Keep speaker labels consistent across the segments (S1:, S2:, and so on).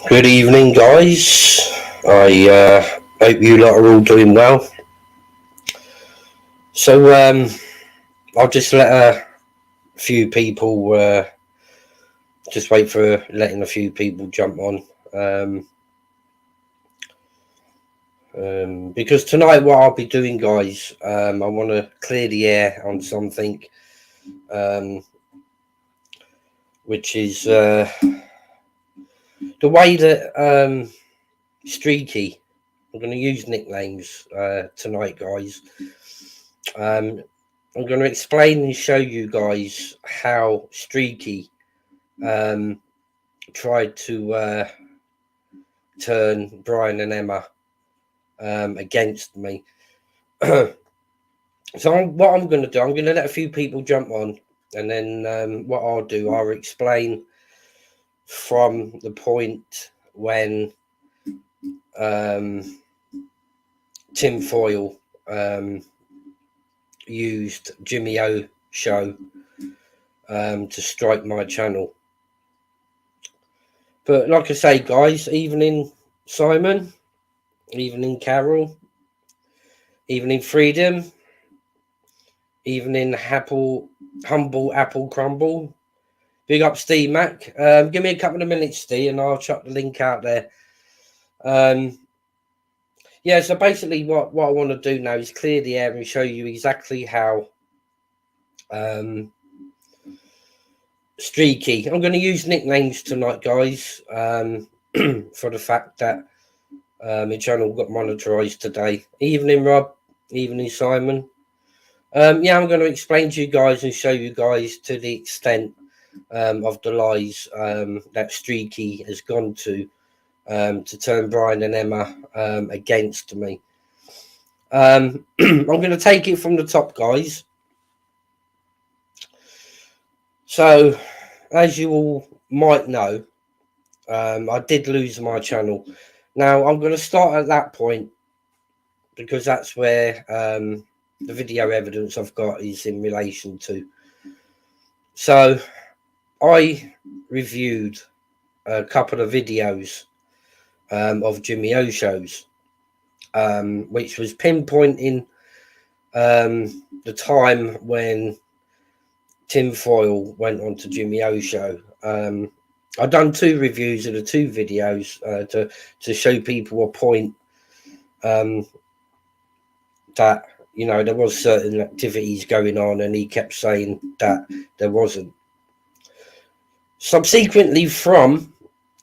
S1: Good evening, guys. I hope you lot are all doing well. So, I'll just let a few people, just wait for letting a few people jump on. Because tonight, what I'll be doing, guys, I want to clear the air on something, which is the way that Streaky. I'm going to use nicknames tonight, guys. I'm going to explain and show you guys how Streaky tried to turn Brian and Emma against me. So what I'm going to do, I'm going to let a few people jump on, and then what I'll do, I'll explain from the point when TINFOIL used Jimmy O show to strike my channel. But like I say, guys, evening Simon, evening Carol, evening Freedom, evening Humble Apple Crumble. Big up Steve Mac. Give me a couple of minutes, Steve, and I'll chuck the link out there. Yeah, so basically what I want to do now is clear the air and show you exactly how Streaky. I'm going to use nicknames tonight, guys, for the fact that my channel got monetized today. Evening, Rob. Evening, Simon. Yeah, I'm going to explain to you guys and show you guys to the extent of the lies that Streaky has gone to turn Brian and Emma against me. I'm going to take it from the top, guys. So, as you all might know, I did lose my channel. Now, I'm going to start at that point because that's where the video evidence I've got is in relation to. So, I reviewed a couple of videos of Jimmy O shows, which was pinpointing the time when TINFOIL went on to Jimmy O show. I've done two reviews of the two videos to show people a point that, you know, there was certain activities going on, and he kept saying that there wasn't. Subsequently, from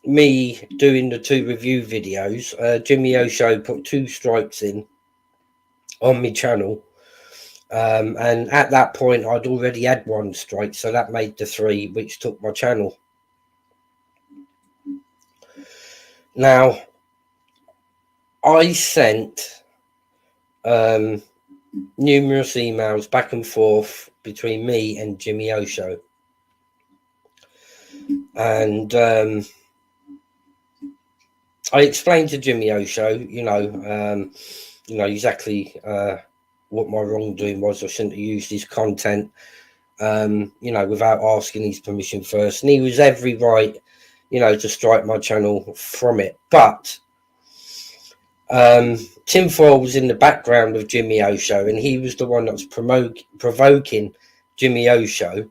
S1: me doing the two review videos, Jimmy O show put 2 strikes in on my channel, and at that point I'd already had 1 strike, so that made the 3, which took my channel. Now, I sent numerous emails back and forth between me and Jimmy O show, and I explained to Jimmy O show, you know exactly what my wrongdoing was. I shouldn't have used his content, you know, without asking his permission first, and he was every right, you know, to strike my channel from it. But TINFOIL was in the background of Jimmy O show, and he was the one that was provoking Jimmy O show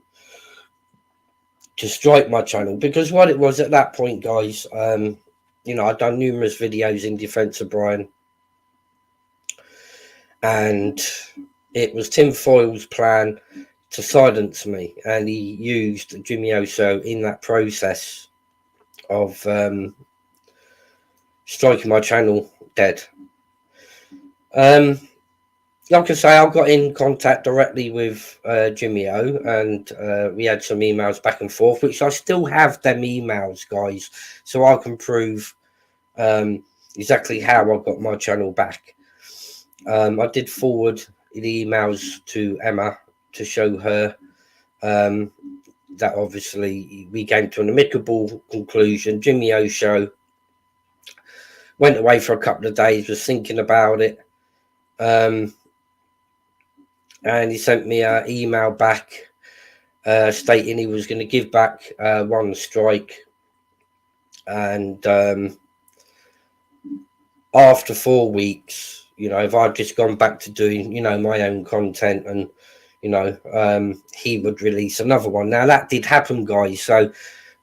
S1: to strike my channel, because what it was at that point, guys, you know, I'd done numerous videos in defense of Brian, and it was TINFOIL's plan to silence me, and he used Jimmy O show in that process of striking my channel dead. Like I say, I got in contact directly with Jimmy O, and we had some emails back and forth, which I still have them emails, guys, so I can prove exactly how I got my channel back. I did forward the emails to Emma to show her that obviously we came to an amicable conclusion. Jimmy O show went away for a couple of days, was thinking about it, and he sent me an email back stating he was going to give back one strike, and after 4 weeks, you know, if I'd just gone back to doing, you know, my own content, and you know, he would release another one. Now that did happen, guys, so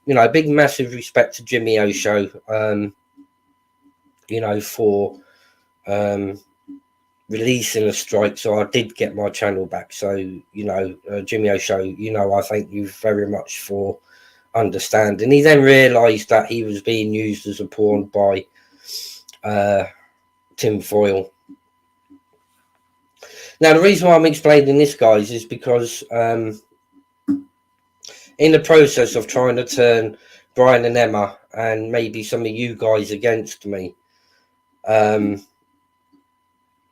S1: you know, big massive respect to Jimmy Osho, you know, for releasing a strike, so I did get my channel back. So you know, Jimmy Osho, you know, I thank you very much for understanding. He then realized that he was being used as a pawn by TINFOIL. Now the reason why I'm explaining this, guys, is because in the process of trying to turn Brian and Emma and maybe some of you guys against me,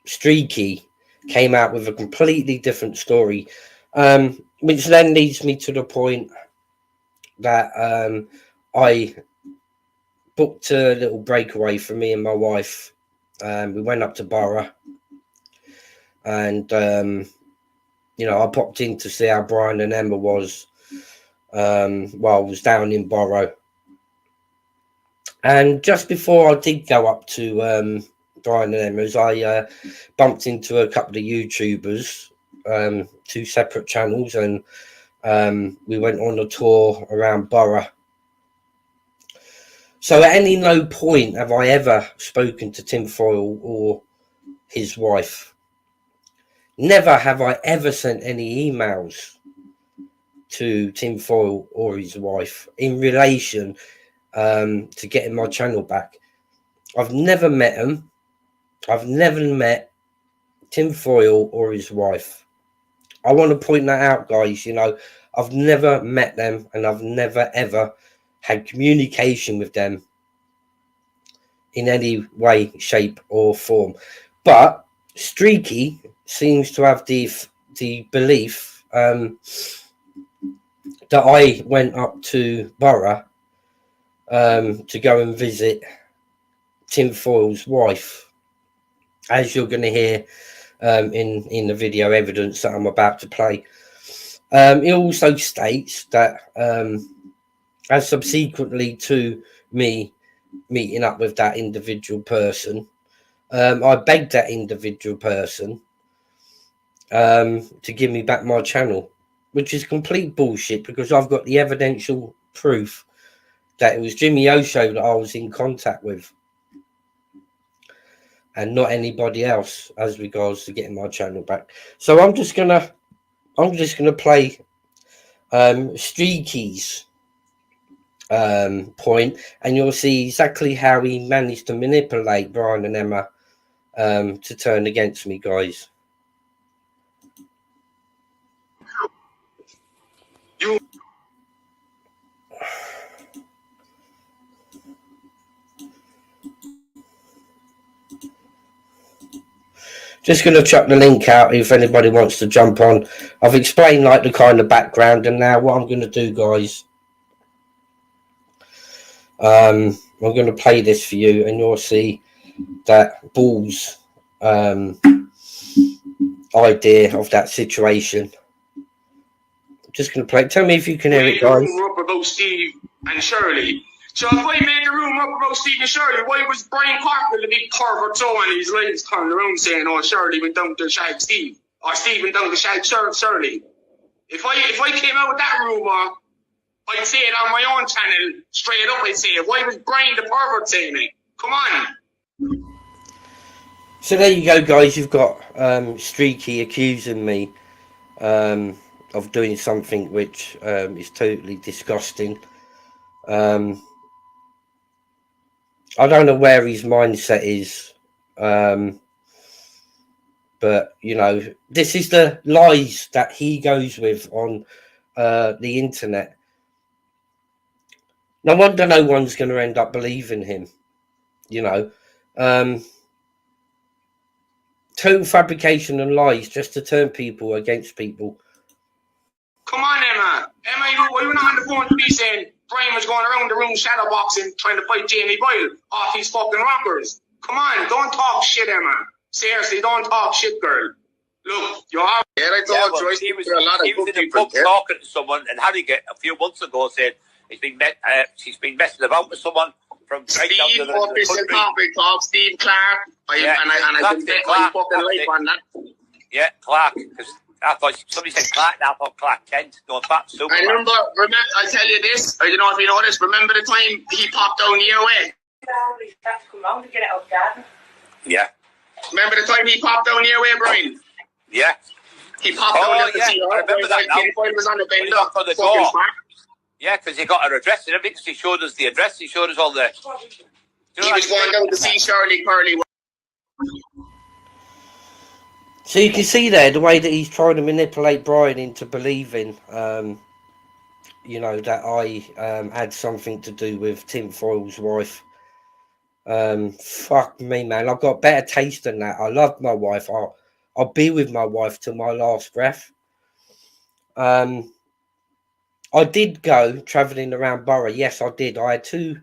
S1: Streaky came out with a completely different story, which then leads me to the point that I booked a little breakaway for me and my wife. We went up to BORO, and you know, I popped in to see how Brian and Emma was while I was down in BORO. And just before I did go up to Brian and Emma's, I bumped into a couple of YouTubers, 2 separate channels, and we went on a tour around BORO. So at no point have I ever spoken to TINFOIL or his wife. Never have I ever sent any emails to TINFOIL or his wife in relation to getting my channel back. I've never met them. I've never met TINFOIL or his wife. I want to point that out, guys. You know, I've never met them, and I've never ever had communication with them in any way, shape or form. But Streaky seems to have the belief that I went up to BORO to go and visit TINFOIL's wife, as you're going to hear in the video evidence that I'm about to play. It also states that as subsequently to me meeting up with that individual person, I begged that individual person to give me back my channel, which is complete bullshit, because I've got the evidential proof that it was Jimmy Osho that I was in contact with, and not anybody else as regards to getting my channel back. So I'm just gonna play Streaky's point, and you'll see exactly how he managed to manipulate Brian and Emma to turn against me, guys. Just going to chuck the link out if anybody wants to jump on. I've explained like the kind of background, and now what I'm going to do, guys, I'm going to play this for you, and you'll see that Bull's idea of that situation. I'm just going to play. Tell me if you can hear it, guys.
S2: About Steve and Shirley. So if I made the room up about Steve and Shirley, why was Brian Parker, the big pervert, so on his legs turned around saying, "Oh, Shirley went down to shag Steve," or "Steve went down to shag Shirley"? If I came out with that rumor, I'd say it on my own channel straight up. I'd say it. Why was Brian the pervert saying it? Come on.
S1: So there you go, guys. You've got Streaky accusing me of doing something which is totally disgusting. I don't know where his mindset is, but you know, this is the lies that he goes with on the internet. No wonder no one's going to end up believing him. You know, total fabrication and lies just to turn people against people.
S2: Come on, Emma. Emma, you were not on the phone to me saying Brian was going around the room shadowboxing, trying to fight Jamie Boyle off these fucking rockers. Come on, don't talk shit, Emma. Seriously, don't talk shit, girl. Look, you're all yeah, I thought
S3: well, he was in the pub talking to someone, and Harry a few months ago said she's been messing about with someone from
S2: Steve official topic talk, Steve Clark. I can bet my fucking life on that.
S3: Yeah, Clark, because I thought somebody said Clark, and I thought Clark Kent. No, fat super.
S2: I remember, I'll tell you this. I don't know if you know this. Remember the time he popped down the airway?
S4: Come round to get it out of the garden.
S3: Yeah.
S2: Remember the time he popped down the airway, Brian?
S3: Yeah.
S2: He popped down the airway.
S3: I remember that now.
S2: TINFOIL was on the bend up
S3: for the door. Yeah, because he got her address and everything, because he showed us the address. He showed us all the...
S2: He was going down to see Shirley Curly.
S1: So you can see there the way that he's trying to manipulate Brian into believing, you know, that I had something to do with TINFOIL's wife. Fuck me, man. I've got better taste than that. I love my wife. I'll be with my wife till my last breath. I did go travelling around Borough. Yes, I did. I had two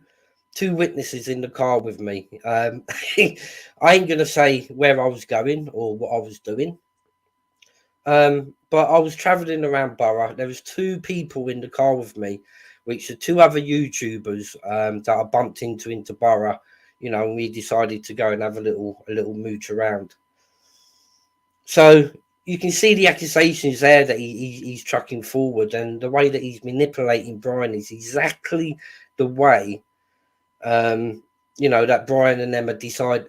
S1: witnesses in the car with me. I ain't gonna say where I was going or what I was doing. But I was travelling around Borough. There was two people in the car with me, which are two other YouTubers that I bumped into Borough. You know, and we decided to go and have a little mooch around. So you can see the accusations there that he's trucking forward, and the way that he's manipulating Brian is exactly the way, you know, that Brian and Emma decide.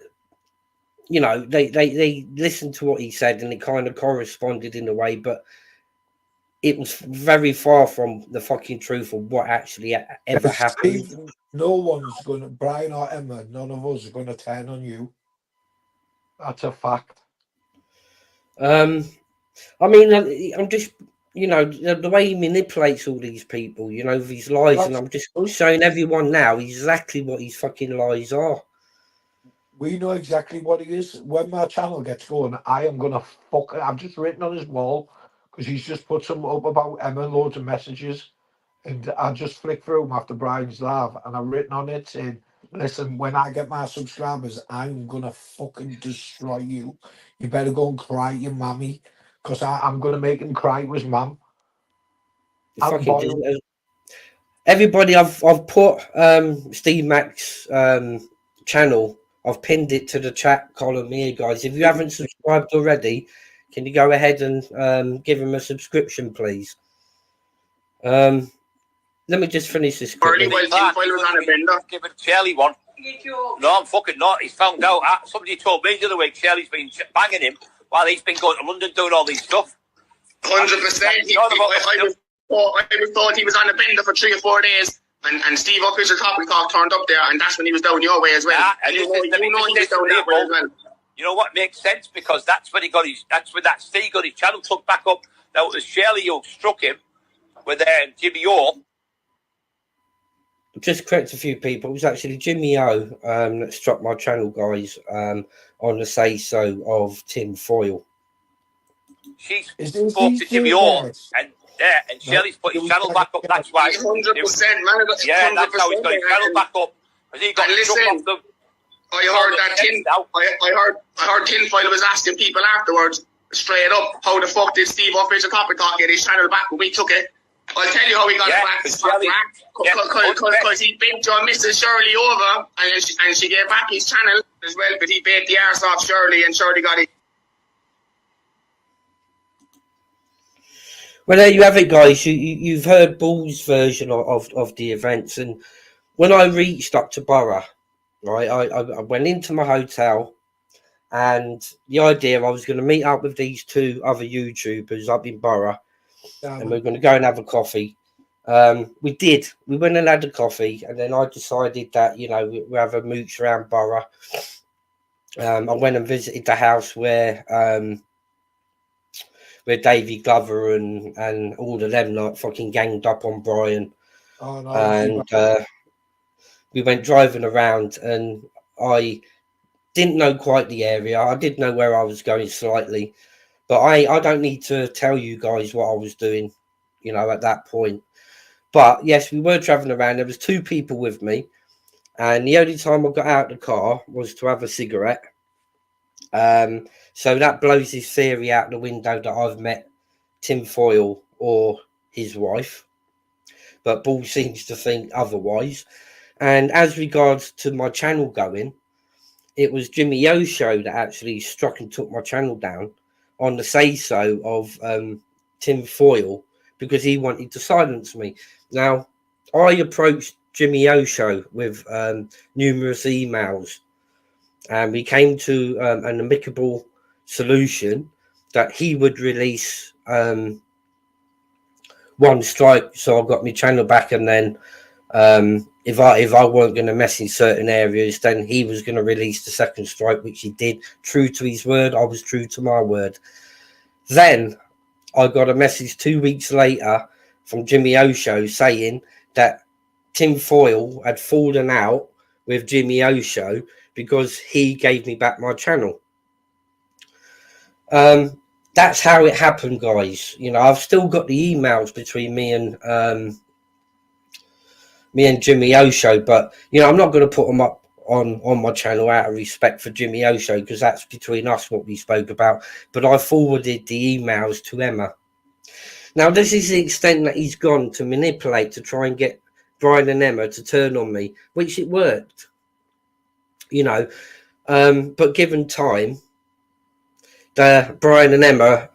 S1: You know, they listened to what he said, and it kind of corresponded in a way, but it was very far from the fucking truth of what actually ever happened.
S5: Steve, no one's going to, Brian or Emma, none of us are going to turn on you. That's a fact.
S1: I mean, I'm just, you know, the way he manipulates all these people, you know, with his lies, and I'm just showing everyone now exactly what his fucking lies are.
S5: We know exactly what he is. When my channel gets going, I am going to fuck it. I've just written on his wall, because he's just put some up about Emma, loads of messages. And I just flicked through them after Brian's live, and I've written on it saying, listen, when I get my subscribers, I'm going to fucking destroy you. You better go and cry your mammy, because I'm going to make him cry to his mum.
S1: Everybody, I've put Steve Mack's channel. I've pinned it to the chat column here, guys. If you haven't subscribed already, can you go ahead and give him a subscription, please? Let me just finish this quickly.
S2: Early TINFOIL was on a bender.
S3: Give it Shirley one. No, I'm fucking not. He's found out. Somebody told me the other week Shirley's been banging him while he's been going to London doing all these stuff.
S2: 100%. I thought he was on a bender for 3 or 4 days. And Steve Official Topic Talk turned up there, and that's when he was down your way as well.
S3: Yeah, and you know he was down that way as well. You know what makes sense? Because that's when that Steve got his channel took back up. Now it was Shirley who struck him with Jimmy O.
S1: Just correct a few people. It was actually Jimmy O that struck my channel, guys, on the say-so of TINFOIL.
S3: She spoke to Jimmy O, and Shirley's put his channel back up. That's why.
S2: 100%, man.
S3: Yeah, that's how he's got his channel back up. Because he got struck off the...
S2: I heard TINFOIL was asking people afterwards, straight up, how the fuck did Steve Official Topic Talk get his channel back when we took it? I'll tell you how he got it back. Because he bent your Mrs. Shirley over, and she gave back his channel as well, but he bait the arse off Shirley, and Shirley got it.
S1: Well, there you have it, guys. You've heard Bull's version of the events, and when I reached up to Borough, right, I went into my hotel, and the idea I was going to meet up with these two other YouTubers up in Borough, and we are going to go and have a coffee. We did. We went and had a coffee, and then I decided that, you know, we'll have a mooch around Borough. I went and visited the house where Davey Glover and all of them like fucking ganged up on Brian. Oh, no, and we went driving around, and I didn't know quite the area. I did know where I was going slightly, but I don't need to tell you guys what I was doing, you know, at that point. But yes, we were traveling around. There was two people with me, and the only time I got out of the car was to have a cigarette. So that blows his theory out the window that I've met TINFOIL or his wife. But Bull seems to think otherwise. And as regards to my channel going, it was Jimmy O's show that actually struck and took my channel down on the say-so of TINFOIL, because he wanted to silence me. Now, I approached Jimmy O's show with numerous emails, and we came to an amicable solution that he would release one strike, so I got my channel back, and then if I weren't going to mess in certain areas, then he was going to release the second strike, which he did. True to his word, I was true to my word. Then I got a message 2 weeks later from Jimmy O Show saying that TINFOIL had fallen out with Jimmy O Show because he gave me back my channel. That's how it happened, guys. You know, I've still got the emails between me and Jimmy O Show, but you know, I'm not going to put them up on my channel out of respect for Jimmy O Show, because that's between us what we spoke about. But I forwarded the emails to Emma. Now, this is the extent that he's gone to manipulate to try and get Brian and Emma to turn on me, which it worked, you know. But given time, Brian and Emma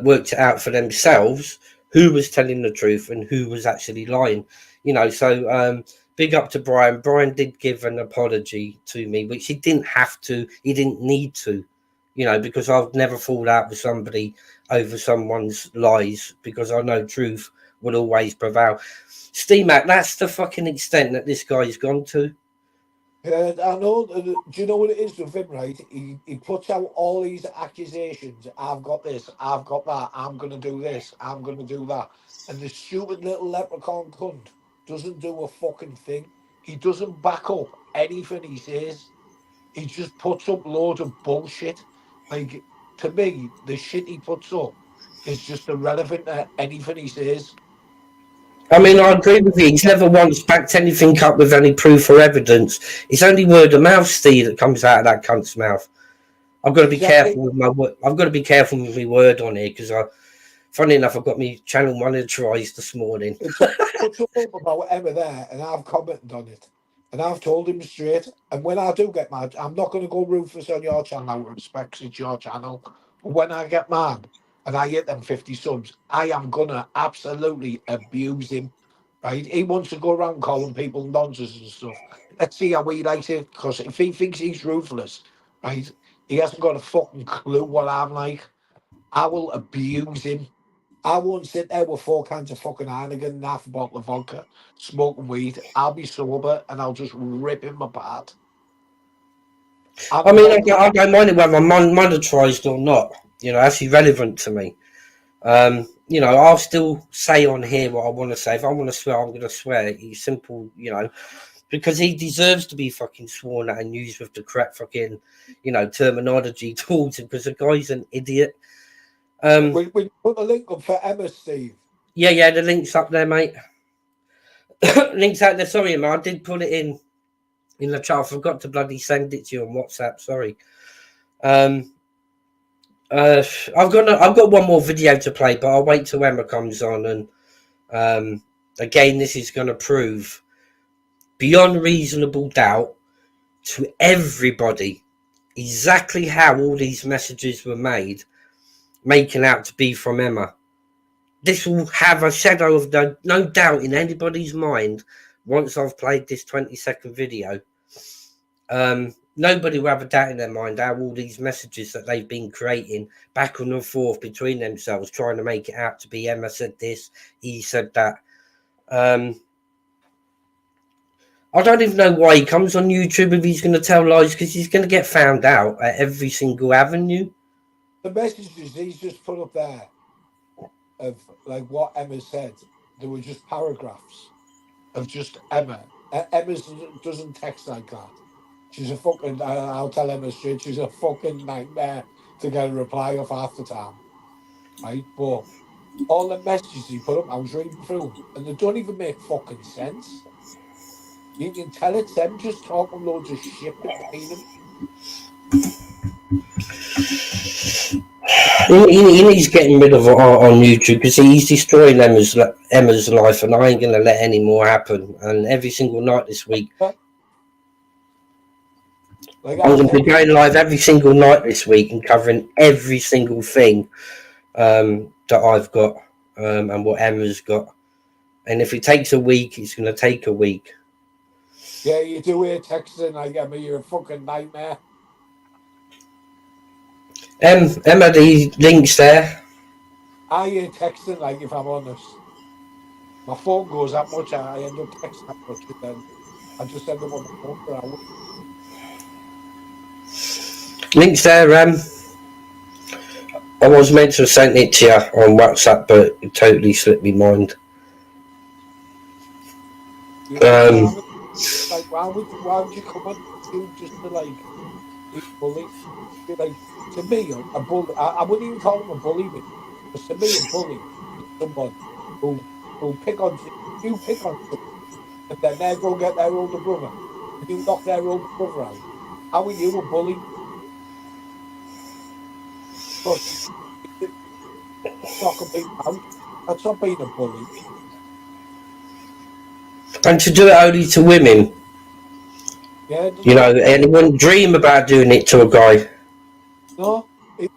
S1: worked it out for themselves who was telling the truth and who was actually lying, you know. So big up to Brian. Brian did give an apology to me, which he didn't have to, he didn't need to, you know, because I've never fallen out with somebody over someone's lies, because I know truth will always prevail. Steve-Mac, that's the fucking extent that this guy's gone to.
S5: I know. Do you know what it is with him, right? He puts out all these accusations. I've got this, I've got that, I'm going to do this, I'm going to do that. And the stupid little leprechaun cunt doesn't do a fucking thing. He doesn't back up anything he says. He just puts up loads of bullshit. Like, to me, the shit he puts up is just irrelevant to anything he says.
S1: I mean, I agree with you. He's never once backed anything up with any proof or evidence. It's only word of mouth, Steve, that comes out of that cunt's mouth. I've got to be careful with my word. I've got to be careful with my word on here, because funny enough, I've got my channel monitorised this morning.
S5: Put something about Emma there, and I've commented on it, and I've told him straight. And when I do get mad, I'm not going to go ruthless on your channel out of respect, it's your channel. But when I get mad and I hit them 50 subs, I am gonna absolutely abuse him. Right? He wants to go around calling people nonsense and stuff. Let's see how he likes it, because if he thinks he's ruthless, right, he hasn't got a fucking clue what I'm like. I will abuse him. I won't sit there with 4 cans of fucking Heineken and half a bottle of vodka, smoking weed. I'll be sober and I'll just rip him apart.
S1: I mean, I don't mind it whether I'm monitorised or not. You know, that's irrelevant to me. You know, I'll still say on here what I want to say. If I want to swear, I'm going to swear. It's simple, you know, because he deserves to be fucking sworn at and used with the correct fucking, you know, terminology towards him, because the guy's an idiot.
S5: We put the link up for Emma, Steve.
S1: Yeah, the link's up there, mate. Link's out there. Sorry, man, I did put it in the chat. I forgot to bloody send it to you on WhatsApp. Sorry. I've got one more video to play, but I'll wait till Emma comes on. And again, this is going to prove beyond reasonable doubt to everybody exactly how all these messages were made, making out to be from Emma. This will have a shadow of no doubt in anybody's mind once I've played this 20-second video. Nobody will have a doubt in their mind how all these messages that they've been creating back and forth between themselves, trying to make it out to be Emma said this, he said that. I don't even know why he comes on YouTube if he's going to tell lies, because he's going to get found out at every single avenue.
S5: The messages he's just put up there of like what Emma said, there were just paragraphs of just Emma. Emma doesn't text like that. She's a fucking, I'll tell Emma straight, she's a fucking nightmare to get a reply off half the time. Right? But all the messages he put up, I was reading through them, and they don't even make fucking sense. You can tell it's them just talking loads of shit between them.
S1: He needs getting rid of it on YouTube because he's destroying Emma's life, and I ain't going to let any more happen. And every single night this week,
S5: Like
S1: I'm going to be going live every single night this week and covering every single thing that I've got and what Emma's got. And if it takes a week, it's going to take a week.
S5: Yeah, you do hear texting like, Emma, you're a fucking nightmare.
S1: Emma, the link's there.
S5: I hear texting like, if I'm honest. My phone goes that much, I end up texting that much, and then I just end up on the phone for hours.
S1: Link's there, I was meant to have sent it to you on WhatsApp, but it totally slipped my mind.
S5: Like, why would you come on YouTube just to like be bully? Like, to me, a bully. I wouldn't even call him a bully, because to me, a bully is someone who pick on you, pick on someone, and then they go get their older brother, and you knock their older brother out. How are you a bully? Because knocking people out, that's not being a bully.
S1: And to do it only to women.
S5: Yeah,
S1: you know, and he wouldn't dream about doing it to a guy.
S5: No,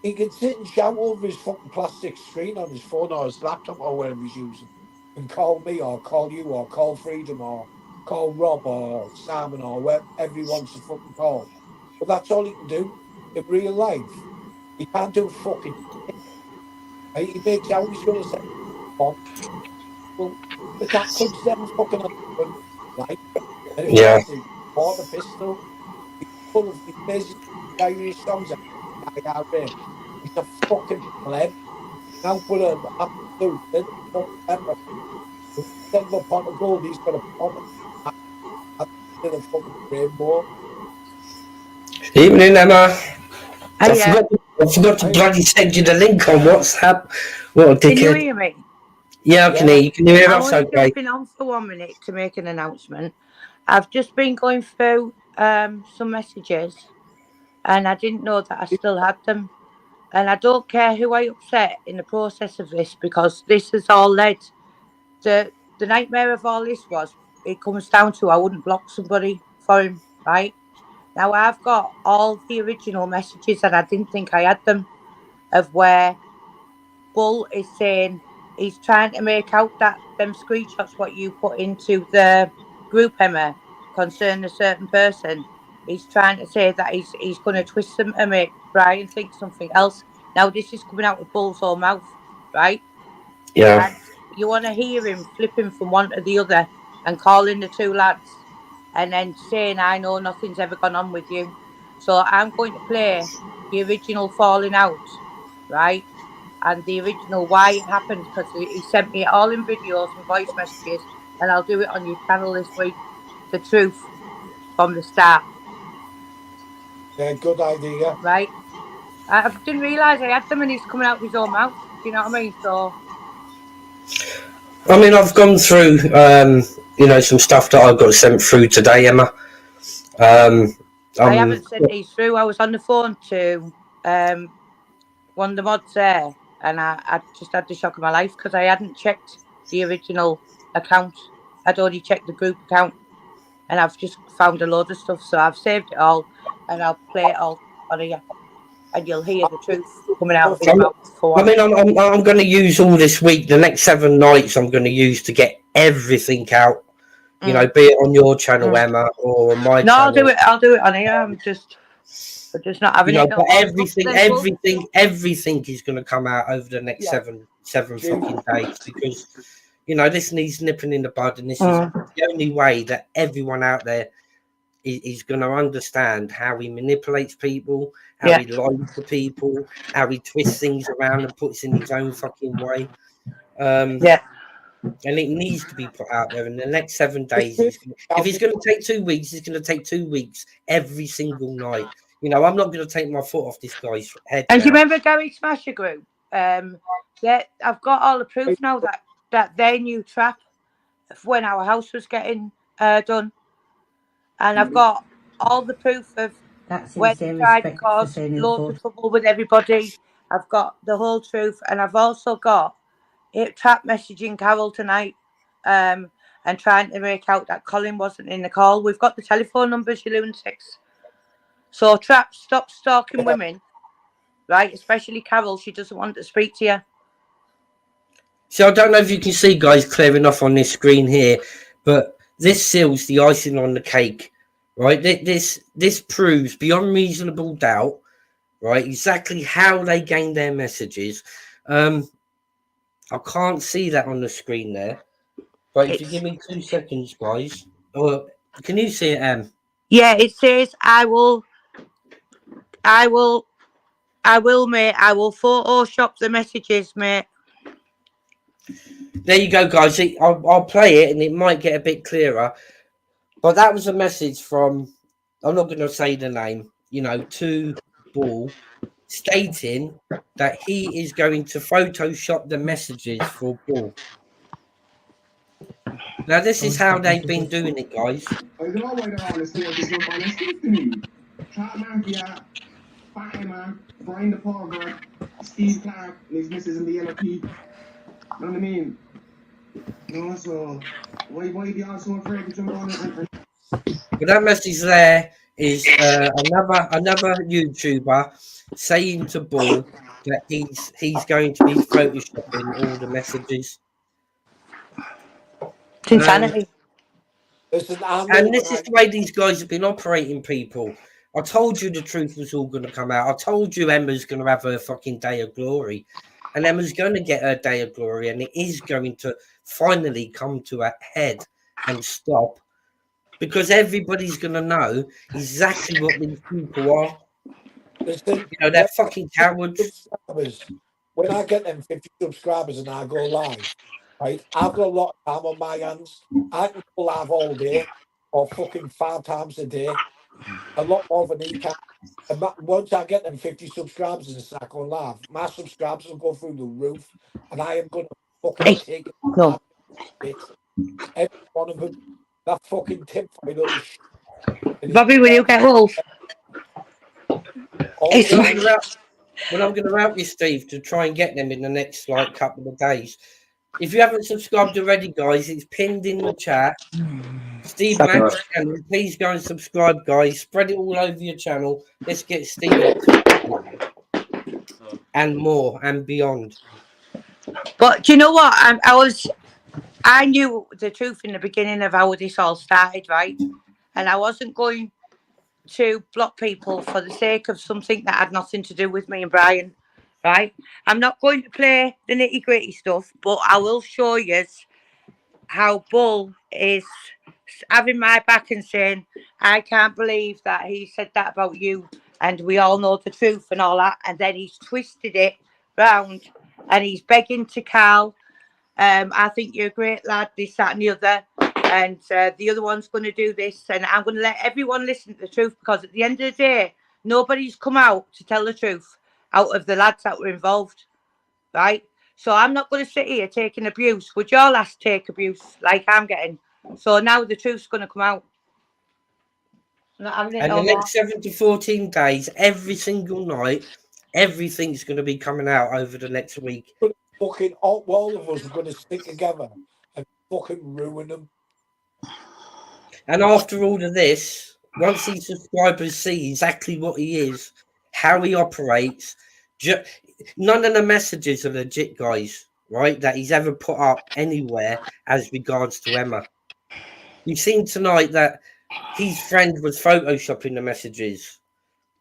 S5: he can sit and shout over his fucking plastic screen on his phone or his laptop or whatever he's using, and call me or call you or call Freedom or call Rob or Simon or whatever he wants to fucking call. But that's all he can do in real life. He can't do fucking shit. He makes out he's going to say, well, the cat could them fucking on right? And if he has to bought a pistol, he's full of these Irish songs. He's a fucking pleb. Now put an absolute little pepper. Instead of a pot of gold, he's got a pot of a fucking rainbow.
S1: Evening, Emma. I forgot to bloody send you the link on WhatsApp. What a dickhead.
S6: Can you hear me?
S1: Yeah, I can hear you. Can you hear us okay?
S6: I've been on for 1 minute to make an announcement. I've just been going through some messages, and I didn't know that I still had them. And I don't care who I upset in the process of this, because this has all led to the nightmare of all this was it comes down to I wouldn't block somebody for him, right? Now I've got all the original messages, and I didn't think I had them, of where Bull is saying he's trying to make out that them screenshots what you put into the group, Emma, concern a certain person. He's trying to say that he's going to twist them to make Brian think something else. Now this is coming out of Bull's own mouth, right?
S1: Yeah.
S6: And you want to hear him flipping from one to the other and calling the two lads, and then saying, "I know nothing's ever gone on with you." So I'm going to play the original falling out, right? And the original why it happened, because he sent me all in videos and voice messages, and I'll do it on your channel this week. The truth from the start.
S5: Yeah, good idea.
S6: Right? I didn't realise I had them, and he's coming out of his own mouth. Do you know what I mean? So,
S1: I mean, I've gone through, you know, some stuff that I got sent through today, Emma.
S6: I haven't sent these through. I was on the phone to one of the mods there, and I just had the shock of my life, because I hadn't checked the original account. I'd only checked the group account, and I've just found a load of stuff. So I've saved it all, and I'll play it all on here, and you'll hear the truth coming out of his mouth.
S1: I mean, I'm going to use all this week, the next 7 nights, I'm going to use to get everything out. You know, be it on your channel, Emma, or on my channel.
S6: No, I'll do it on here. I'm just not having it.
S1: But everything is going to come out over the next seven fucking days, because, you know, this needs nipping in the bud, and this is the only way that everyone out there is going to understand how he manipulates people, how he lies to people, how he twists things around and puts in his own fucking way. And it needs to be put out there in the next 7 days. If it's going to take 2 weeks, it's going to take 2 weeks every single night. You know, I'm not going to take my foot off this guy's head.
S6: And do you remember Gary Smasher Group? I've got all the proof now that their new trap when our house was getting done, and I've got all the proof of when they tried to cause loads of trouble with everybody, I've got the whole truth, and I've also got it Trap messaging Carol tonight, and trying to make out that Colin wasn't in the call. We've got the telephone numbers, you lunatics. So Trap, stop stalking women, right? Especially Carol. She doesn't want to speak to you.
S1: So I don't know if you can see, guys, clear enough on this screen here, but this seals the icing on the cake, right? This proves beyond reasonable doubt, right, exactly how they gain their messages. I can't see that on the screen there, but if you give me 2 seconds, guys. Or can you see it,
S6: Yeah, it says, I will, mate. I will Photoshop the messages, mate.
S1: There you go, guys. See, I'll play it and it might get a bit clearer. But that was a message from, I'm not going to say the name, to Ball, stating that he is going to Photoshop the messages for Ball. Now, this is how they've been doing it, guys.
S2: Brian the Parker, Steve Clark, and his missus in the yellow key. You know what I mean? So why you are so afraid to jump on it?
S1: But that message there is another YouTuber saying to Ball that he's going to be photoshopping all the messages.
S6: It's insanity.
S1: And this is the way these guys have been operating, people. I told you the truth was all going to come out. I told you Emma's going to have her fucking day of glory. And Emma's going to get her day of glory. And it is going to finally come to a head and stop. Because everybody's going to know exactly what these people are. They're fucking cowards.
S5: When I get them 50 subscribers and I go live, right, I've got a lot of time on my hands. I can go live all day or fucking 5 times a day. A lot more than he can. And once I get them 50 subscribers and start going live, my subscribers will go through the roof and I am going to fucking take it. Every one of them. That fucking TINFOIL shit.
S6: Bobby, will you get Wolf?
S1: Well, I'm going to help you, Steve, to try and get them in the next couple of days. If you haven't subscribed already, guys, it's pinned in the chat. Steve Mack's channel. Please go and subscribe, guys. Spread it all over your channel. Let's get Steve up to and more and beyond.
S6: But do you know what? I knew the truth in the beginning of how this all started, right? And I wasn't going to block people for the sake of something that had nothing to do with me and Brian, right? I'm not going to play the nitty-gritty stuff, but I will show you how Bull is having my back and saying, I can't believe that he said that about you, and we all know the truth and all that. And then he's twisted it round and he's begging to Carl, I think you're a great lad, this, that and the other, and the other one's going to do this, and I'm going to let everyone listen to the truth, because at the end of the day, nobody's come out to tell the truth out of the lads that were involved, right? So I'm not going to sit here taking abuse. Would y'all ask take abuse like I'm getting? So now the truth's going to come out.
S1: And the next 7 to 14 days, every single night, everything's going to be coming out over the next week.
S5: Fucking all of us are going to stick together and fucking ruin them.
S1: And after all of this, once these subscribers see exactly what he is, how he operates, none of the messages are legit, guys, right? That he's ever put up anywhere as regards to Emma. You've seen tonight that his friend was photoshopping the messages.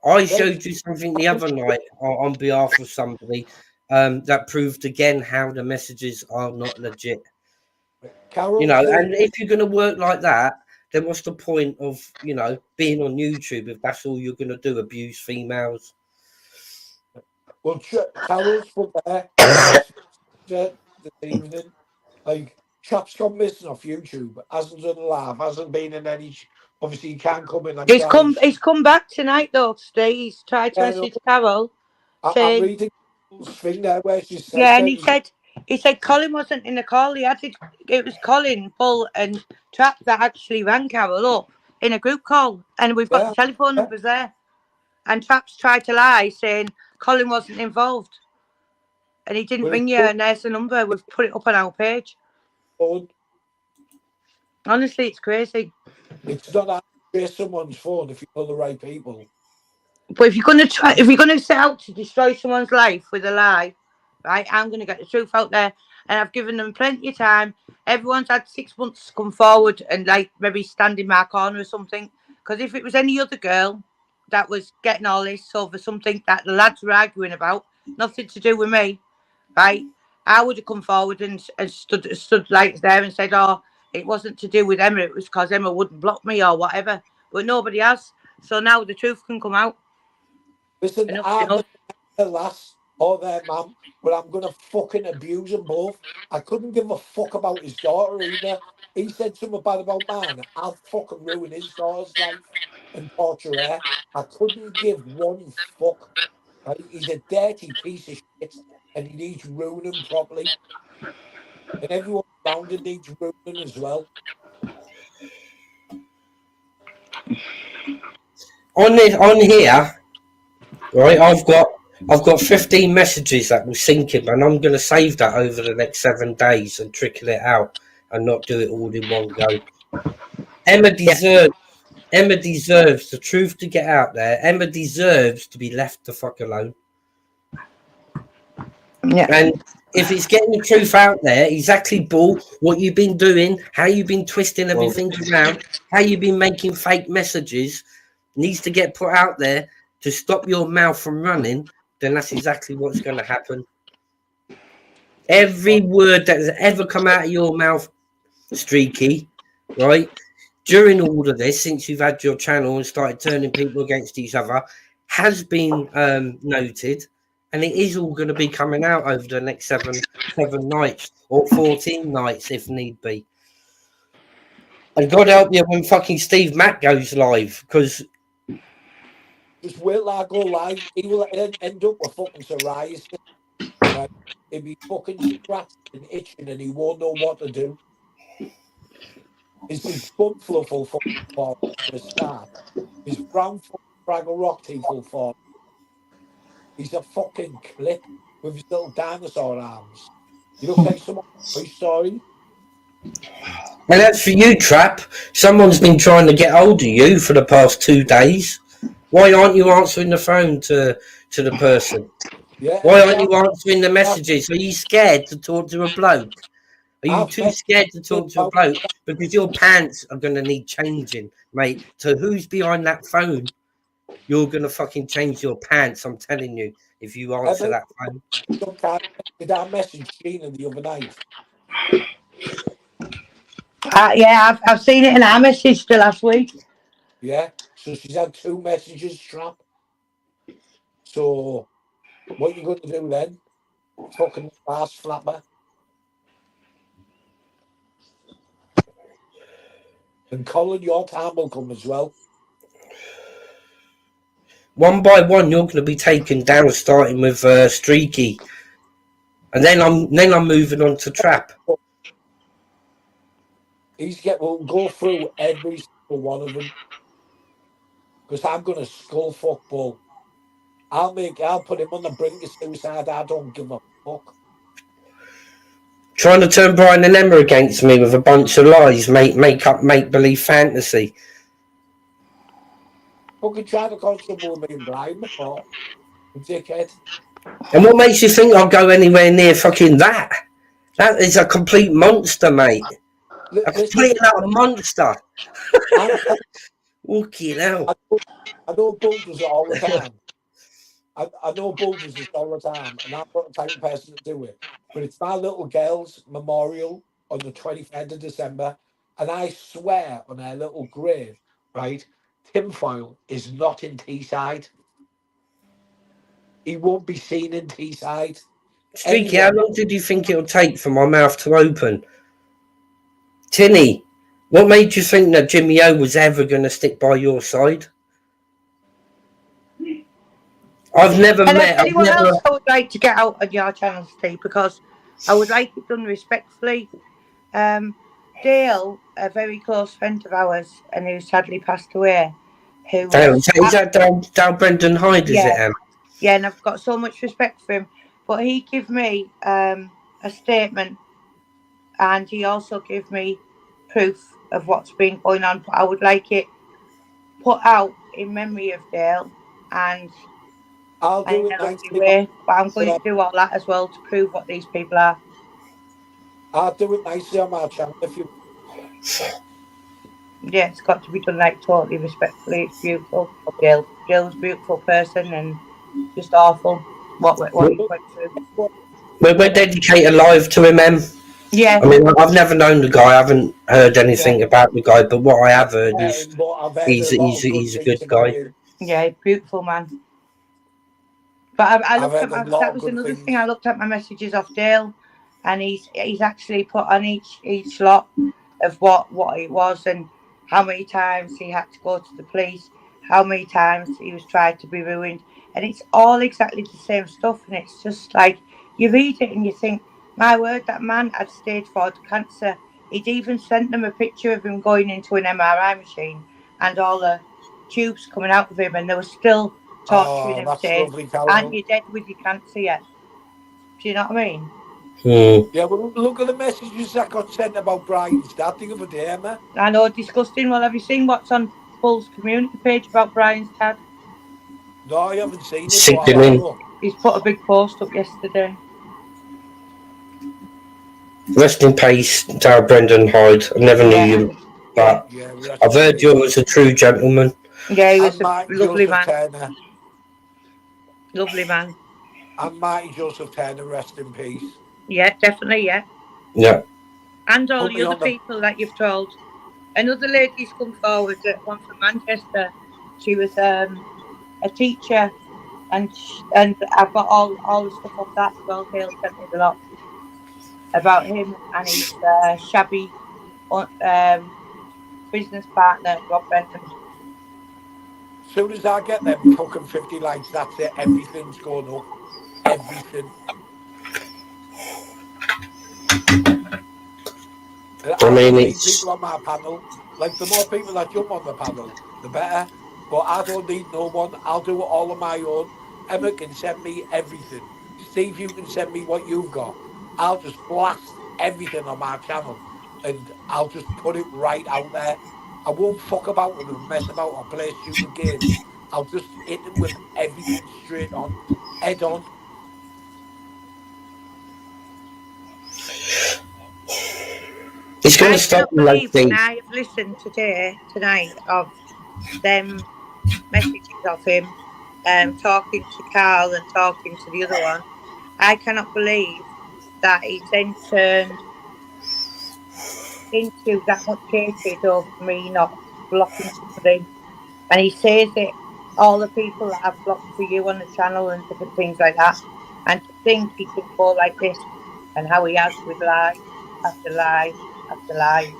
S1: I showed you something the other night on behalf of somebody that proved again how the messages are not legit.
S5: Carol,
S1: and if you're going to work like that, then what's the point of, being on YouTube if that's all you're going to do, abuse females?
S5: Well, Carol's put there this evening. Like, chap's gone missing off YouTube, hasn't done live, hasn't been in any. Obviously, he can't come in.
S6: He's come back tonight though. Today he's tried to message Carol.
S5: I'm reading thing there where she said.
S6: Yeah, and he said Colin wasn't in the call. It was Colin, Bull, and Trap that actually rang Carol up in a group call, and we've got the telephone numbers there. And Trap's tried to lie, saying Colin wasn't involved. And he didn't
S5: Well,
S6: ring you, and there's the number. We've put it up on our page.
S5: phone.
S6: Honestly, it's crazy.
S5: It's not how to trace someone's phone if you know the right people.
S6: But if you're gonna set out to destroy someone's life with a lie, right? I'm gonna get the truth out there, and I've given them plenty of time. Everyone's had 6 months to come forward and like maybe stand in my corner or something. Because if it was any other girl that was getting all this over something that the lads were arguing about, nothing to do with me, right? I would have come forward and stood like there and said, "Oh, it wasn't to do with Emma. It was because Emma wouldn't block me or whatever." But nobody has. So now the truth can come out.
S5: Listen,
S6: Enough,
S5: I'm
S6: enough.
S5: the lass or their mum, but I'm going to fucking abuse them both. I couldn't give a fuck about his daughter either. He said something bad about mine. I'll fucking ruin his daughter's life and torture her. I couldn't give one fuck. Right? He's a dirty piece of shit and he needs ruining properly. And everyone around him needs ruining as well.
S1: On here, right? I've got 15 messages that will sync him, and I'm going to save that over the next 7 days and trickle it out and not do it all in one go. Emma deserves the truth to get out there. Emma deserves to be left the fuck alone.
S6: Yeah.
S1: And if it's getting the truth out there, exactly, Bull, what you've been doing, how you've been twisting everything around, how you've been making fake messages, needs to get put out there to stop your mouth from running, then that's exactly what's going to happen. Every word that has ever come out of your mouth, Streaky, right, during all of this, since you've had your channel and started turning people against each other, has been noted. And it is all going to be coming out over the next seven nights or 14 nights if need be. And God help you when fucking Steve Mack goes live, because
S5: just wait till I go live. He will end up with fucking psoriasis. Right? He'll be fucking scratched and itching and he won't know what to do. His bum fluff will fall for a start. His brown fucking Fraggle Rock teeth will fall. He's a fucking clip with his little dinosaur arms. He looks like someone from Toy Story.
S1: And as for you, Trap, someone's been trying to get hold of you for the past 2 days. Why aren't you answering the phone to the person?
S5: Yeah.
S1: Why aren't you answering the messages? Are you scared to talk to a bloke? Are you too scared to talk to a bloke? Because your pants are going to need changing, mate. So who's behind that phone? You're going to fucking change your pants, I'm telling you, if you answer that phone.
S5: Did I message Sheena the other night?
S6: Yeah, I've seen it in our message the last week.
S5: Yeah, so she's had 2 messages, Trap. So what you going to do then? Fucking ass flapper. And Colin, your time will come as well.
S1: One by one, you're going to be taken down, starting with Streaky, and then I'm moving on to Trap.
S5: We'll go through every single one of them because I'm going to skull fuck Bull. I'll put him on the brink of suicide. I don't give a fuck.
S1: Trying to turn Brian and Emma against me with a bunch of lies, make up make-believe fantasy.
S5: Fucking try to constable with me and Brian before. Dickhead.
S1: And what makes you think I'll go anywhere near fucking that? That is a complete monster, mate. A complete monster. Fucking hell.
S5: I know Bull does it all the time. I know Bull does this all the time, and I'm not the type of person to do it. But it's my little girl's memorial on the 23rd of December, and I swear on her little grave, right, Tinfoil is not in Teesside. He won't be seen in Teesside.
S1: Streaky, how long did you think it'll take for my mouth to open? Tinny, what made you think that Jimmy O was ever going to stick by your side? I've never met
S6: anyone else I would like to get out of your channel, Steve, because I would like it done respectfully. Dale, a very close friend of ours, and who sadly passed away. Is
S1: that Dale Brendan Hyde, is it, Em?
S6: Yeah, and I've got so much respect for him. But he gave me a statement, and he also gave me proof of what's been going on. But I would like it put out in memory of Dale and
S5: I'll
S6: in
S5: do
S6: a
S5: it
S6: lovely
S5: nicely.
S6: way. But I'm going to do all that as well to prove what these people are.
S5: I'll do it nicely on my channel if you.
S6: Yeah, it's got to be done like totally respectfully. It's beautiful. Dale's a beautiful person and just awful what he went through.
S1: We're dedicated live to him, Em.
S6: Yeah.
S1: I mean, I've never known the guy. I haven't heard anything about the guy, but what I have heard is
S5: But I've heard
S1: he's
S5: a lot of good
S1: he's a
S5: things
S1: good
S5: about
S1: guy.
S5: him.
S6: Yeah, beautiful man. But I
S5: I've
S6: looked
S5: heard
S6: at
S5: a lot
S6: that
S5: of
S6: was
S5: good
S6: another
S5: things.
S6: thing. I looked at my messages off Dale, and he's actually put on each lot of what it was and how many times he had to go to the police, how many times he was tried to be ruined, and it's all exactly the same stuff. And it's just like you read it and you think, my word, that man had stage 4 cancer. He'd even sent them a picture of him going into an MRI machine and all the tubes coming out of him, and they were still torturing him,
S5: That's
S6: saying,
S5: lovely, Carol.
S6: "Aren't you dead with your cancer yet?" Do you know what I mean?
S5: Yeah, well, look at the messages that got sent about Brian's dad the other day, Emma.
S6: I know, disgusting. Well, have you seen what's on Bull's community page about Brian's dad?
S5: No, I haven't seen it.
S1: Sickening.
S6: He's put a big post up yesterday.
S1: Rest in peace, Darryl Brendan Hyde. I never knew you, but I've heard you was a true gentleman.
S6: Yeah, he was a lovely man.
S5: Turner.
S6: Lovely man.
S5: And Marty Joseph Turner, rest in peace.
S6: Yeah, definitely, yeah.
S1: Yeah.
S6: And all the other people that you've told. Another lady's come forward, one from Manchester. She was a teacher, and I've got all the stuff of that as well. Dale sent me a lot about him and his shabby business partner, Rob Benton.
S5: As soon as I get them fucking 50 likes, that's it. Everything's going up. Everything.
S1: I mean, it's
S5: people on my panel. Like, the more people that jump on the panel, the better. But I don't need no one. I'll do it all on my own. Emma can send me everything. Steve, you can send me what you've got. I'll just blast everything on my channel, and I'll just put it right out there. I won't fuck about with them, mess about, or play stupid games. I'll just hit them with everything straight on, head on.
S1: It's going to stop me like things.
S6: I have listened tonight of them messages of him, talking to Carl and talking to the other one. I cannot believe that he then turned into that much hatred over me not blocking somebody. And he says it, all the people that I've blocked for you on the channel and different things like that. And to think he can go like this and how he has with lie after lie after lie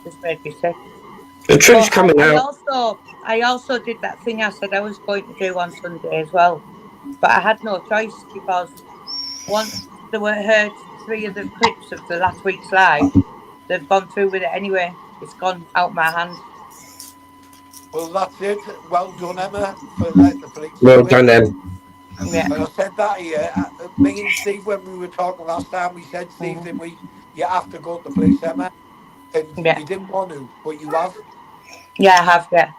S6: just made me sick.
S1: The truth's coming out.
S6: I also did that thing I said I was going to do on Sunday as well. But I had no choice because once they were heard 3 of the clips of the last week's live, they've gone through with it anyway. It's gone out my hand.
S5: Well, that's it. Well done, Emma, for letting the police.
S1: Well done, Em.
S6: Yeah.
S5: But I said that here. Me and Steve, when we were talking last time, we said, Steve, didn't we? You have to go to the police, Emma. And you didn't want to, but you have.
S6: Yeah, I have, yeah.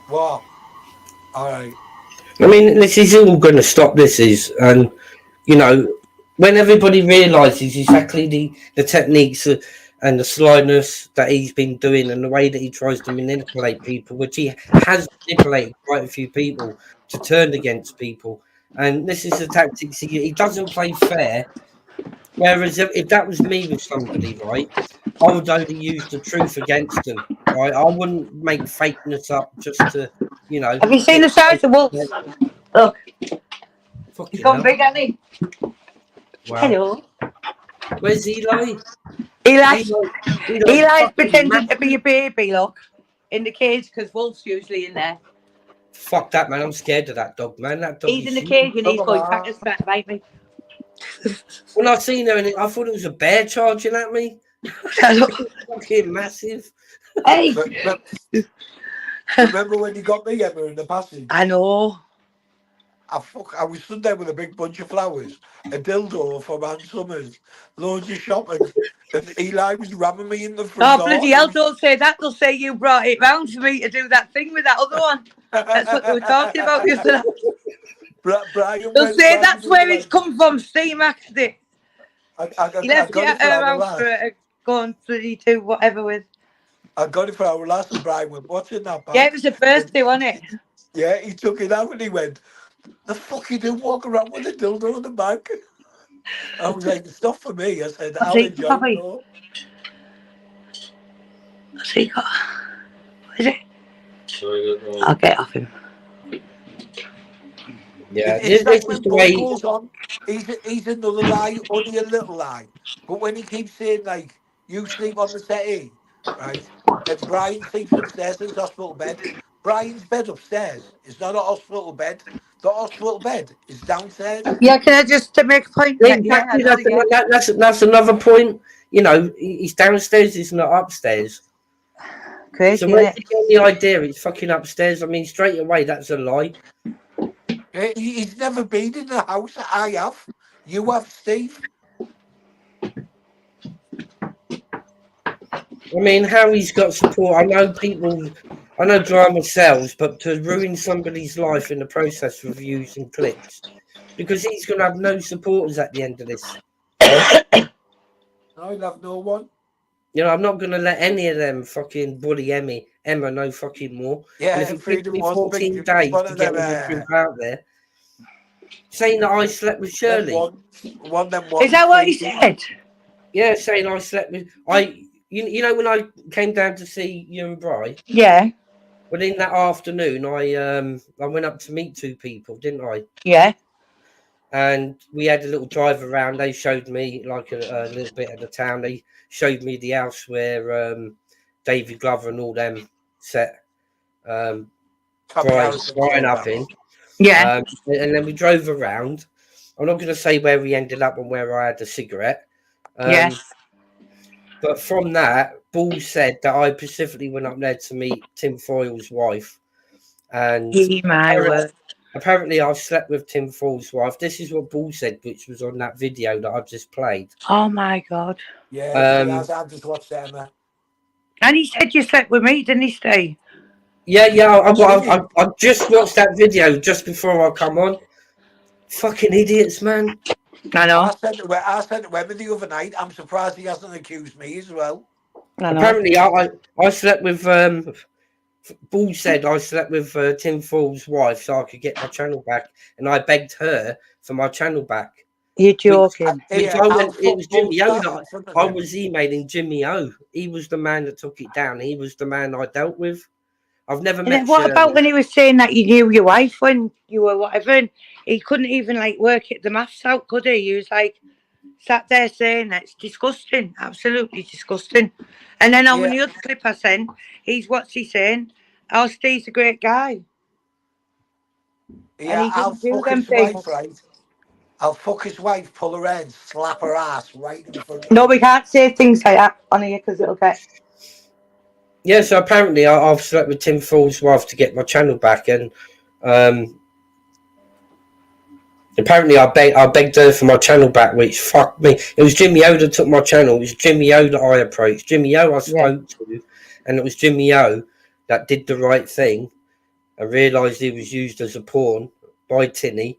S5: Wow. All right.
S1: I mean, this is all going to stop. And you know, when everybody realises exactly the techniques and the slyness that he's been doing and the way that he tries to manipulate people, which he has manipulated quite a few people to turn against people, and this is the tactics he doesn't play fair. Whereas if that was me with somebody, right, I would only use the truth against them. Right, I wouldn't make fakeness up just to, you know.
S6: Have you seen the size of wolves? Look. He's gone big, hasn't he?
S1: Wow.
S6: Hello.
S1: Where's Eli?
S6: Eli's pretending to be a baby, look, in the cage because Wolf's usually in there.
S1: Fuck that, man. I'm scared of that dog, man. That dog.
S6: He's in the cage and he's going back and back to bite me.
S1: When I seen her, I thought it was a bear charging at me. Fucking massive.
S6: Hey.
S5: Remember when you got me, Emma, in the passage?
S6: I know.
S5: I was stood there with a big bunch of flowers, a dildo from Ann Summers, loads of shopping, and Eli was ramming me in the front
S6: Oh,
S5: door.
S6: bloody hell, don't say that. They'll say you brought it round for me to do that thing with that other one. That's what they were talking about yesterday.
S5: Brian
S6: They'll
S5: went,
S6: say
S5: Brian
S6: that's
S5: was
S6: where
S5: like,
S6: it's come from, Steve Mackedy.
S5: I
S6: He
S5: got
S6: left it
S5: it
S6: at
S5: for
S6: her
S5: our
S6: house for
S5: lass.
S6: her to go and bloody do whatever with.
S5: I got it for our lass, and Brian went, what's in that bag?
S6: Yeah, it was a birthday,
S5: And
S6: wasn't it?
S5: yeah, he took it out and he went, the fuck you do walk around with a dildo in the bag? I was like, it's not for me. I said,
S6: What's
S5: I'll
S6: he
S5: enjoy
S6: got?
S5: it though.
S6: What's he got? What is it? I'll get off him.
S1: Yeah,
S5: It's
S1: this
S5: like
S1: is
S5: when
S1: the
S5: Bull
S1: way.
S5: goes on, he's another lie, only a little lie. But when he keeps saying, like, you sleep on the settee, right? And Brian sleeps upstairs in his hospital bed. Brian's bed upstairs is not a hospital bed. The hospital bed is downstairs.
S6: Yeah, can I just make a point? Yeah, I
S1: Exactly,
S6: know, yeah.
S1: that's another point. You know, he's downstairs, he's not upstairs.
S6: Crazy,
S1: So
S6: isn't
S1: where
S6: it?
S1: did you get the idea it's fucking upstairs? I mean, straight away, that's a lie.
S5: He's never been in the house that I have. You have, Steve.
S1: I mean, how he's got support. I know drama sells, but to ruin somebody's life in the process of views and clicks, because he's going to have no supporters at the end of this.
S5: No, he'll have no one.
S1: You know, I'm not going to let any of them fucking bully Emma no fucking more.
S5: Yeah,
S1: And if it takes
S5: Freedom
S1: me
S5: was
S1: 14
S5: big.
S1: days
S5: One
S1: to
S5: of
S1: get
S5: them,
S1: all the truth out there, saying that I slept with
S5: them
S1: Shirley.
S5: one them
S6: Is that what he
S5: Freedom.
S6: said?
S1: Yeah, saying I slept with you know when I came down to see you and Bri.
S6: Yeah,
S1: Well, in that afternoon, I went up to meet two people, didn't I?
S6: yeah.
S1: And we had a little drive around. They showed me like a little bit of the town. They showed me the house where David Glover and all them set
S5: Tommy Harrison
S1: Brian up in.
S6: Yeah.
S1: And then we drove around. I'm not going to say where we ended up and where I had a cigarette.
S6: Yeah.
S1: But from that, Bull said that I specifically went up there to meet TINFOIL's wife. And
S6: My word.
S1: apparently I slept with TINFOIL's wife. This is what Bull said, which was on that video that I've just played.
S6: Oh my God.
S5: Yeah, I've just watched Emma.
S6: And he said you slept with me, didn't he, Steve?
S1: Yeah, I just watched that video just before I come on. Fucking idiots, man.
S6: I know.
S5: I sent to Emma the other night. I'm surprised he hasn't accused me as well.
S6: I know.
S1: Apparently I slept with Bull said I slept with TINFOIL's wife so I could get my channel back, and I begged her for my channel back.
S6: You're joking.
S1: It was Jimmy O. I was emailing Jimmy O. He was the man that took it down. He was the man I dealt with. I've never met.
S6: What about when he was saying that you knew your wife when you were whatever, and he couldn't even like work it the maths out, could he? He was like sat there saying that's disgusting, absolutely disgusting. And then on the other clip I sent, what's he saying? Oh, Steve's a great guy.
S5: Yeah, I'll fuck his wife, right? I'll fuck his wife, pull her head, slap her ass right in front of
S6: No, we can't say things like that on here because it'll get.
S1: Yeah, so apparently I've slept with TINFOIL's wife to get my channel back, and apparently I begged her for my channel back, which fucked me. It was Jimmy O that took my channel. It was Jimmy O that I approached. Jimmy O I spoke to, and it was Jimmy O that did the right thing and realised he was used as a pawn by Tinny.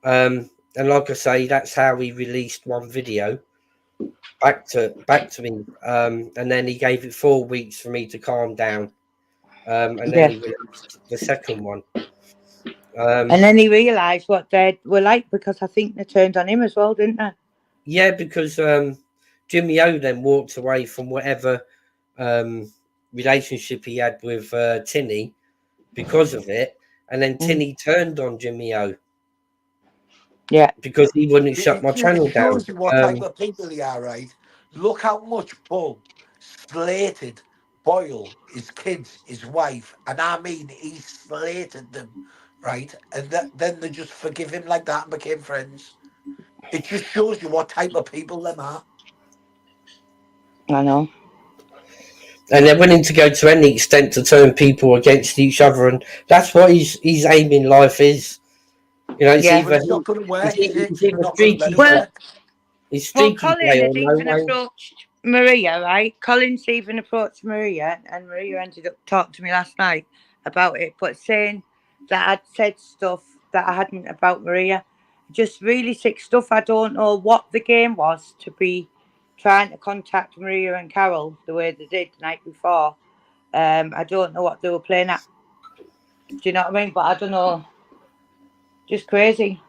S1: And like I say, that's how he released one video back to me. And then he gave it 4 weeks for me to calm down. And then he released the second one.
S6: And then he realised what they were like, because I think they turned on him as well, didn't they?
S1: Yeah, because Jimmy O then walked away from whatever relationship he had with Tinny because of it. And then Tinny turned on Jimmy O.
S6: Yeah.
S1: Because he wouldn't shut my channel down.
S5: Shows you what type of people they are, right? Look how much Bull slated Boyle, his kids, his wife, and I mean he slated them, right? And then they just forgive him like that and became friends. It just shows you what type of people them are.
S6: I know.
S1: And they're willing to go to any extent to turn people against each other, and that's what his aim in life is. You know, it's
S6: Yeah.
S5: Well,
S1: either
S5: it's not going to work, is it?
S1: it's
S5: We're
S1: either
S5: not going to let
S1: Streaky,
S5: it
S6: Well,
S5: work.
S1: it's
S6: Well,
S1: Streaky
S6: Colin
S1: Day
S6: had
S1: or no
S6: even
S1: way.
S6: approached Maria, right? Colin's even approached Maria, and Maria ended up talking to me last night about it, but saying that I'd said stuff that I hadn't about Maria. Just really sick stuff. I don't know what the game was to be trying to contact Maria and Carol the way they did the night before. I don't know what they were playing at. Do you know what I mean? But I don't know. Just crazy.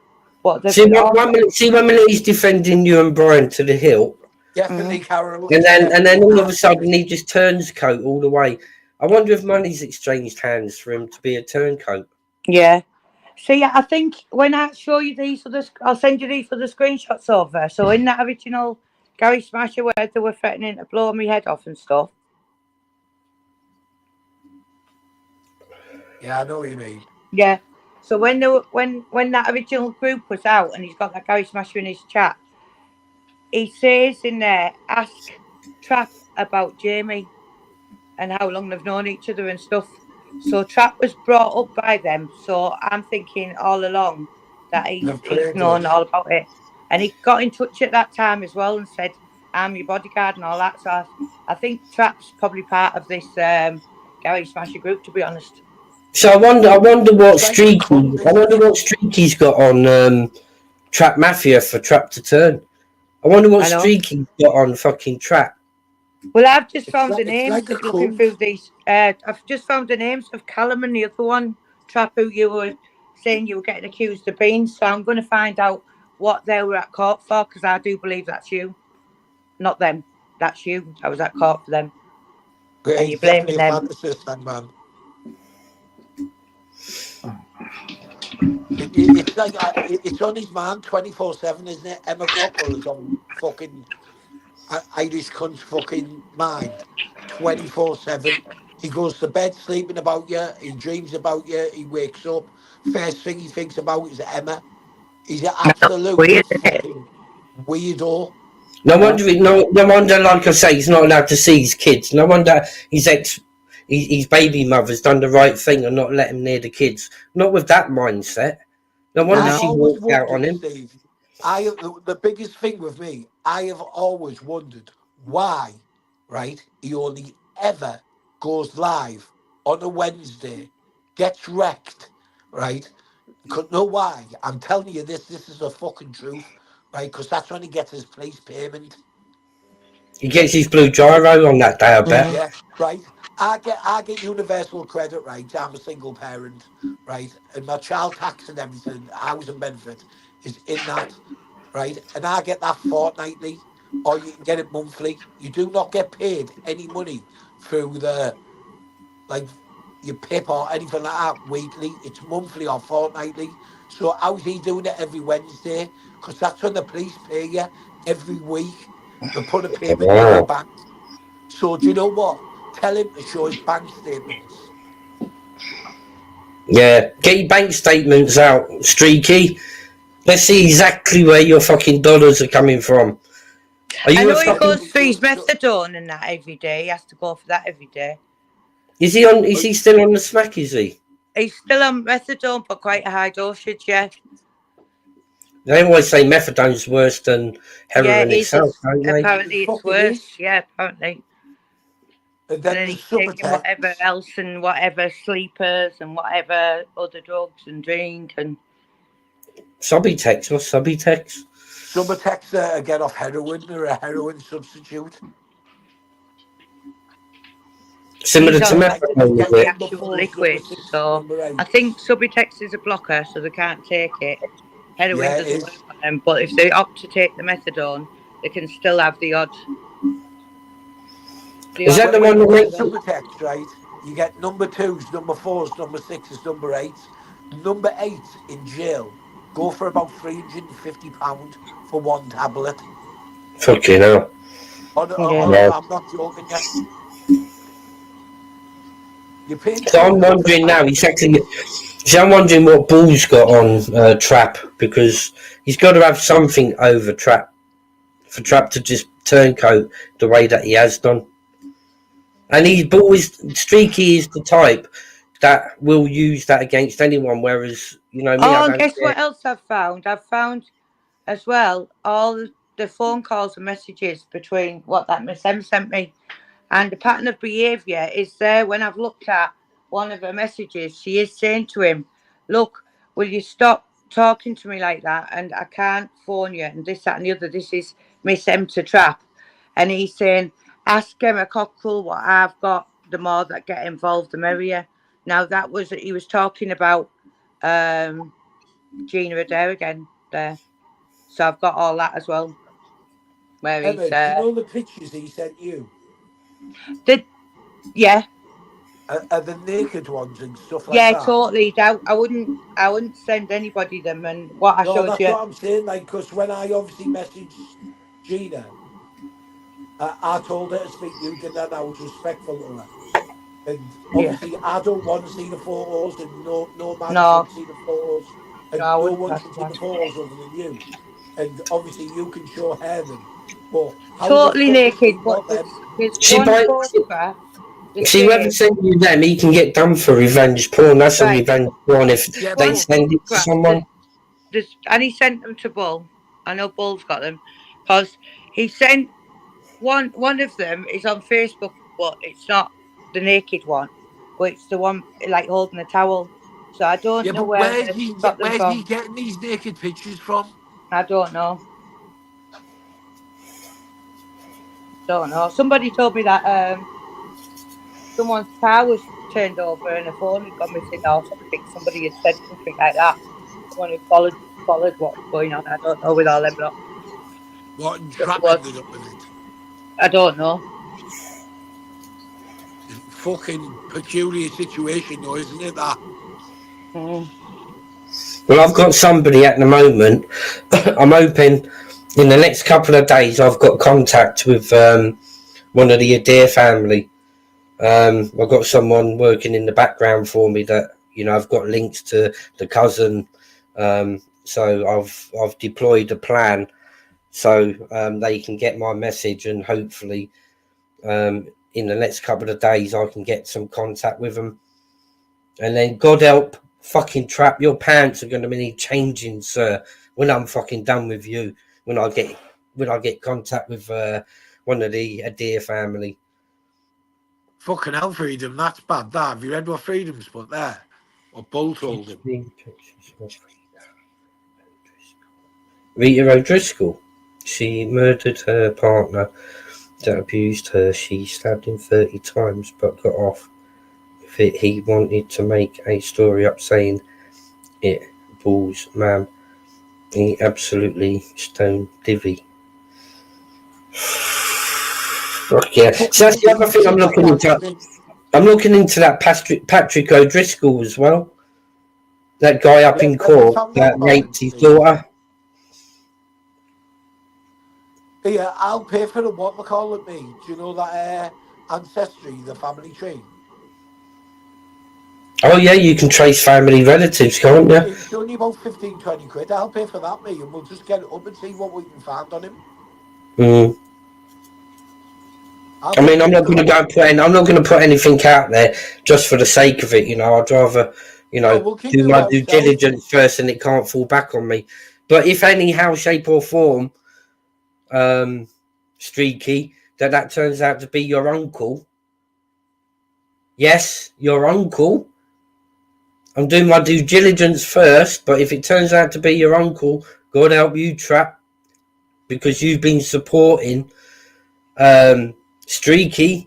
S6: What they've
S1: See,
S6: all.
S1: 1 minute he's defending you and Brian to the hilt,
S5: Definitely, Carol.
S1: and
S5: It's
S1: then
S5: definitely
S1: all of a
S5: not.
S1: sudden he just turns coat all the way. I wonder if money's exchanged hands for him to be a turncoat.
S6: Yeah. So yeah, I think when I show you these other, I'll send you these other screenshots over. So in that original Gary Smasher where they were threatening to blow my head off and stuff.
S5: Yeah, I know what you mean.
S6: Yeah. So when they were, when that original group was out and he's got that Gary Smasher in his chat, he says in there, ask Trap about Jamie and how long they've known each other and stuff. So Trap was brought up by them. So I'm thinking all along that he's
S5: They've played
S6: known
S5: us.
S6: all about it. And he got in touch at that time as well and said, I'm your bodyguard and all that. So I think Trap's probably part of this Gary Smasher group, to be honest.
S1: So I wonder what
S5: It's like a cult, isn't it?
S1: Streaky's got on Trap Mafia for Trap to turn. I wonder what
S6: I know.
S1: Streaky's got on fucking Trap.
S6: Well, I've just
S5: It's
S6: found
S5: like,
S6: the
S5: it's
S6: names
S5: like a
S6: looking
S5: cult.
S6: through these. I've just found the names of Callum and the other one, Trap, who you were saying you were getting accused of being. So I'm going to find out what they were at court for, because I do believe that's you, not them. That's you. I was at court for them,
S5: Yeah,
S6: and
S5: he's
S6: you're blaming
S5: definitely a
S6: them.
S5: fantasist, that man. It's like it's on his man 24/7, isn't it? Emma Cockle is on fucking Irish cunt's fucking mind 24/7. He goes to bed sleeping about you. He dreams about you. He wakes up. First thing he thinks about is Emma. He's an absolute
S6: Weird, isn't it?
S5: fucking weirdo.
S1: No wonder, like I say, he's not allowed to see his kids. No wonder his baby mother's done the right thing and not let him near the kids. Not with that mindset. No wonder
S5: I've
S1: she
S5: always
S1: walked out on
S5: wondered,
S1: him.
S5: Steve. The biggest thing with me, I have always wondered why, right? He only ever goes live on a Wednesday, gets wrecked, right? Could know why. I'm telling you this. This is the fucking truth, right? Because that's when he gets his police payment.
S1: He gets his blue gyro on that day, I bet.
S5: Yeah, right. I get universal credit, right? I'm a single parent, right? And my child tax and everything, housing benefit is in that, right? And I get that fortnightly, or you can get it monthly. You do not get paid any money through the like your PIP or anything like that weekly. It's monthly or fortnightly. So how's he doing it every Wednesday? Because that's when the police pay you every week. They put a payment in your
S1: Wow.
S5: bank. So do you know what? Tell him to show his bank statements.
S1: Yeah, get your bank statements out, Streaky. Let's see exactly where your fucking dollars are coming from. Are
S6: I
S1: you a
S6: know he
S1: fucking?
S6: goes for his methadone and that every day. He has to go for that every day.
S1: Is he on? Is he still on the smack? Is he?
S6: He's still on methadone, but quite a high dosage, yeah.
S1: They always say methadone's worse than heroin itself, don't they?
S6: Apparently it's
S5: Fucking
S6: worse.
S5: is.
S6: Yeah, apparently.
S5: And
S6: And
S5: then
S6: then
S5: the
S6: he's
S5: super
S6: taking whatever
S5: texts.
S6: else and whatever sleepers and whatever other drugs and drink and
S1: Subutex. What's Subutex?
S5: Super texts get off heroin or a heroin substitute.
S1: Similar
S6: he's
S1: to
S6: on
S1: methadone, is
S6: the
S1: it?
S6: actual liquid. So I think Subutex is a blocker, so they can't take it. Heroin
S5: Yeah, it
S6: doesn't
S5: is.
S6: work on them, but if they opt to take the methadone, they can still have the odd.
S1: Is that the
S5: When
S1: one
S5: you
S1: that
S5: take
S1: makes?
S5: super text, right? You get number 2s, number 4s, number 6s, number 8s. Number 8 in jail go for about £350 for one tablet.
S1: Fucking hell.
S6: Yeah.
S5: I'm not joking you. You're paying
S1: So I'm wondering now. I'm wondering what Bull's got on Trap, because he's got to have something over Trap for Trap to just turncoat the way that he has done. And Streaky is the type that will use that against anyone, whereas you know me, I
S6: Oh, and
S1: don't
S6: guess
S1: care.
S6: what else I've found? I've found as well all the phone calls and messages between what that Miss M sent me. And the pattern of behaviour is there when I've looked at one of her messages. She is saying to him, look, will you stop talking to me like that? And I can't phone you and this, that and the other. This is Miss M to trap. And he's saying, ask Emma Cockrell what I've got. The more that get involved, the merrier. Now that was, he was talking about Gina Adair again there. So I've got all that as well. Where
S5: Emma,
S6: he's,
S5: do you know the pictures he sent you?
S6: yeah.
S5: Are the naked ones and stuff like
S6: Yeah,
S5: that?
S6: totally. I wouldn't send anybody them. And what I
S5: No,
S6: showed
S5: that's
S6: you,
S5: what I'm saying. Like, because when I obviously messaged Gina, I told her to speak to you, didn't I? And I was respectful to her. And
S6: yeah,
S5: obviously, I don't want to see the photos, and no man
S6: no,
S5: should see the photos,
S6: no,
S5: and
S6: I
S5: no
S6: wouldn't
S5: one
S6: pass
S5: should see the
S6: one.
S5: photos other than you. And obviously, you can show her them. But how the
S6: Totally
S5: fuck has
S6: naked,
S5: he
S6: but
S5: got them?
S6: there's
S1: See,
S6: one
S1: by,
S6: photograph the
S1: see, whoever
S6: same,
S1: sent you them, he can get done for revenge porn. That's a
S6: right?
S1: revenge porn if
S5: Yeah,
S1: they
S6: One
S5: but
S1: send it to
S6: photograph.
S1: someone.
S6: And he sent them to Bull. I know Bull's got them because he sent one of them is on Facebook, but it's not the naked one, but it's the one like holding a towel. So I don't
S5: yeah,
S6: know
S5: but
S6: where he's got them
S5: where's he
S6: from.
S5: getting these naked pictures from?
S6: I don't know. Don't know. Somebody told me that someone's car was turned over and a phone had gone missing or something. Somebody had said something like that. Someone who followed what was going on. I don't know with all them lot.
S5: What and
S6: But it
S5: Trap
S6: was.
S5: ended up with it?
S6: I don't know.
S5: Fucking peculiar situation, though, isn't it? That.
S6: Mm.
S1: Well, I've got somebody at the moment. I'm hoping in the next couple of days I've got contact with one of the Adair family. I've got someone working in the background for me that, you know, I've got links to the cousin. So I've deployed a plan so they can get my message, and hopefully in the next couple of days I can get some contact with them. And then God help, fucking Trap, your pants are going to need changing, sir, when I'm fucking done with you. When I get contact with one of the Adair family.
S5: Fucking hell, Freedom, that's bad. That. Have you read what Freedom's put there? What Bull told him?
S1: Rita O'Driscoll. She murdered her partner that abused her. She stabbed him 30 times but got off with it. He wanted to make a story up saying it balls, ma'am. He absolutely stoned divvy. Fuck yeah. So that's the other thing I'm looking into. I'm looking into that Patrick O'Driscoll as well. That guy up in
S5: Have you
S1: court
S5: found out
S1: that
S5: about him,
S1: raped his
S5: Steve?
S1: daughter.
S5: Yeah, I'll pay for the what they call it, me. Do you know that Ancestry, the family tree?
S1: Oh yeah, you can trace family relatives, can't you?
S5: It's only about 15, 20 quid. I'll pay for that, me, and we'll just get it up and see what we can find on him.
S1: Mm.
S5: I'll
S1: I
S5: pay
S1: mean, I'm not going to
S5: 50
S1: go I'm not going to put anything out there just for the sake of it. You know, I'd rather, you
S5: No,
S1: know,
S5: we'll keep
S1: do
S5: it to
S1: my due
S5: ourselves.
S1: diligence first, and it can't fall back on me. But if any how, shape, or form, Streaky, that turns out to be your uncle. Yes, your uncle. I'm doing my due diligence first, but if it turns out to be your uncle, God help you, Trap, because you've been supporting Streaky,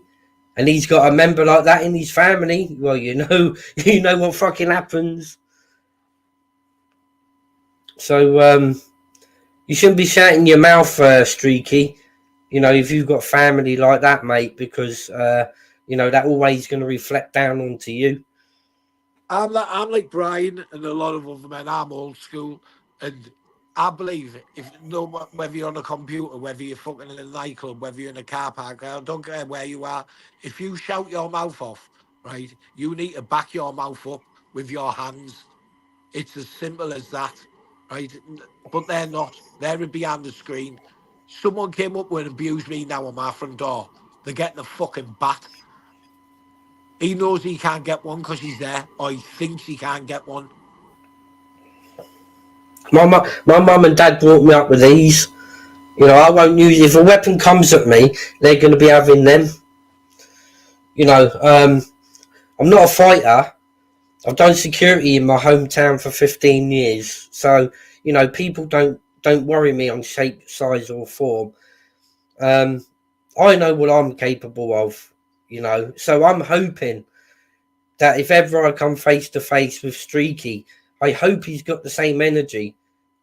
S1: and he's got a member like that in his family. Well, you know what fucking happens. So you shouldn't be shouting your mouth, Streaky. You know, if you've got family like that, mate, because you know that always going to reflect down onto you.
S5: I'm like Brian and a lot of other men. I'm old school, and I believe if no whether you're on a computer, whether you're fucking in a nightclub, whether you're in a car park, I don't care where you are. If you shout your mouth off, right, you need to back your mouth up with your hands. It's as simple as that, right? But they're not. They're behind the screen. Someone came up and abused me now on my front door. They're getting a fucking bat. He knows he can't get one because he's there, or he thinks he can't get one.
S1: My mum and dad brought me up with these. You know, I won't use. If a weapon comes at me, they're going to be having them. You know, I'm not a fighter. I've done security in my hometown for 15 years, so you know, people don't worry me on shape, size, or form. I know what I'm capable of. You know, so I'm hoping that if ever I come face to face with Streaky, I hope he's got the same energy.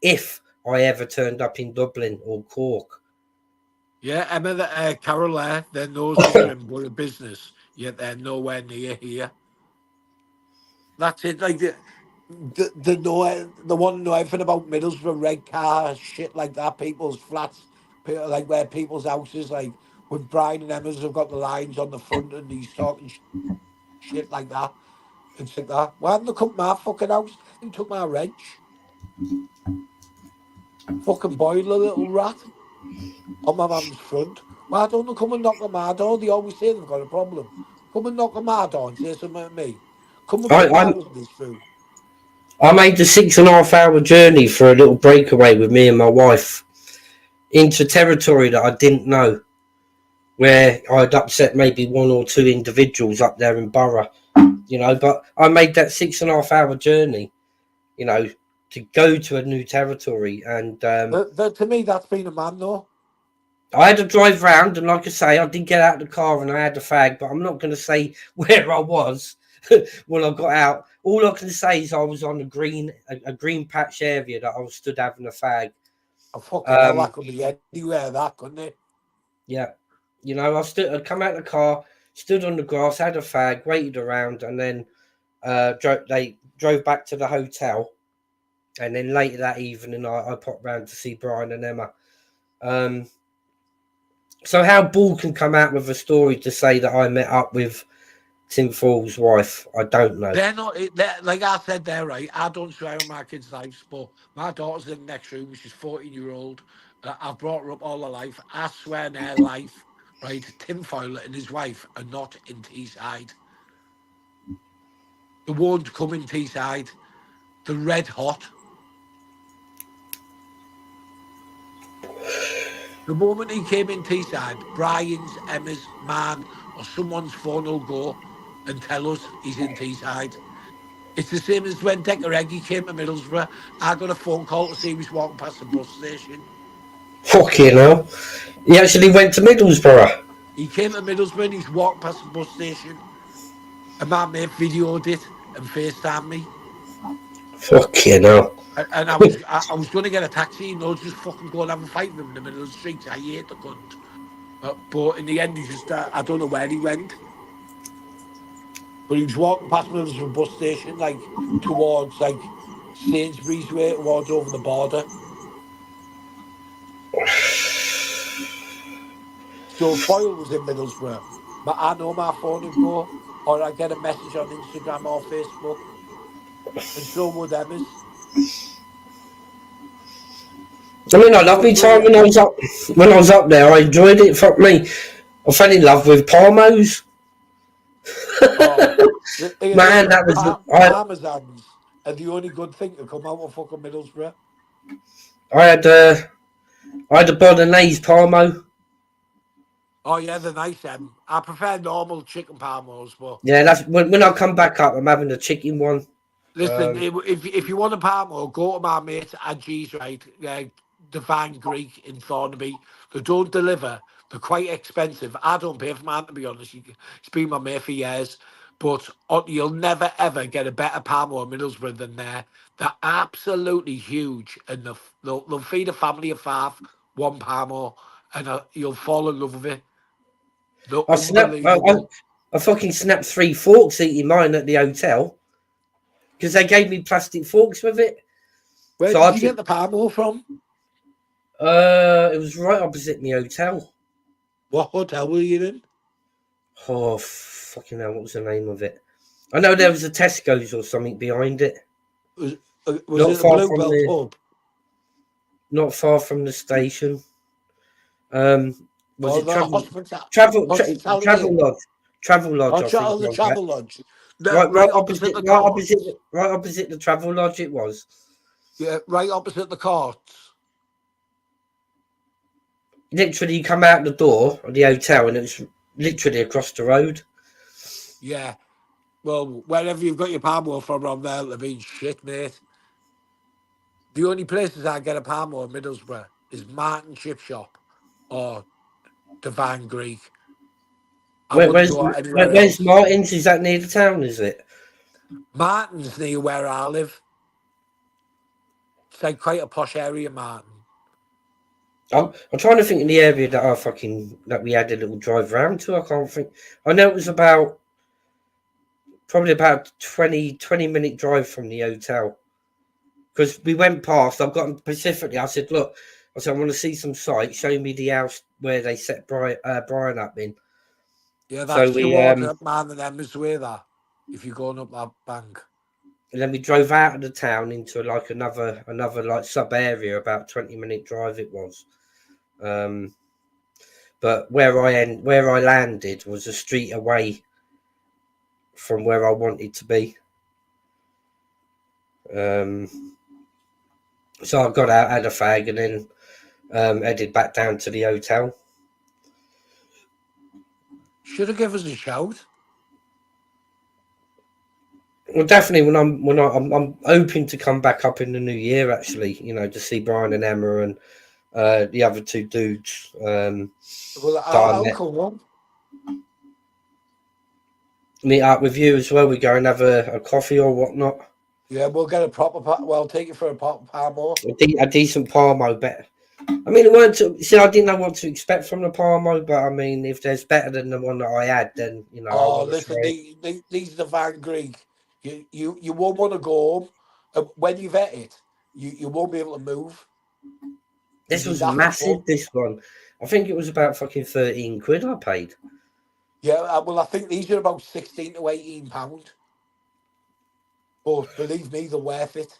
S1: If I ever turned up in Dublin or Cork.
S5: Yeah, Emma, Carol, their noses are in Borough business, yet they're nowhere near here. That's it. Like the know the one know everything about Middlesbrough, red car, shit like that. People's flats, like where people's houses, like when Brian and Emma's have got the lines on the front, and he's talking shit like that. It's like that. Why haven't they come to my fucking house? They took my wrench. Fucking boiler, little rat, on my mum's front. Why don't they come and knock on my door? They always say they've got a problem. Come and knock on my door and say something to me. Come and put my windows through.
S1: I made the 6.5 hour journey for a little breakaway with me and my wife into territory that I didn't know, where I'd upset maybe one or two individuals up there in Borough, you know, but I made that 6.5 hour journey, you know, to go to a new territory. And
S5: to me, that's been a man, though.
S1: I had to drive round, and like I say, I did get out of the car and I had a fag, but I'm not going to say where I was when I got out. All I can say is I was on a green patch area that I was stood having a fag.
S5: Oh, fucking hell, that could be anywhere, that, couldn't it?
S1: Yeah. You know, I'd come out of the car, stood on the grass, had a fag, waited around, and then they drove back to the hotel. And then later that evening, I popped round to see Brian and Emma. So how Bull can come out with a story to say that I met up with Tinfoil's wife, I don't know.
S5: They're not, like I said, they're right. I don't swear on my kids' lives, but my daughter's in the next room. She's 14-year-old. I've brought her up all her life. I swear in her life, right, Tinfoil and his wife are not in Teesside. They won't come in Teesside. They're red hot. The moment he came in Teesside, Brian's, Emma's, man, or someone's phone will go and tell us he's in Teesside. It's the same as when Decker Eggy came to Middlesbrough. I got a phone call to say he was walking past the bus station.
S1: Fucking hell. He actually went to Middlesbrough.
S5: He came to Middlesbrough and he's walking past the bus station. And my mate videoed it and FaceTimed me.
S1: Fucking hell.
S5: And I was going to get a taxi, you know, just fucking go and have a fight with him in the middle of the street. I hate the cunt. But in the end, he just, I don't know where he went. But he was walking past Middlesbrough bus station, like, towards, like, Sainsbury's way, towards over the border. So Foyle was in Middlesbrough. But I know my phone would go, or I get a message on Instagram or Facebook. And so would Emma's.
S1: I mean, I loved my time when I was up there. I enjoyed it. Fuck me. I fell in love with Palmos. Man, that was
S5: Parmesans are the only good thing to come out of fucking Middlesbrough.
S1: I had a bolognese Palmo.
S5: Oh yeah, they're nice. I prefer normal chicken Palmos, but
S1: yeah, that's when I come back up. I'm having a chicken one.
S5: Listen, if you want a Palmo, go to my mate Adji's, right? Divine Greek in Thornaby. They don't deliver. They're quite expensive. I don't pay for mine, to be honest. It's been my mate for years. But you'll never, ever get a better Palmo in Middlesbrough than there. They're absolutely huge. And they'll feed a family of 5, one Palmo, and you'll fall in love with it.
S1: I fucking snapped 3 forks eating mine at the hotel. Because they gave me plastic forks with it.
S5: Where did you get the Palmo from?
S1: It was right opposite my hotel.
S5: What hotel were you in?
S1: Oh, fucking hell, what was the name of it? I know there was a Tesco's or something behind it.
S5: Was it the Bluebell pub?
S1: Not far from the station. Was it Travel Lodge? Travel Lodge.
S5: The Travel Lodge.
S1: Right opposite the Travel Lodge it was.
S5: Yeah, right opposite the courts.
S1: Literally, you come out the door of the hotel, and it was literally across the road.
S5: Yeah. Well, wherever you've got your palm oil from around there, they've been shit, mate. The only places I get a palm oil in Middlesbrough is Martin Chip Shop or Divine Greek. I wouldn't go anywhere
S1: Where's
S5: else.
S1: Martin's? Is that near the town? Is it?
S5: Martin's near where I live. It's like quite a posh area, Martin.
S1: I'm trying to think of the area that we had a little drive round to. I can't think. I know it was probably about 20-minute drive from the hotel, because we went past. I've got specifically. I said, look, I want to see some sights. Show me the house where they set Brian up in.
S5: Yeah, that's
S1: So we
S5: towards Man and Emma's way there, if you're going up that bank.
S1: And then we drove out of the town into like another like sub area, about 20-minute drive it was. But where I landed was a street away from where I wanted to be. So I got out, had a fag, and then headed back down to the hotel.
S5: Should have given us a shout.
S1: Well, definitely when I'm hoping to come back up in the new year. Actually, to see Brian and Emma and the other two dudes.
S5: Well, I'll come on.
S1: Meet up with you as well. We go and have a coffee or whatnot.
S5: Yeah, we'll get a proper. Well, take you for a proper Parmo.
S1: A decent Parmo, better. I mean, it weren't. I didn't know what to expect from the Parmo, but I mean, if there's better than the one that I had, then
S5: Oh, listen, these are the Van Greek. You won't want to go home. When you've ate it, you won't be able to move.
S1: This was massive. This one, I think it was about fucking 13 quid I paid.
S5: Yeah, well, I think these are about 16 to 18 pound. But believe me, they're worth it.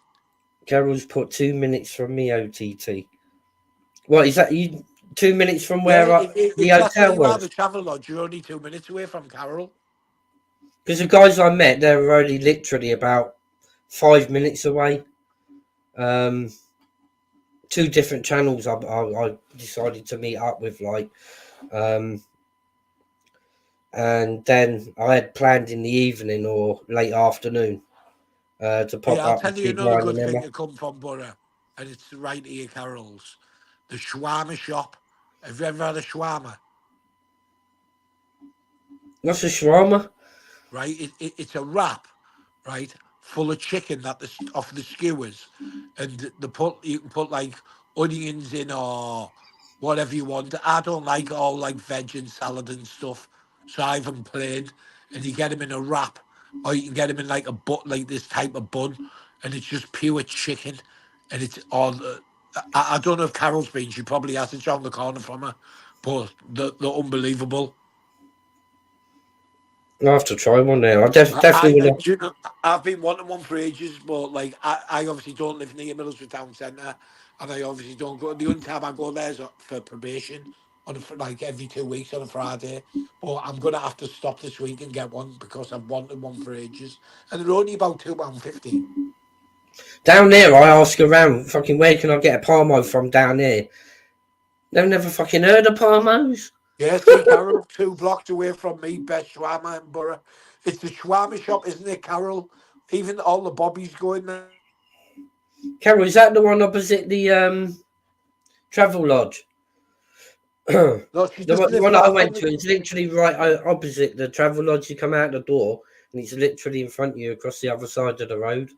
S1: Carol's put 2 minutes from me, OTT. What is that? You 2 minutes from where the hotel was?
S5: The travel lodge, you're only 2 minutes away from Carol.
S1: Because the guys I met, they were only literally about 5 minutes away. 2 different channels I decided to meet up with, and then I had planned in the evening or late afternoon to pop up.
S5: I'll tell you another good thing to come from Borough, and it's right here, Carol's. The shawarma shop. Have you ever had a shawarma?
S1: What's a shawarma?
S5: Right, it's a wrap, right, full of chicken off the skewers, and you can put like onions in or whatever you want. I don't like all like veg and salad and stuff, so I have them plain, and you get them in a wrap, or you can get them in like like this type of bun, and it's just pure chicken, and it's all. I don't know if Carol's been. She probably has. It's around the corner from her, but they're unbelievable.
S1: I'll have to try one now. I definitely will.
S5: I've been wanting one for ages, but like I obviously don't live near Middlesbrough town centre, and I obviously don't go. The only time I go there is for probation like every 2 weeks on a Friday. But I'm gonna have to stop this week and get one because I've wanted one for ages, and they're only about £2.50.
S1: Down there, I ask around, fucking, where can I get a Parmo from down here? They've never fucking heard of Parmos.
S5: Yeah, see, Carol, 2 blocks away from me, best shawarma in Borough. It's the shawarma shop, isn't it, Carol? Even all the bobbies go in there.
S1: Carol, is that the one opposite the travel lodge?
S5: No,
S1: the one I went to is literally right opposite the travel lodge. You come out the door, and it's literally in front of you across the other side of the road.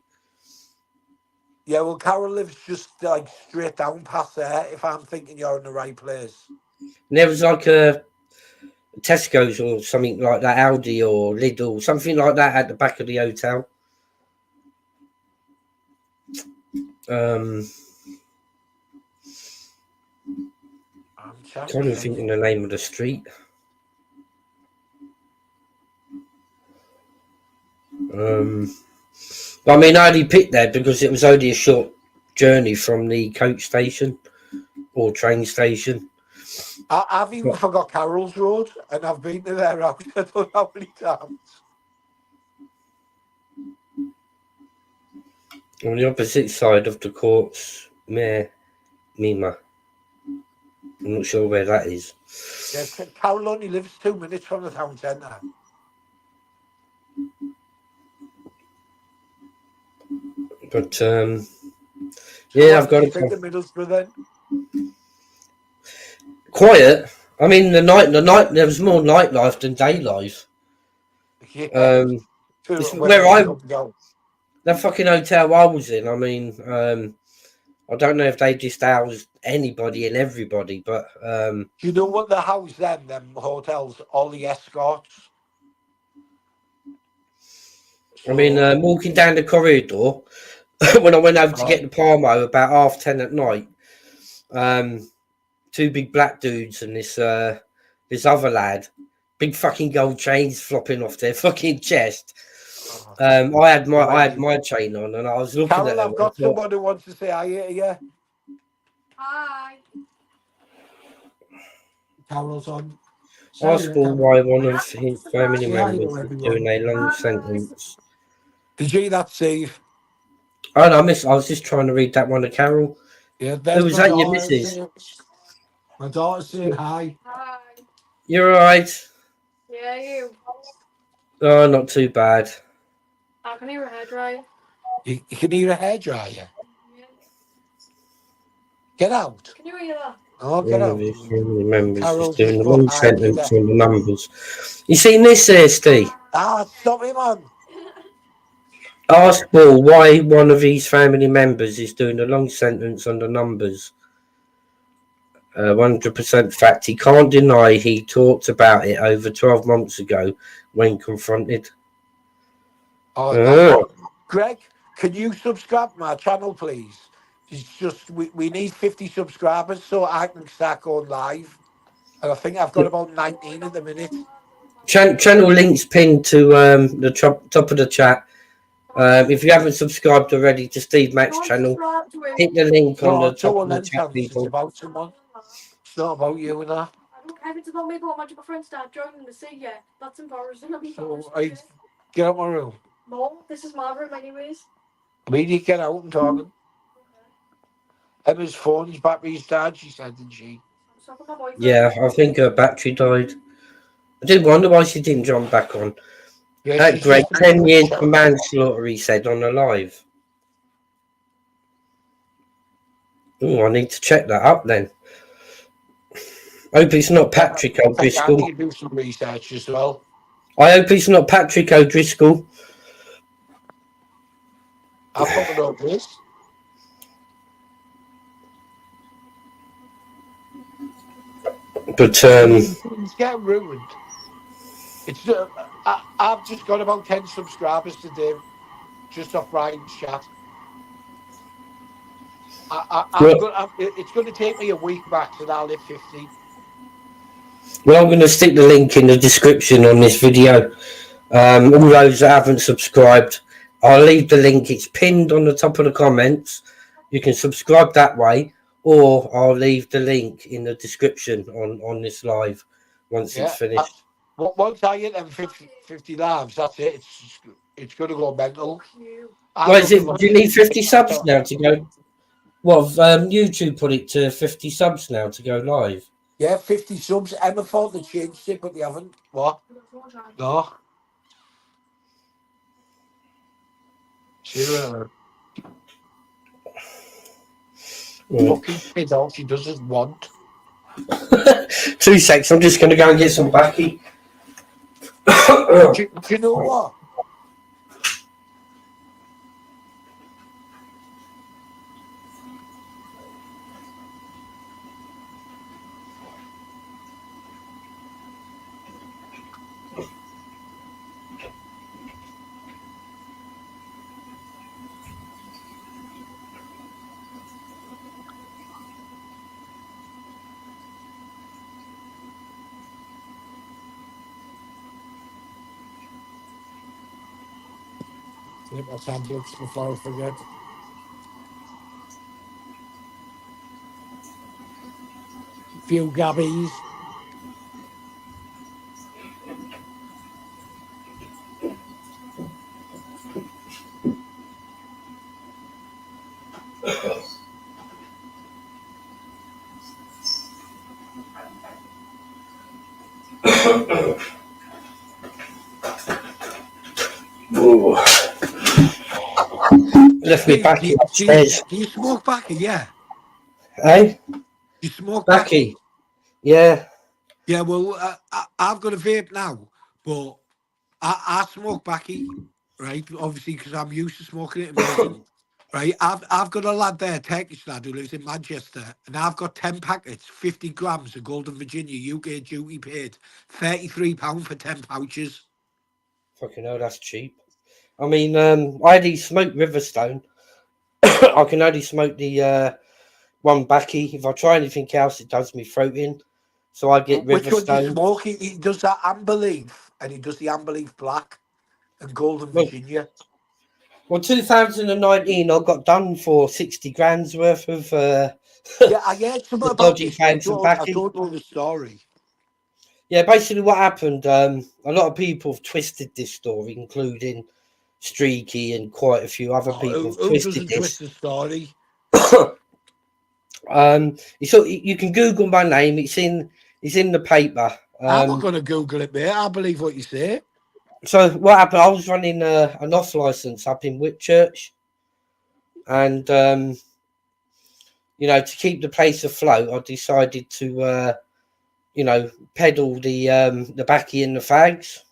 S5: Yeah, well, Carol lives just like straight down past there, if I'm thinking you're in the right place.
S1: And there was like a Tesco's or something like that, Aldi or Lidl, something like that at the back of the hotel. I'm trying to think of the name of the street. I mean, I only picked there because it was only a short journey from the coach station or train station.
S5: I've even forgot Carol's Road, and I've been to their house I don't know how many times.
S1: On the opposite side of the courts, Mima. I'm not sure where that is.
S5: Yeah, Carol only lives 2 minutes from the town centre.
S1: But
S5: So
S1: yeah,
S5: what
S1: I've
S5: do
S1: got
S5: you
S1: to
S5: think of Middlesbrough then?
S1: quiet. I mean, the night there was more nightlife than day life.
S5: Yeah.
S1: This
S5: To
S1: is
S5: when
S1: where
S5: everything comes out.
S1: that fucking hotel I was in. I mean, I don't know if they just housed anybody and everybody, but
S5: Do you know what they house them hotels? All the escorts.
S1: I mean,
S5: So,
S1: walking down the corridor when I went over to get the Parmo about 10:30 at night, two big black dudes and this other lad, big fucking gold chains flopping off their fucking chest. I had my chain on and I was looking
S5: Carol,
S1: at them.
S5: I've got someone who wants to say hi to you.
S7: Hi.
S5: Carol's on.
S1: Ask Paul why one of his family
S5: Say hi
S1: members
S5: to
S1: is
S5: everyone.
S1: doing a long sentence.
S5: Did you hear that, Steve?
S1: Oh no, I was just trying to read that one to Carol.
S5: Yeah,
S1: Who
S5: there's
S1: was
S5: my
S1: that, your
S5: daughter.
S1: missus?
S5: My daughter's saying hi.
S7: Hi.
S1: You're alright?
S7: Yeah, you.
S1: Oh, not too bad.
S7: I can hear a hair dryer.
S5: You can hear a hairdryer.
S7: Yeah.
S5: Get out.
S7: Can you hear that?
S5: Oh, get
S1: One of
S5: out.
S1: his family members is
S5: Carol's
S1: doing
S5: just
S1: a
S5: put
S1: long
S5: hi to you
S1: sentence
S5: there.
S1: on the numbers. You seen this there, Steve?
S5: Stop him, man.
S1: Ask Paul why one of his family members is doing a long sentence on the numbers. 100% fact. He can't deny he talked about it over 12 months ago when confronted.
S5: Greg, can you subscribe to my channel, please? It's just we need 50 subscribers so I can start going live. And I think I've got about 19 at the minute.
S1: Channel links pinned to the top of the chat. If you haven't subscribed already to Steve Mack's channel, hit the link on the top of the chat, people.
S5: It's about someone. It's not about you and that.
S7: I don't care if it's about me, but imagine my friends start joining the sea, yeah. That's embarrassing.
S5: So, get out my room.
S7: No, this is my room anyways.
S5: I mean, you get out and talking. Emma's phone's battery's died, she said, didn't she?
S1: Yeah, I think her battery died. I did wonder why she didn't jump back on.
S5: Yeah,
S1: That Greg, 10 years for manslaughter, he said on the live. Oh, I need to check that up then. Hope it's not Patrick O'Driscoll.
S5: I need to do some research as well.
S1: I hope it's not Patrick O'Driscoll.
S5: I've got no this.
S1: But
S5: Things get ruined. It's I've just got about 10 subscribers today, just off Brian's chat. It's going to take me a week back to I'll hit 50.
S1: Well, I'm going to stick the link in the description on this video. All those that haven't subscribed, I'll leave the link. It's pinned on the top of the comments. You can subscribe that way, or I'll leave the link in the description on this live once it's finished.
S5: Once I hit them 50 lives, that's it. It's going to go mental.
S1: Do you need 50 subs now to go? Well, YouTube put it to 50 subs now to go live.
S5: Yeah, 50 subs. Emma thought they changed it, but they haven't. What? No. Sure. Fucking kid, all she does is want.
S1: 2 seconds, I'm just going to go and get some backy.
S5: Do you know what? Take my tablets before I forget. Few gabbies.
S1: Ooh. Left me back upstairs.
S5: Do you smoke backy? Yeah.
S1: Hey,
S5: You smoke backy?
S1: backy. Yeah.
S5: Yeah, well, I've got a vape now, but I smoke backy, right? Obviously, because I'm used to smoking it in prison, right? I've got a lad there, Turkish lad, who lives in Manchester, and I've got 10 packets, 50 grams of Golden Virginia, UK duty paid, £33 for 10 pouches.
S1: Fucking hell, that's cheap. I mean, I only smoke Riverstone. I can only smoke the one backy. If I try anything else, it does me throat in. So I get
S5: Which one do you
S1: Riverstone.
S5: smoke? He does that Amber Leaf, and he does the Amber Leaf Black and Golden
S1: Well,
S5: Virginia.
S1: well, 2019, I got done for 60 grand's worth of
S5: Yeah, I heard something
S1: the
S5: about
S1: dodgy
S5: this, but
S1: fags and
S5: I
S1: backy.
S5: don't know the story.
S1: Yeah, basically what happened, a lot of people have twisted this story, including Streaky and quite a few other people have
S5: Who
S1: twisted
S5: doesn't twist
S1: this.
S5: the story?
S1: You can Google my name. It's in the paper.
S5: I'm not going to Google it, mate. I believe what you say.
S1: So what happened? I was running an off license up in Whitchurch, and to keep the place afloat, I decided to peddle the backy and the fags.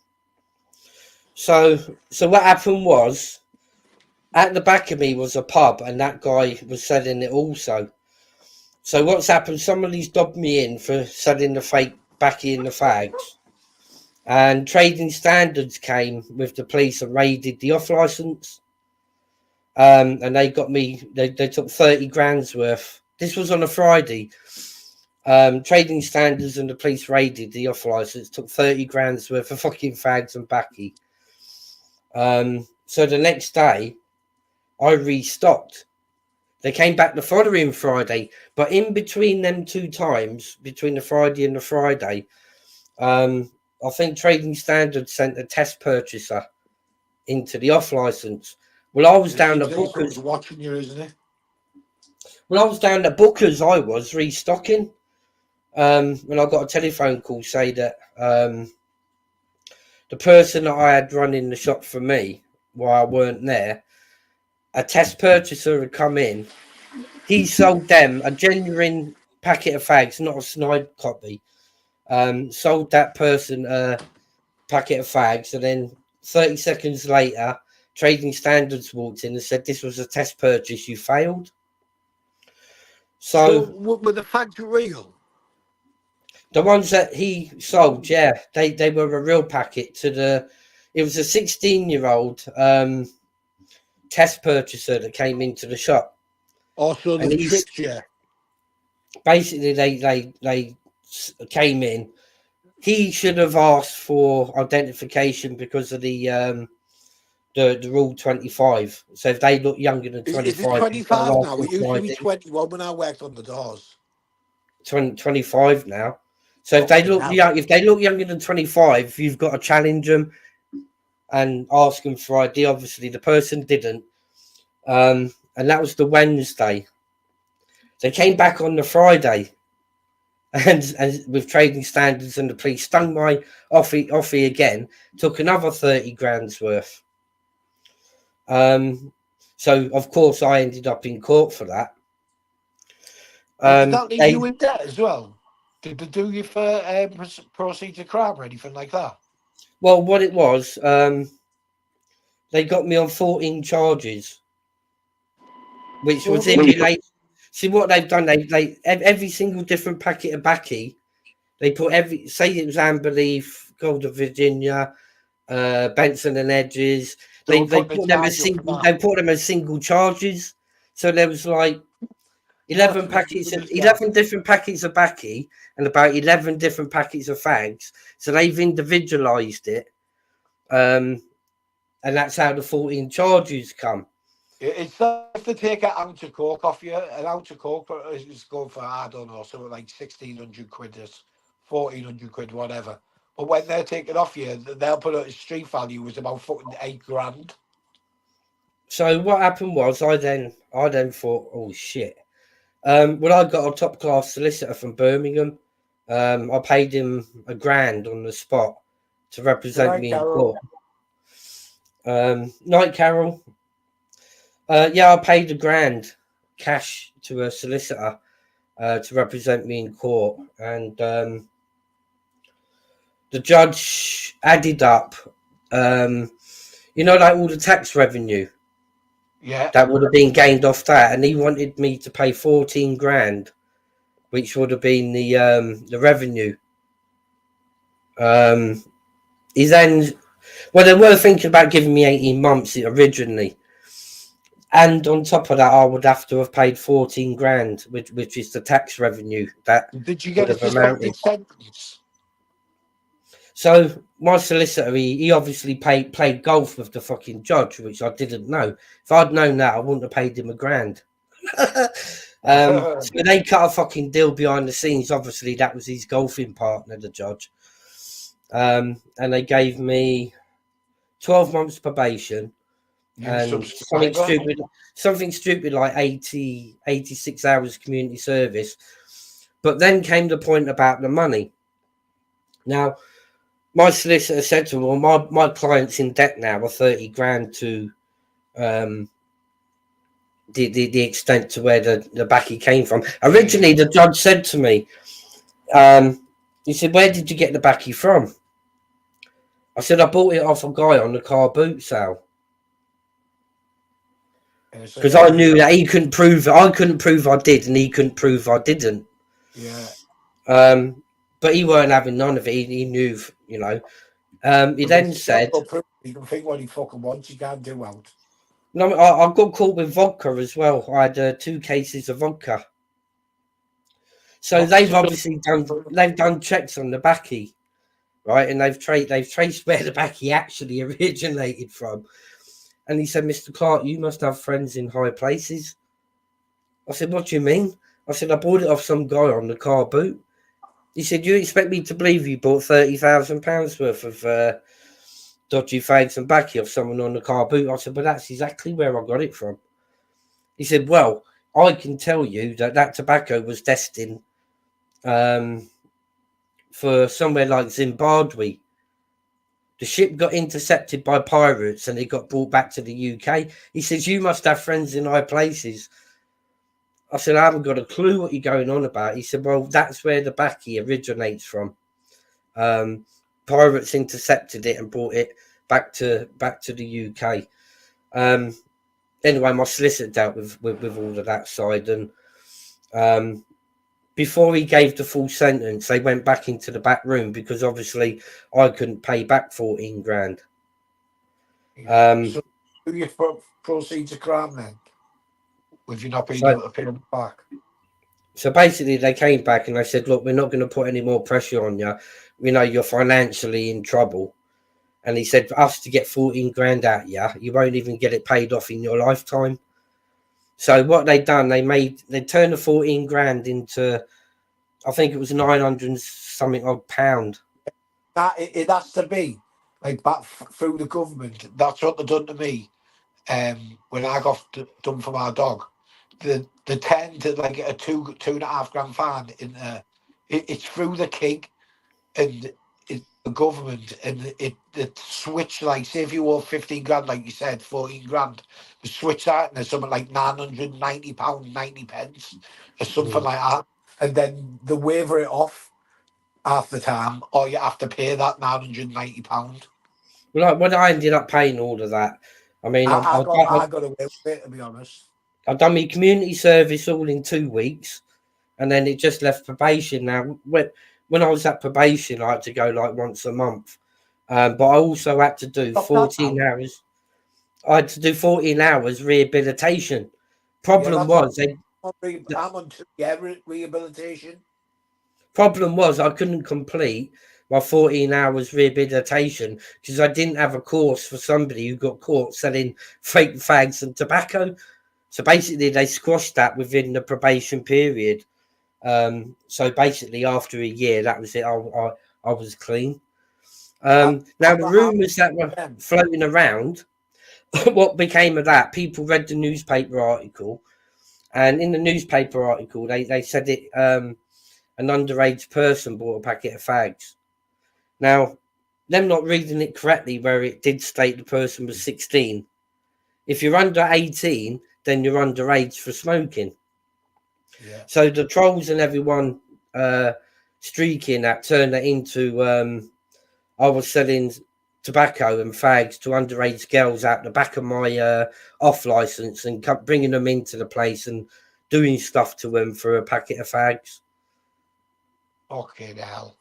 S1: So what happened was, at the back of me was a pub, and that guy was selling it also. So what's happened? Somebody's dobbed me in for selling the fake backy and the fags. And trading standards came with the police and raided the off license. And they got me. They took 30 grand's worth. This was on a Friday. Trading standards and the police raided the off license. Took 30 grand's worth of fucking fags and backy. So the next day, I restocked. They came back the following Friday, but in between them two times, between the Friday and the Friday, I think Trading Standards sent a test purchaser into the off license. Well, I was down at Booker's.
S5: Watching you, isn't it?
S1: Well, I was down at Booker's. I was restocking. When I got a telephone call say that the person that I had running the shop for me while I weren't there, a test purchaser had come in. He sold them a genuine packet of fags, not a snide copy. Sold that person a packet of fags, and then 30 seconds later, Trading Standards walked in and said, "This was a test purchase, you failed." So
S5: were the fags real?
S1: the ones that he sold, yeah, they were a real packet it was a 16-year-old test purchaser that came into the shop.
S5: Also, the tricked you.
S1: Basically, they came in. He should have asked for identification because of the rule 25. So if they look younger than 25,
S5: is it 25 now? It used to be 21 when I worked on the doors.
S1: 25 now. So if they look younger than 25, you've got to challenge them and ask them for ID. Obviously, the person didn't, and that was the Wednesday. They came back on the Friday, and with Trading Standards and the police stung my offie again. Took another 30 grand's worth. So of course I ended up in court for that.
S5: Did that leave you in debt as well? Did they do you for proceeds of crime or anything like that?
S1: Well, what it was, they got me on 14 charges, which was in relation. See what they've done? They every single different packet of backy. They put say it was Amber Leaf, Golden Virginia, Benson and Edges. They put them as single. They put them as single charges. So there was like 11 packets, 11 different packets of backy, and about 11 different packets of fags. So they've individualised it, and that's how the 14 charges come.
S5: It's like if they take an ounce of coke off you, an ounce of coke is going for, I don't know, something like 1,600 quid, 1,400 quid, whatever. But when they're taking off you, they'll put it at street value was about fucking 8 grand.
S1: So what happened was I I then thought, oh shit. Well, I got a top class solicitor from Birmingham. I paid him $1,000 on the spot to represent me in court. Night Carol. Yeah, I paid $1,000 cash to a solicitor to represent me in court, and the judge added up, like all the tax revenue.
S5: Yeah.
S1: That would have been gained off that, and he wanted me to pay $14,000, which would have been the revenue. He then, well, they were thinking about giving me 18 months originally, and on top of that, I would have to have paid $14,000, which is the tax revenue that.
S5: Did you get a suspended sentence?
S1: So my solicitor, he obviously played golf with the fucking judge, which I didn't know. If I'd known that, I wouldn't have paid him $1,000. So they cut a fucking deal behind the scenes. Obviously, that was his golfing partner, the judge. And they gave me 12 months probation and something stupid like 86 hours community service. But then came the point about the money. Now, my solicitor said to me, well, my client's in debt now of $30,000 to the extent to where the backy came from. Originally, the judge said to me, he said, where did you get the backy from? I said, I bought it off a guy on the car boot sale. Because I knew that he couldn't prove it. I couldn't prove I did, and he couldn't prove I didn't.
S5: Yeah.
S1: But he weren't having none of it. He knew, He then said,
S5: "You can think what he fucking wants. You can't do out."
S1: No, I got caught with vodka as well. I had 2 cases of vodka. So they've obviously done checks on the backy, right? And they've traced where the backy actually originated from. And he said, Mr. Clark, you must have friends in high places. I said, what do you mean? I said, I bought it off some guy on the car boot. He said, you expect me to believe you bought £30,000 worth of dodgy fags and backy off someone on the car boot? I said, but that's exactly where I got it from. He said, well, I can tell you that tobacco was destined for somewhere like Zimbabwe. The ship got intercepted by pirates and it got brought back to the UK. He says, you must have friends in high places. I said, I haven't got a clue what you're going on about. He said, well, that's where the backy originates from. Pirates intercepted it and brought it back to the UK. Anyway, my solicitor dealt with all of that side. And before he gave the full sentence, they went back into the back room because obviously I couldn't pay back $14,000.
S5: So do you proceed to crime then? Would you not be able to pay them back?
S1: So basically, they came back and they said, look, we're not going to put any more pressure on you. We know you're financially in trouble. And he said, for us to get $14,000 out of you, you won't even get it paid off in your lifetime. So what they done, they turned the $14,000 into, I think it was 900 something odd pound.
S5: It has to be like back through the government. That's what they done to me. When I got done for my dog, they tend to like a £2.5 fine in it's through the king and the government, and it switch, like say if you owe £15,000, like you said, £14,000, they switch that and there's something like £990 90 pence or something like that, and then they waiver it off half the time, or you have to pay that £990.
S1: Well, when I ended up paying all of that, I mean,
S5: I got away with it, to be honest.
S1: I've done my community service all in 2 weeks, and then it just left probation. Now, when I was at probation, I had to go like once a month, but I also had to do 14 hours. I had to do 14 hours rehabilitation. Problem was,
S5: I'm on rehabilitation.
S1: Problem was, I couldn't complete my 14 hours rehabilitation because I didn't have a course for somebody who got caught selling fake fags and tobacco. So basically, they squashed that within the probation period. So basically, after a year, that was it. I was clean. Now, the rumours that were floating around what became of that? People read the newspaper article, and in the newspaper article, they said it an underage person bought a packet of fags. Now, them not reading it correctly, where it did state the person was 16. If you're under 18, then you're underage for smoking.
S5: Yeah.
S1: So the trolls and everyone streaking that turned it into I was selling tobacco and fags to underage girls out the back of my off license and bringing them into the place and doing stuff to them for a packet of fags.
S5: Fucking hell.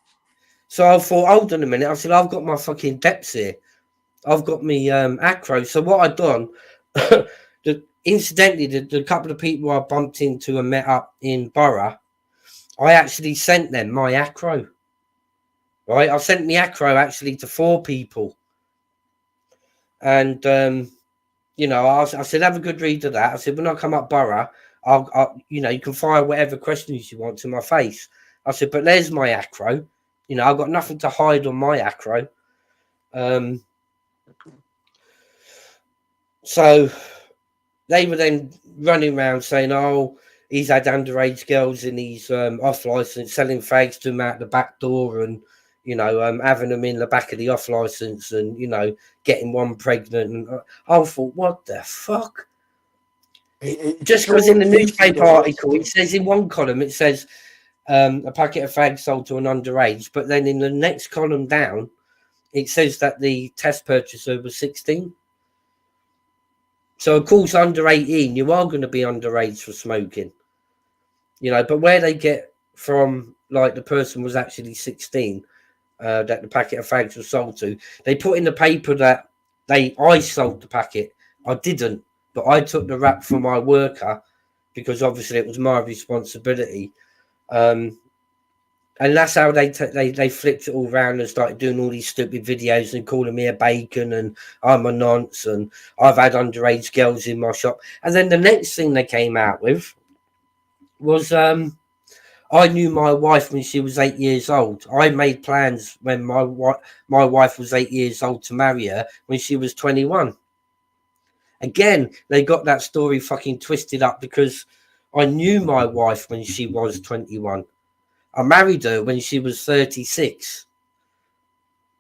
S1: So I thought, hold on a minute. I said, I've got my fucking depths here. I've got me acro. So what I'd done, incidentally, the couple of people I bumped into and met up in BORO, I actually sent them my acro. Right, I sent the acro actually to 4 people, and you know, I said have a good read of that. I said when I come up BORO, I'll you know, you can fire whatever questions you want to my face. I said, but there's my acro. You know, I've got nothing to hide on my acro. So they were then running around saying, oh, he's had underage girls in his off license selling fags to him out the back door, and you know, having them in the back of the off license, and you know, getting one pregnant. And I thought, what the fuck? Just because in the newspaper article it says in one column it says a packet of fags sold to an underage, but then in the next column down it says that the test purchaser was 16. So of course under 18 you are going to be underage for smoking, you know, but where they get from, like the person was actually 16 that the packet of fags was sold to, they put in the paper that I sold the packet. I didn't, but I took the rap for my worker because obviously it was my responsibility. And that's how they flipped it all around and started doing all these stupid videos and calling me a bacon and I'm a nonce and I've had underage girls in my shop. And then the next thing they came out with was I knew my wife when she was 8 years old. I made plans when my wife was 8 years old to marry her when she was 21. Again, they got that story fucking twisted up because I knew my wife when she was 21. I married her when she was 36.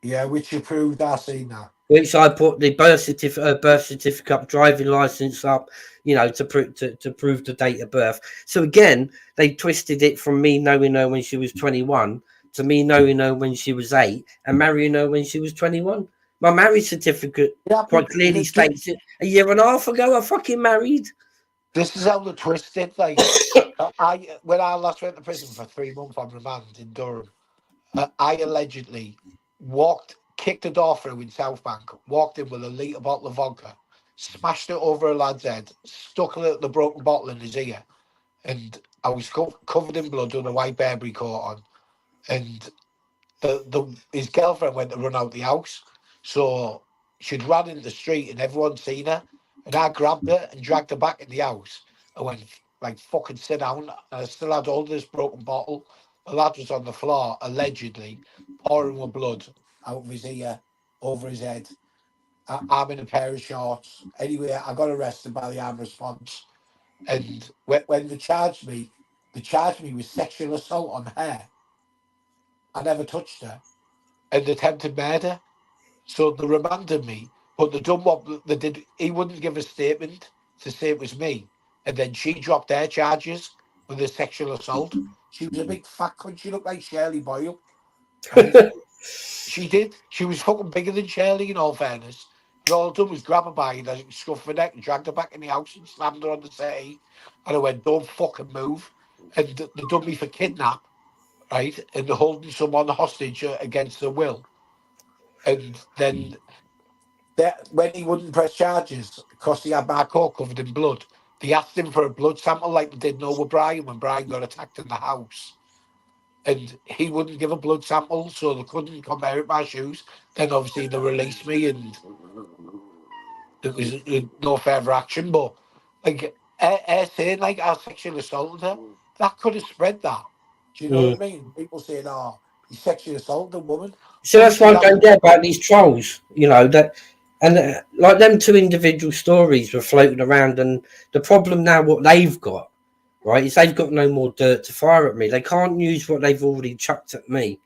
S5: Yeah, which you proved I seen that.
S1: Which I put the birth certificate, driving license up, you know, to prove the date of birth. So again, they twisted it from me knowing her when she was 21 to me knowing her when she was 8 and marrying her when she was 21. My marriage certificate quite clearly states it. A year and a half ago, I fucking married.
S5: This is how they twisted. Like, when I last went to prison for 3 months on remand in Durham, I allegedly kicked a door through in South Bank, walked in with a litre bottle of vodka, smashed it over a lad's head, stuck the broken bottle in his ear, and I was covered in blood with a white Burberry coat on, and his girlfriend went to run out the house, so she'd run in the street and everyone seen her, and I grabbed her and dragged her back in the house and went, like, fucking sit down. And I still had all this broken bottle. The lad was on the floor, allegedly, pouring with blood out of his ear, over his head. I'm in a pair of shorts. Anyway, I got arrested by the armed response. And when they charged me with sexual assault on her. I never touched her. And attempted murder. So they remanded me, but they done what they did. He wouldn't give a statement to say it was me. And then she dropped their charges with a sexual assault. She was a big fat cunt. She looked like Shirley Boyle. Right? She did. She was fucking bigger than Shirley, in all fairness. And all I done was grab her by the scuff her neck and dragged her back in the house and slammed her on the settee. And I went, don't fucking move. And they done me for kidnap, right? And they're holding someone hostage against their will. And then when he wouldn't press charges because he had my coat covered in blood, they asked him for a blood sample like they did Noah Bryan when Bryan got attacked in the house. And he wouldn't give a blood sample, so they couldn't compare it my shoes. Then obviously they released me and there was no further action. But like saying like I sexually assaulted her, that could have spread that. Do you know what I mean? People saying, oh, he sexually assaulted a woman.
S1: So that's what I'm going to get about these trolls, you know, that And like them two individual stories were floating around, and the problem now, what they've got, right, is they've got no more dirt to fire at me. They can't use what they've already chucked at me.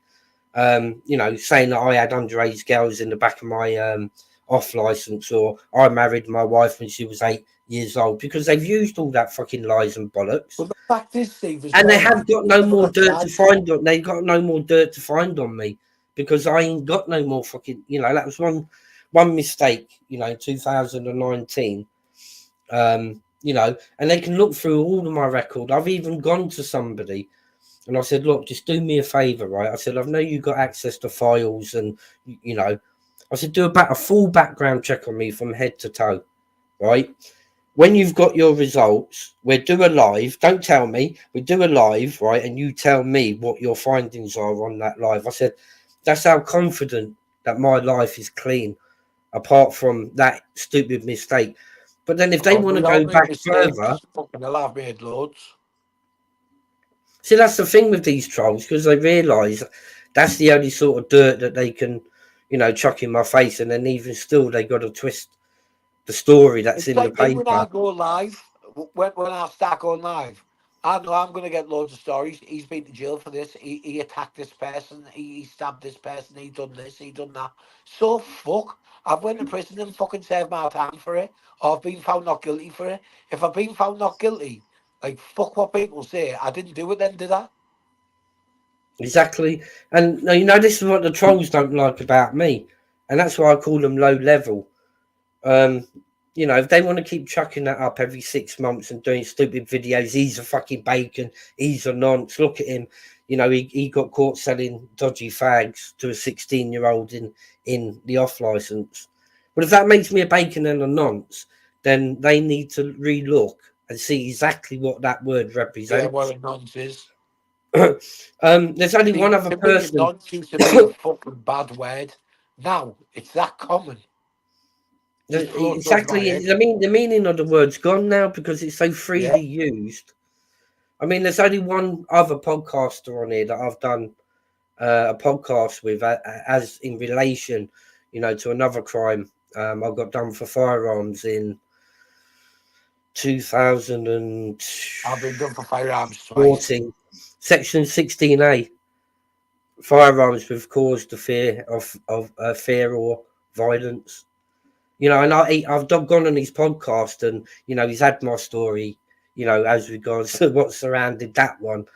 S1: You know, saying that I had underage girls in the back of my off license, or I married my wife when she was 8 years old, because they've used all that fucking lies and bollocks.
S5: But the fact is, Steve, as
S1: And they
S5: well,
S1: have got no more dirt to find on. They've got no more dirt to find on me, because I ain't got no more fucking. You know, that was one mistake. You know, 2019. You know, and they can look through all of my record. I've even gone to somebody and I said, look, just do me a favor, right? I said, I know you got access to files, and you know, I said, do a full background check on me from head to toe, right? When you've got your results, we'll do a live. Don't tell me. We do a live, right? And you tell me what your findings are on that live. I said, that's how confident that my life is clean, apart from that stupid mistake. But then if they want to go back further,
S5: they'll have made loads.
S1: See, that's the thing with these trolls, because they realise that's the only sort of dirt that they can, you know, chuck in my face, and then even still they got to twist the story that's in the paper.
S5: When I go live, when I start going live, I know I'm going to get loads of stories. He's been to jail for this. He attacked this person. He stabbed this person. He done this. He done that. So fuck. I've went to prison and fucking served my time for it. Or I've been found not guilty for it. If I've been found not guilty, like, fuck what people say. I didn't do it then, did I?
S1: Exactly. And you know, this is what the trolls don't like about me. And that's why I call them low level. You know, if they want to keep chucking that up every 6 months and doing stupid videos, he's a fucking bacon, he's a nonce, look at him. You know, he got caught selling dodgy fags to a 16-year-old in the off license. But if that makes me a bacon and a nonce, then they need to relook and see exactly what that word represents.
S5: Yeah, what a nonce is.
S1: There's only one other person.
S5: Nonce used to be a fucking bad word. Now it's that common.
S1: Exactly. The meaning of the word's gone now, because it's so freely used. I mean, there's only one other podcaster on here that I've done a podcast with, as in relation, you know, to another crime I got done for firearms in 2000 and
S5: I've been done for firearms
S1: 14, section 16A. Firearms with cause to fear of fear or violence. You know, and I've gone on his podcast, and you know, he's had my story, you know, as regards to what surrounded that one.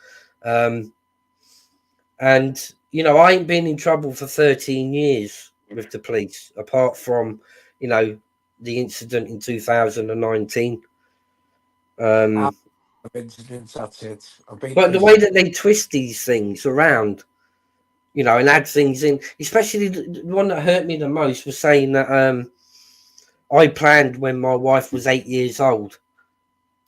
S1: And you know, I ain't been in trouble for 13 years with the police, apart from, you know, the incident in 2019.
S5: Incidents, that's it.
S1: But the way that they twist these things around, you know, and add things in, especially the one that hurt me the most was saying that I planned when my wife was 8 years old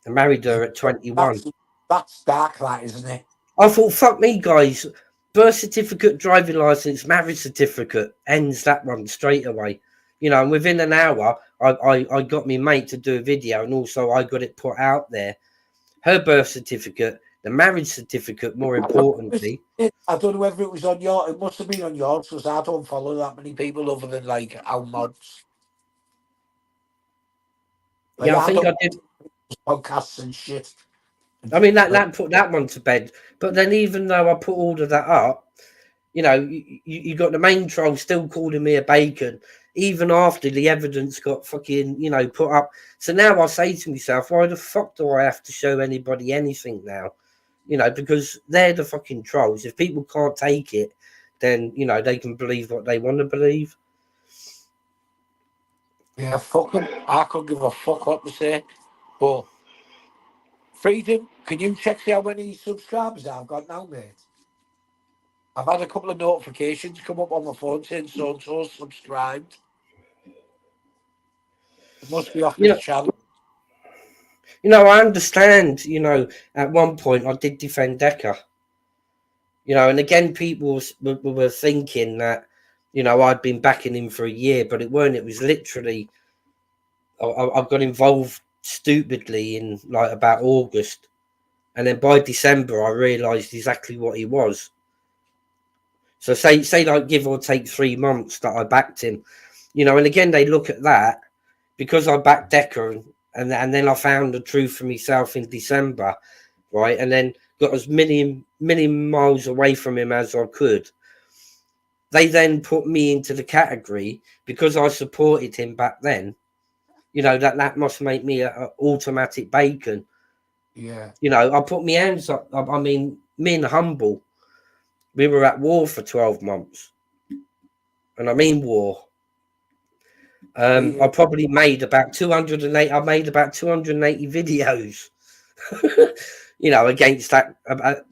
S1: and married her at 21.
S5: That's dark, that, isn't it?
S1: I thought, fuck me, guys. Birth certificate, driving license, marriage certificate ends that one straight away. You know, and within an hour, I got my mate to do a video, and also I got it put out there. Her birth certificate, the marriage certificate, more importantly.
S5: I don't know whether it was on your. It must have been on yours, because I don't follow that many people other than like our mods. Like,
S1: Yeah, I think I did
S5: podcasts and shit.
S1: I mean, that put that one to bed. But then, even though I put all of that up, you know, you got the main troll still calling me a bacon, even after the evidence got fucking, you know, put up. So now I say to myself, why the fuck do I have to show anybody anything now? You know, because they're the fucking trolls. If people can't take it, then, you know, they can believe what they want to believe.
S5: Yeah, fuck them. I couldn't give a fuck what to say. But Freedom, can you check see how many subscribers I've got now, mate? I've had a couple of notifications come up on my phone saying so-and-so subscribed. It must be off this channel.
S1: You know, I understand, you know, at one point I did defend Decker. You know, and again, people were thinking that, you know, I'd been backing him for a year, but it weren't. It was literally, I got involved stupidly in like about August. And then by December, I realised exactly what he was. So say like give or take 3 months that I backed him. you know. And again, they look at that because I backed Decker, and then I found the truth for myself in December, right, and then got as many miles away from him as I could. They then put me into the category because I supported him back then. You know, that must make me a automatic bacon.
S5: Yeah.
S1: You know, I put my hands up. I mean, me and Humble, we were at war for 12 months. And I mean war. I probably made about 208. I made about 280 videos, you know, against that.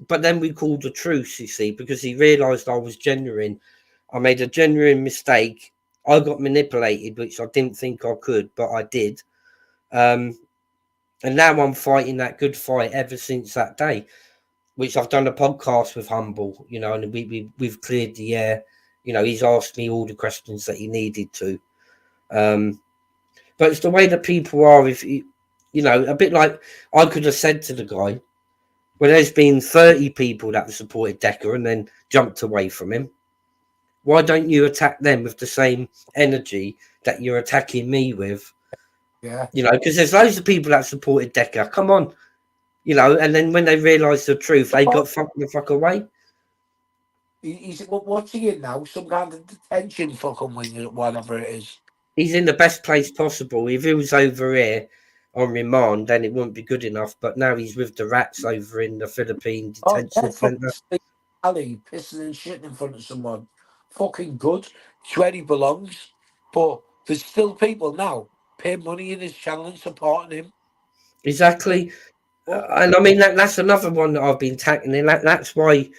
S1: But then we called a truce, you see, because he realised I was genuine. I made a genuine mistake. I got manipulated, which I didn't think I could, but I did. And now I'm fighting that good fight ever since that day, which I've done a podcast with Humble, you know, and we've cleared the air. You know, he's asked me all the questions that he needed to. But it's the way that people are. If you know, a bit like I could have said to the guy, well, there's been 30 people that have supported Decker and then jumped away from him. Why don't you attack them with the same energy that you're attacking me with?
S5: Yeah.
S1: You know, because there's loads of people that supported Decker. Come on, you know, and then when they realise the truth, they got fucked the fuck away.
S5: He's what's he in now? Some kind of detention fucking wing, whatever it is.
S1: He's in the best place possible. If he was over here on remand, then it wouldn't be good enough. But now he's with the rats over in the Philippine detention centre.
S5: Alley pissing and shitting in front of someone. Fucking good. It's where he belongs. But there's still people now paying money in his channel and supporting him.
S1: Exactly. And I mean, that's another one that I've been tackling. That's why,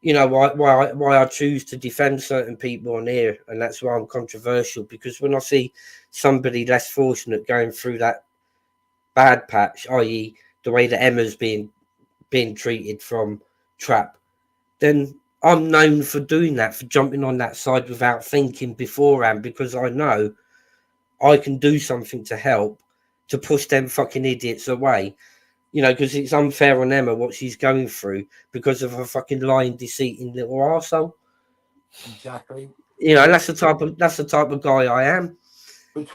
S1: you know, why I choose to defend certain people on here. And that's why I'm controversial. Because when I see somebody less fortunate going through that bad patch, i.e. the way that Emma's being treated from Trap, then I'm known for doing that, for jumping on that side without thinking beforehand, because I know I can do something to help to push them fucking idiots away. You know, because it's unfair on Emma what she's going through because of her fucking lying, deceiving little arsehole.
S5: Exactly.
S1: You know, that's the type of guy I am.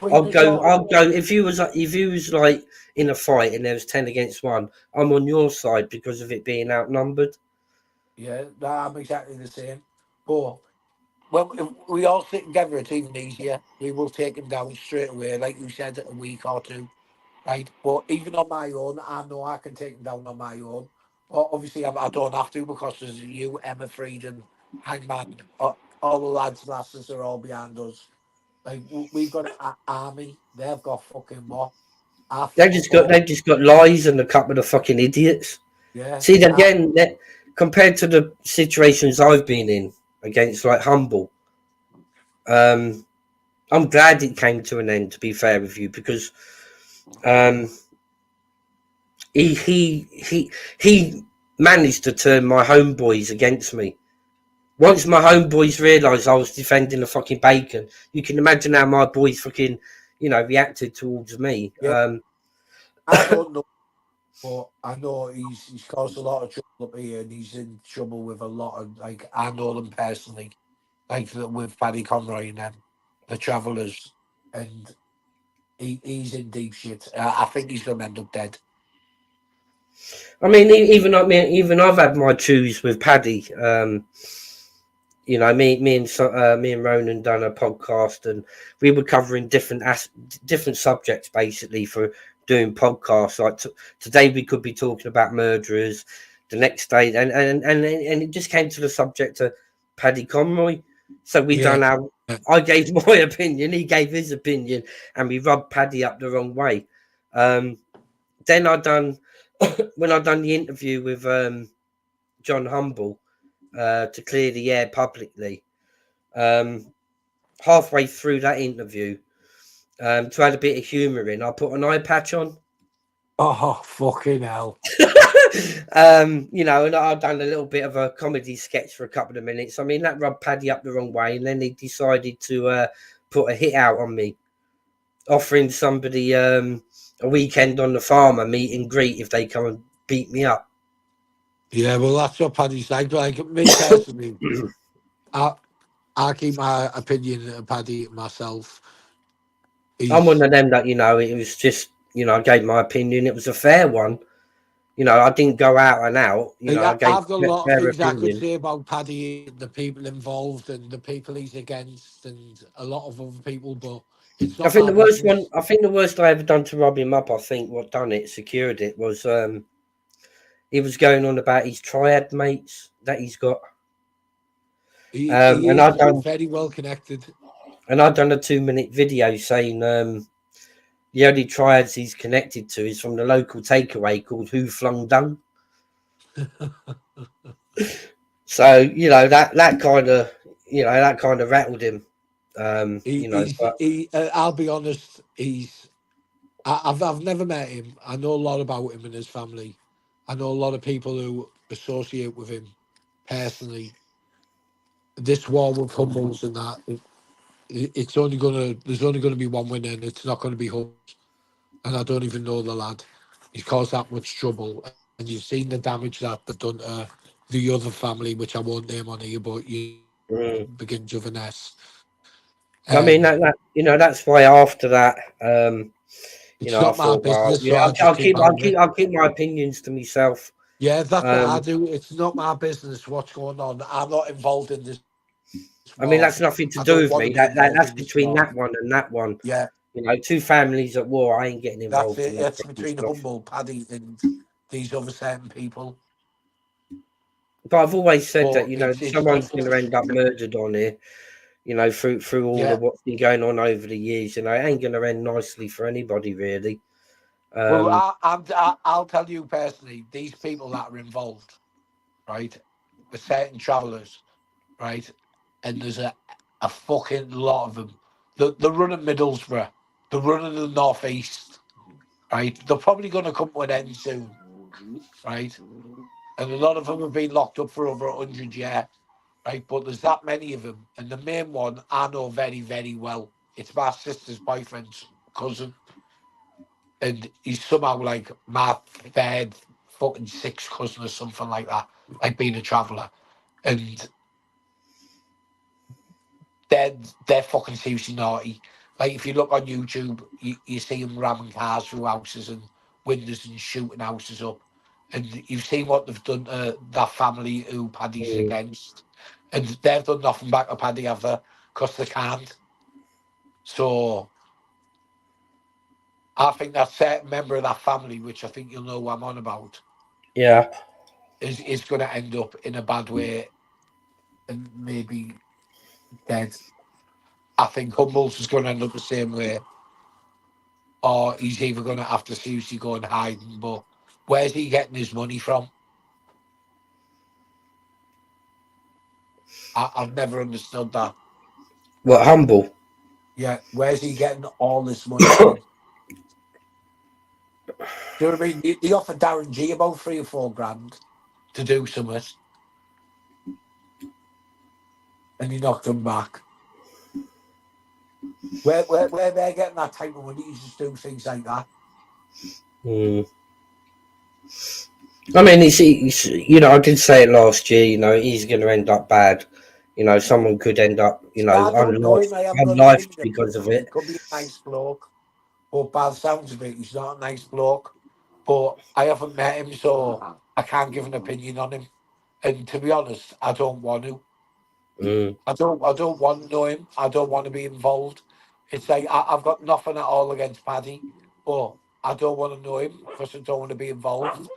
S1: I'll go if you was like in a fight and there was 10 against 1, I'm on your side because of it being outnumbered.
S5: Yeah, I'm exactly the same. But well, if we all sit together, it's even easier. We will take him down straight away, like you said, a week or two, right? But even on my own, I know I can take him down on my own. But obviously, I don't have to because there's you, Emma Frieden, Hangman, all the lads and lasses are all behind us. Like we've got an army, they've got fucking what?
S1: They've just got lies and a couple of fucking idiots.
S5: Yeah.
S1: See, again, compared to the situations I've been in against like Humble, I'm glad it came to an end. To be fair with you, because he managed to turn my homeboys against me. Once my homeboys realised I was defending the fucking bacon, you can imagine how my boys fucking, you know, reacted towards me.
S5: Yeah. I don't know, but I know he's caused a lot of trouble up here, and he's in trouble with a lot of, like, I know them personally, like with Paddy Conroy and them, the Travellers, and he's in deep shit. I think he's going to end up dead.
S1: I mean, even I've had my chews with Paddy. You know, me and Ronan done a podcast, and we were covering different subjects basically for doing podcasts. Like today, we could be talking about murderers. The next day, and it just came to the subject of Paddy Conroy. So we done our. I gave my opinion, he gave his opinion, and we rubbed Paddy up the wrong way. Then I done when I done the interview with John Humble. To clear the air publicly. Halfway through that interview, to add a bit of humour in, I put an eye patch on.
S5: Oh, fucking hell.
S1: You know, and I've done a little bit of a comedy sketch for a couple of minutes. I mean, that rubbed Paddy up the wrong way, and then he decided to put a hit out on me, offering somebody a weekend on the farm, a meet and greet if they come and beat me up.
S5: Yeah, well, that's what Paddy's like. Like me personally, I keep my opinion of Paddy myself.
S1: I'm one of them that, you know, it was just, you know, I gave my opinion. It was a fair one. You know, I didn't go out and out. You know, I gave
S5: I've got a
S1: a
S5: lot of
S1: fair
S5: things I could
S1: opinion.
S5: say about Paddy, the people involved, and the people he's against, and a lot of other people. But it's
S1: I
S5: not
S1: think
S5: my
S1: the worst one,
S5: business.
S1: I think the worst I ever done to rub him up, I think what done it, secured it, was he was going on about his triad mates that he's got.
S5: He
S1: And
S5: is
S1: I done
S5: very well connected.
S1: and I done a 2-minute video saying the only triads he's connected to is from the local takeaway called Who Flung Dung. So, you know, that kind of, you know, that kind of rattled him. You know, but
S5: I'll be honest. I've never met him. I know a lot about him and his family. I know a lot of people who associate with him personally. This war with Humbles and that, it's only gonna. There's only gonna be one winner, and it's not gonna be Humbles. And I don't even know the lad. He's caused that much trouble, and you've seen the damage that they've done to the other family, which I won't name on here, but you begins with an S.
S1: I mean that you know, that's why after that, you
S5: It's
S1: know, I
S5: not my
S1: thought, well,
S5: business,
S1: you
S5: so
S1: know,
S5: I just keep out of it.
S1: I'll keep my opinions to myself.
S5: Yeah, that's what I
S1: Um,
S5: do. It's not my business what's going on. I'm not involved in this
S1: I mean,
S5: war.
S1: that's nothing to
S5: I
S1: do
S5: don't
S1: with
S5: want to
S1: me.
S5: be involved
S1: That's
S5: in this
S1: between
S5: war.
S1: that one and that one.
S5: Yeah,
S1: You know, two families at war. I ain't getting
S5: that's
S1: involved in
S5: it.
S1: that
S5: It's
S1: fucking
S5: between
S1: stuff.
S5: Humble, Paddy, and these other certain people.
S1: But I've always said that,
S5: But
S1: you know,
S5: it's
S1: someone's
S5: just
S1: going to end up murdered on here. You know, through all
S5: yeah.
S1: of what's been going on over the years. You know, it ain't going to end nicely for anybody, really.
S5: Well,
S1: Um,
S5: I'll tell you personally, these people that are involved, right, are certain travellers, right, and there's a fucking lot of them. They're running Middlesbrough, they're running the Northeast, right. They're probably going to come to an end soon, right, and a lot of them have been locked up for over 100 years, right. But there's that many of them, and the main one I know very, very well. It's my sister's boyfriend's cousin. And he's somehow like my third fucking sixth cousin or something like that, like being a traveller. And they're fucking seriously naughty. Like if you look on YouTube, you see them ramming cars through houses and windows and shooting houses up. And you've seen what they've done to that family who Paddy's
S1: mm,
S5: against. And they've done nothing back to Paddy, have they? Because they can't. So I think that certain member of that family, which I think you'll know what I'm on about,
S1: yeah.
S5: is going to end up in a bad way and maybe dead. I think Humboldt is going to end up the same way, or he's either going to have to seriously go and hide. But where's he getting his money from? I've never understood that.
S1: What, humble?
S5: Yeah, where's he getting all this money from? Do you know what I mean? They offered Darren G about 3 or 4 grand to do something, and he knocked him back. Where they're getting that type of money, you just do things like that.
S1: Mm. I mean, it's, you know, I did say it last year. You know, he's going to end up bad. You know, someone could end up, you know,
S5: I don't know him. I haven't got to
S1: unlifed
S5: meet him.
S1: because of
S5: He
S1: it.
S5: could be a nice bloke, but by the sounds of it, he's not a nice bloke. But I haven't met him, so I can't give an opinion on him. And to be honest, I don't want to.
S1: Mm.
S5: I don't want to know him. I don't want to be involved. It's like I've got nothing at all against Paddy, but I don't want to know him because I don't want to be involved.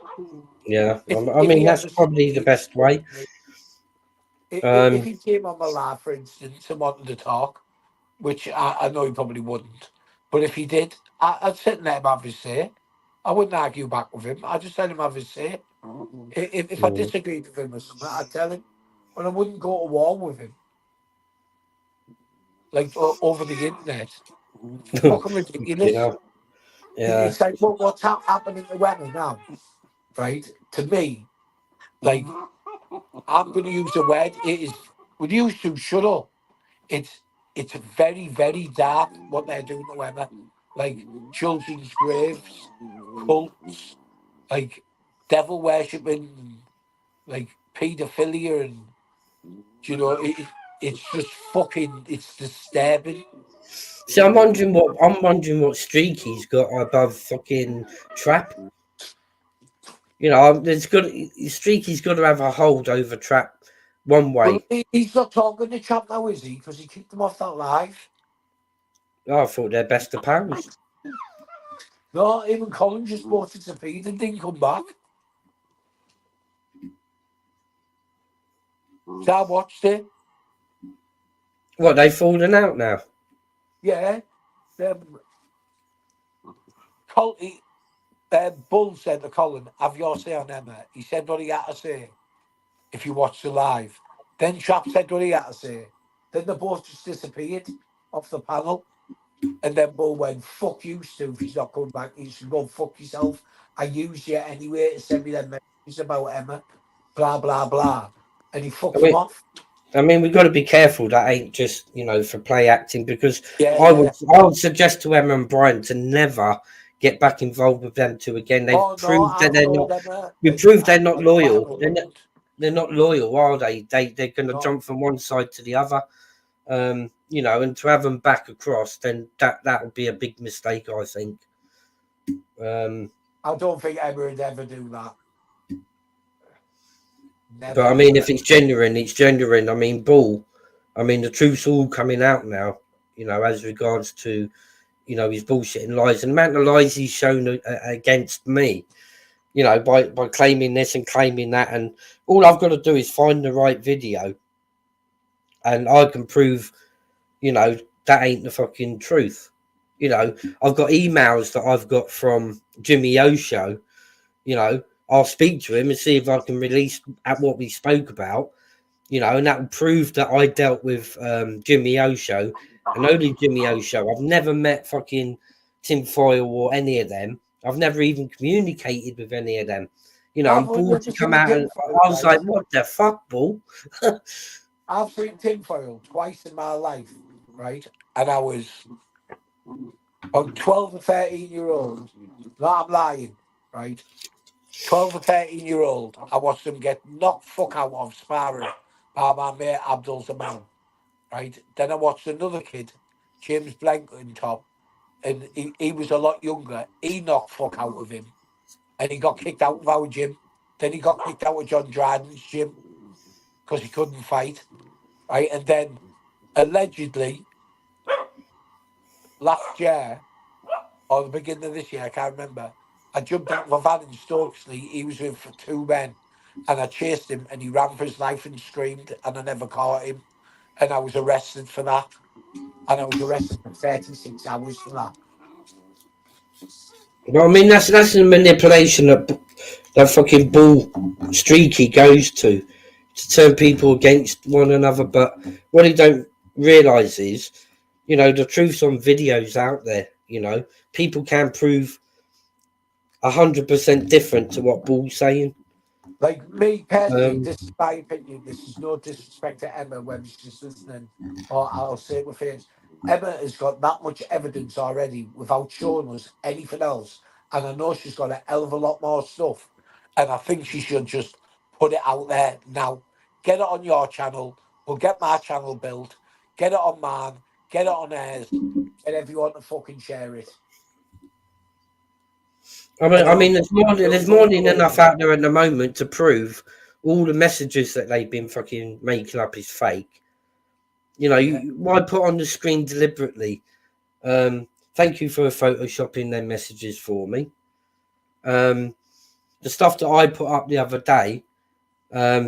S1: Yeah, I
S5: If
S1: mean,
S5: he
S1: that's
S5: ever sees
S1: probably the
S5: me,
S1: best way.
S5: if
S1: Um,
S5: he came on my live, for instance, and wanted to talk, which I know he probably wouldn't. But if he did, I'd sit and let him have his say. I wouldn't argue back with him. I'd just let him have his say. If I
S1: mm,
S5: disagreed with him or something, I'd tell him. But I wouldn't go to war with him, like over the internet. It's fucking
S1: you
S5: ridiculous.
S1: know, yeah,
S5: It's like, what's happening to women now, right? To me, like, I'm going to use the word, it is, we used to shut up. It's it's very, very dark what they're doing to women. Like children's graves, cults, like devil worshipping, like paedophilia, and you know, it's just fucking, it's disturbing.
S1: See, I'm wondering what Streaky's got above fucking Trap. You know, Streaky's got to have a hold over Trap one way.
S5: Well, he's not talking to Trap now, is he? Because he kicked him off that live.
S1: Oh, I thought they're best of pals.
S5: No, even Colin just bought it to feed and didn't come back. So I watched it.
S1: What, they falling out now?
S5: Yeah. Bull said to Colin, have your say on Emma. He said what he had to say if you watch the live. Then Trap said what he had to say. Then they both just disappeared off the panel. And then Bull went, fuck you, Stu, if he's not coming back. You should go fuck yourself. I used you anyway to send me them messages about Emma. Blah, blah, blah. And he fucked him off.
S1: I mean, we've got to be careful. That ain't just, you know, for play acting, because I would suggest to Emma and Brian to never get back involved with them two again. They've proved that they're not. We proved they're not loyal. They're not loyal, are they? They're going to jump from one side to the other. You know, and to have them back across, then that would be a big mistake, I think.
S5: I don't think Emma would ever do that. Never.
S1: But I mean, if it's genuine, it's genuine. I mean, Bull. I mean, the truth's all coming out now. You know, as regards to, you know, his bullshit and lies, and the amount of lies he's shown against me. You know, by claiming this and claiming that, and all I've got to do is find the right video, and I can prove, you know, that ain't the fucking truth. You know, I've got emails that I've got from Jimmy O show. You know, I'll speak to him and see if I can release at what we spoke about. You know, and that will prove that I dealt with Jimmy O show and only Jimmy O show. I've never met fucking TINFOIL or any of them. I've never even communicated with any of them. You know, I'm bored to come out, and I was like, what the fuck, Bull?
S5: I've seen TINFOIL twice in my life, right? And I was about 12 or 13-year-old. No, I'm lying, right? 12 or 13-year-old. I watched them get knocked fuck out of sparring by my mate Abdul Zaman, right? Then I watched another kid, James Blankenship, and he was a lot younger. He knocked fuck out of him, and he got kicked out of our gym. Then he got kicked out of John Dryden's gym because he couldn't fight, right? And then allegedly last year or the beginning of this year, I can't remember, I jumped out of a van in Stokesley. He was with 2 men, and I chased him, and he ran for his life and screamed, and I never caught him, and I was arrested for that, and I was arrested for 36 hours for that.
S1: Well, I mean, that's the manipulation that fucking Bull Streaky goes to turn people against one another. But what he don't realise is, you know, the truth's on videos out there. You know, people can prove 100% different to what Bull's saying.
S5: Like me personally, this is my opinion. This is no disrespect to Emma when she's listening, or I'll say it with face. Emma has got that much evidence already without showing us anything else, and I know she's got a hell of a lot more stuff. And I think she should just put it out there now. Get it on your channel. We'll get my channel built. Get it on mine. Get it on hers. Get everyone to fucking share it.
S1: I mean, there's more than enough out there at the moment to prove all the messages that they've been fucking making up is fake. You know, why put on the screen deliberately? Thank you for photoshopping their messages for me. The stuff that I put up the other day,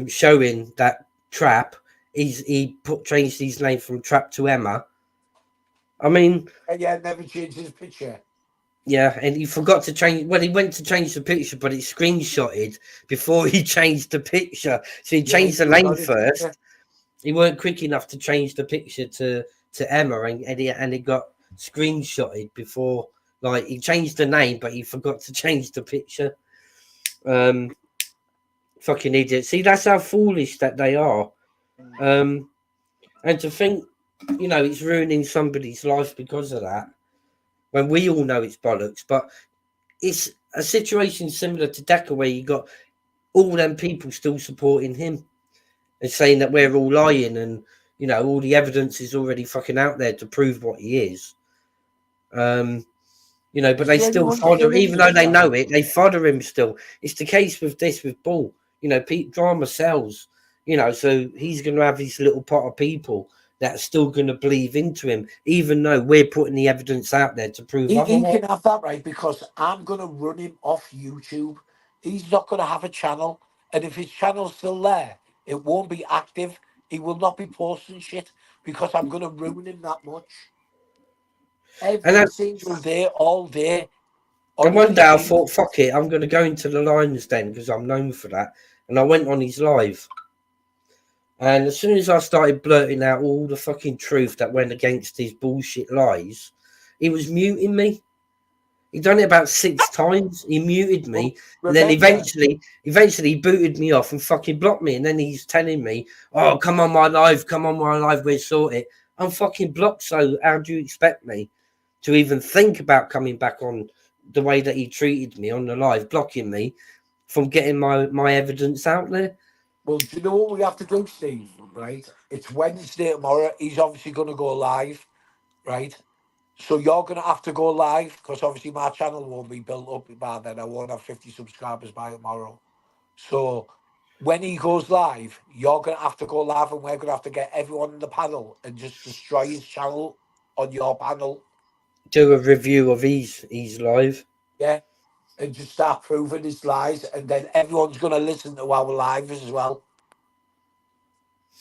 S1: showing that Trap, changed his name from Trap to Emma. I mean,
S5: never changed his picture.
S1: Yeah, and he forgot to change. Well, he went to change the picture, but it screenshotted before he changed the picture. So he changed the name first. He weren't quick enough to change the picture to Emma, and it got screenshotted before. Like, he changed the name, but he forgot to change the picture. Fucking idiot. See, that's how foolish that they are. And to think, you know, it's ruining somebody's life because of that, when we all know it's bollocks. But it's a situation similar to Decker, where you got all them people still supporting him and saying that we're all lying, and, You know, all the evidence is already fucking out there to prove what he is. You know, but
S5: Is
S1: they
S5: there
S1: still
S5: anyone
S1: fodder,
S5: still in
S1: even though
S5: this
S1: they
S5: channel?
S1: know it, they fodder him still. It's the case with this, with Bull. You know, drama sells, you know, so he's going to have his little pot of people that are still going to believe into him, even though we're putting the evidence out there to prove
S5: He
S1: otherwise.
S5: can have that, right? Because I'm going to run him off YouTube. He's not going to have a channel. And if his channel's still there, it won't be active. He will not be posting shit because I'm going to ruin him that much.
S1: And
S5: Every
S1: then,
S5: single day, all day.
S1: and one
S5: Honestly,
S1: day I
S5: Steve.
S1: thought, fuck it, I'm going to go into the Lions Den because I'm known for that. And I went on his live. And as soon as I started blurting out all the fucking truth that went against his bullshit lies, he was muting me. He done it about 6 times. He muted me,
S5: Well,
S1: and then
S5: remember,
S1: eventually he booted me off and fucking blocked me. And then he's telling me, "Oh, come on my live, we'll sort it." I'm fucking blocked. So how do you expect me to even think about coming back on the way that he treated me on the live, blocking me from getting my evidence out there?
S5: well, do you know what we have to do, Steve? Right? It's Wednesday tomorrow. He's obviously going to go live, right? So you're going to have to go live because obviously my channel won't be built up by then. I won't have 50 subscribers by tomorrow. So when he goes live, you're going to have to go live and we're going to have to get everyone in the panel and just destroy his channel on your panel.
S1: Do a review of his live.
S5: Yeah. And just start proving his lies. And then everyone's going to listen to our lives as well.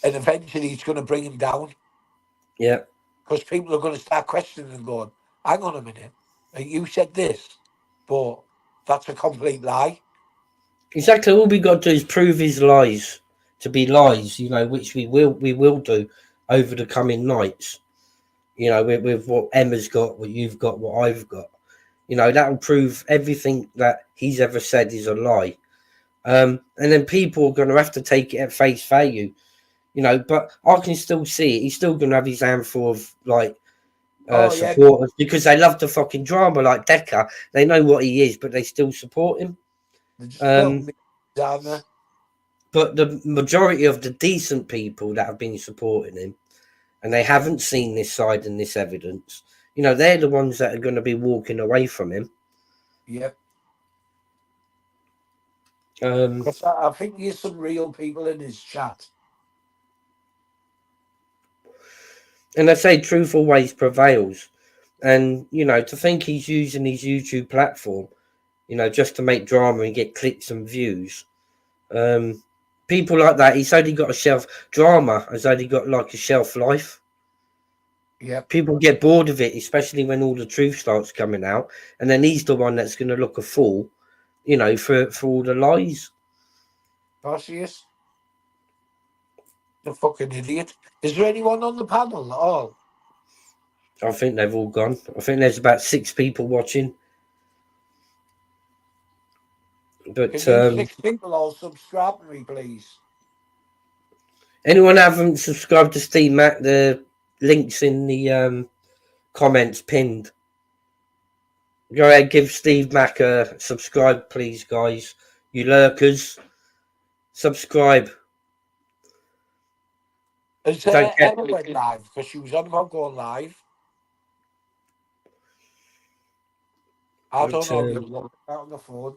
S5: And eventually it's going to bring him down.
S1: Yeah.
S5: Because people are going to start questioning and going, hang on a minute, you said this, but that's a complete lie.
S1: Exactly. All we got to do is prove his lies to be lies, you know, which we will do over the coming nights. You know, with what Emma's got, what you've got, what I've got. You know, that will prove everything that he's ever said is a lie. And then people are going to have to take it at face value. You know, but I can still see it. He's still going to have his handful of like
S5: Oh, yeah,
S1: supporters because they love the fucking drama, like Decker. They know what he is, but they still support him.
S5: they're just filming down there.
S1: But the majority of the decent people that have been supporting him and they haven't seen this side and this evidence, you know, they're the ones that are going to be walking away from him.
S5: Yep.
S1: Um,
S5: Because I think there's some real people in his chat.
S1: and I say truth always prevails. And, you know, to think he's using his YouTube platform, you know, just to make drama and get clicks and views. People like that, he's only got a shelf, drama has only got like a shelf life.
S5: Yep.
S1: People get bored of it, especially when all the truth starts coming out. And then he's the one that's going to look a fool, you know, for all the lies.
S5: Gosh, he is. The fucking idiot. Is there anyone on the panel at all?
S1: I think they've all gone. I think there's about 6 people watching. But
S5: Can you 6 people all subscribe to me, please?
S1: anyone haven't subscribed to Steve Mac, the links in the comments pinned. Go ahead, give Steve Mac a subscribe, please, guys. You lurkers, subscribe.
S5: Has
S1: Don't care.
S5: Emma went live? Because she was on about going live. I don't know. You're looking out on the phone.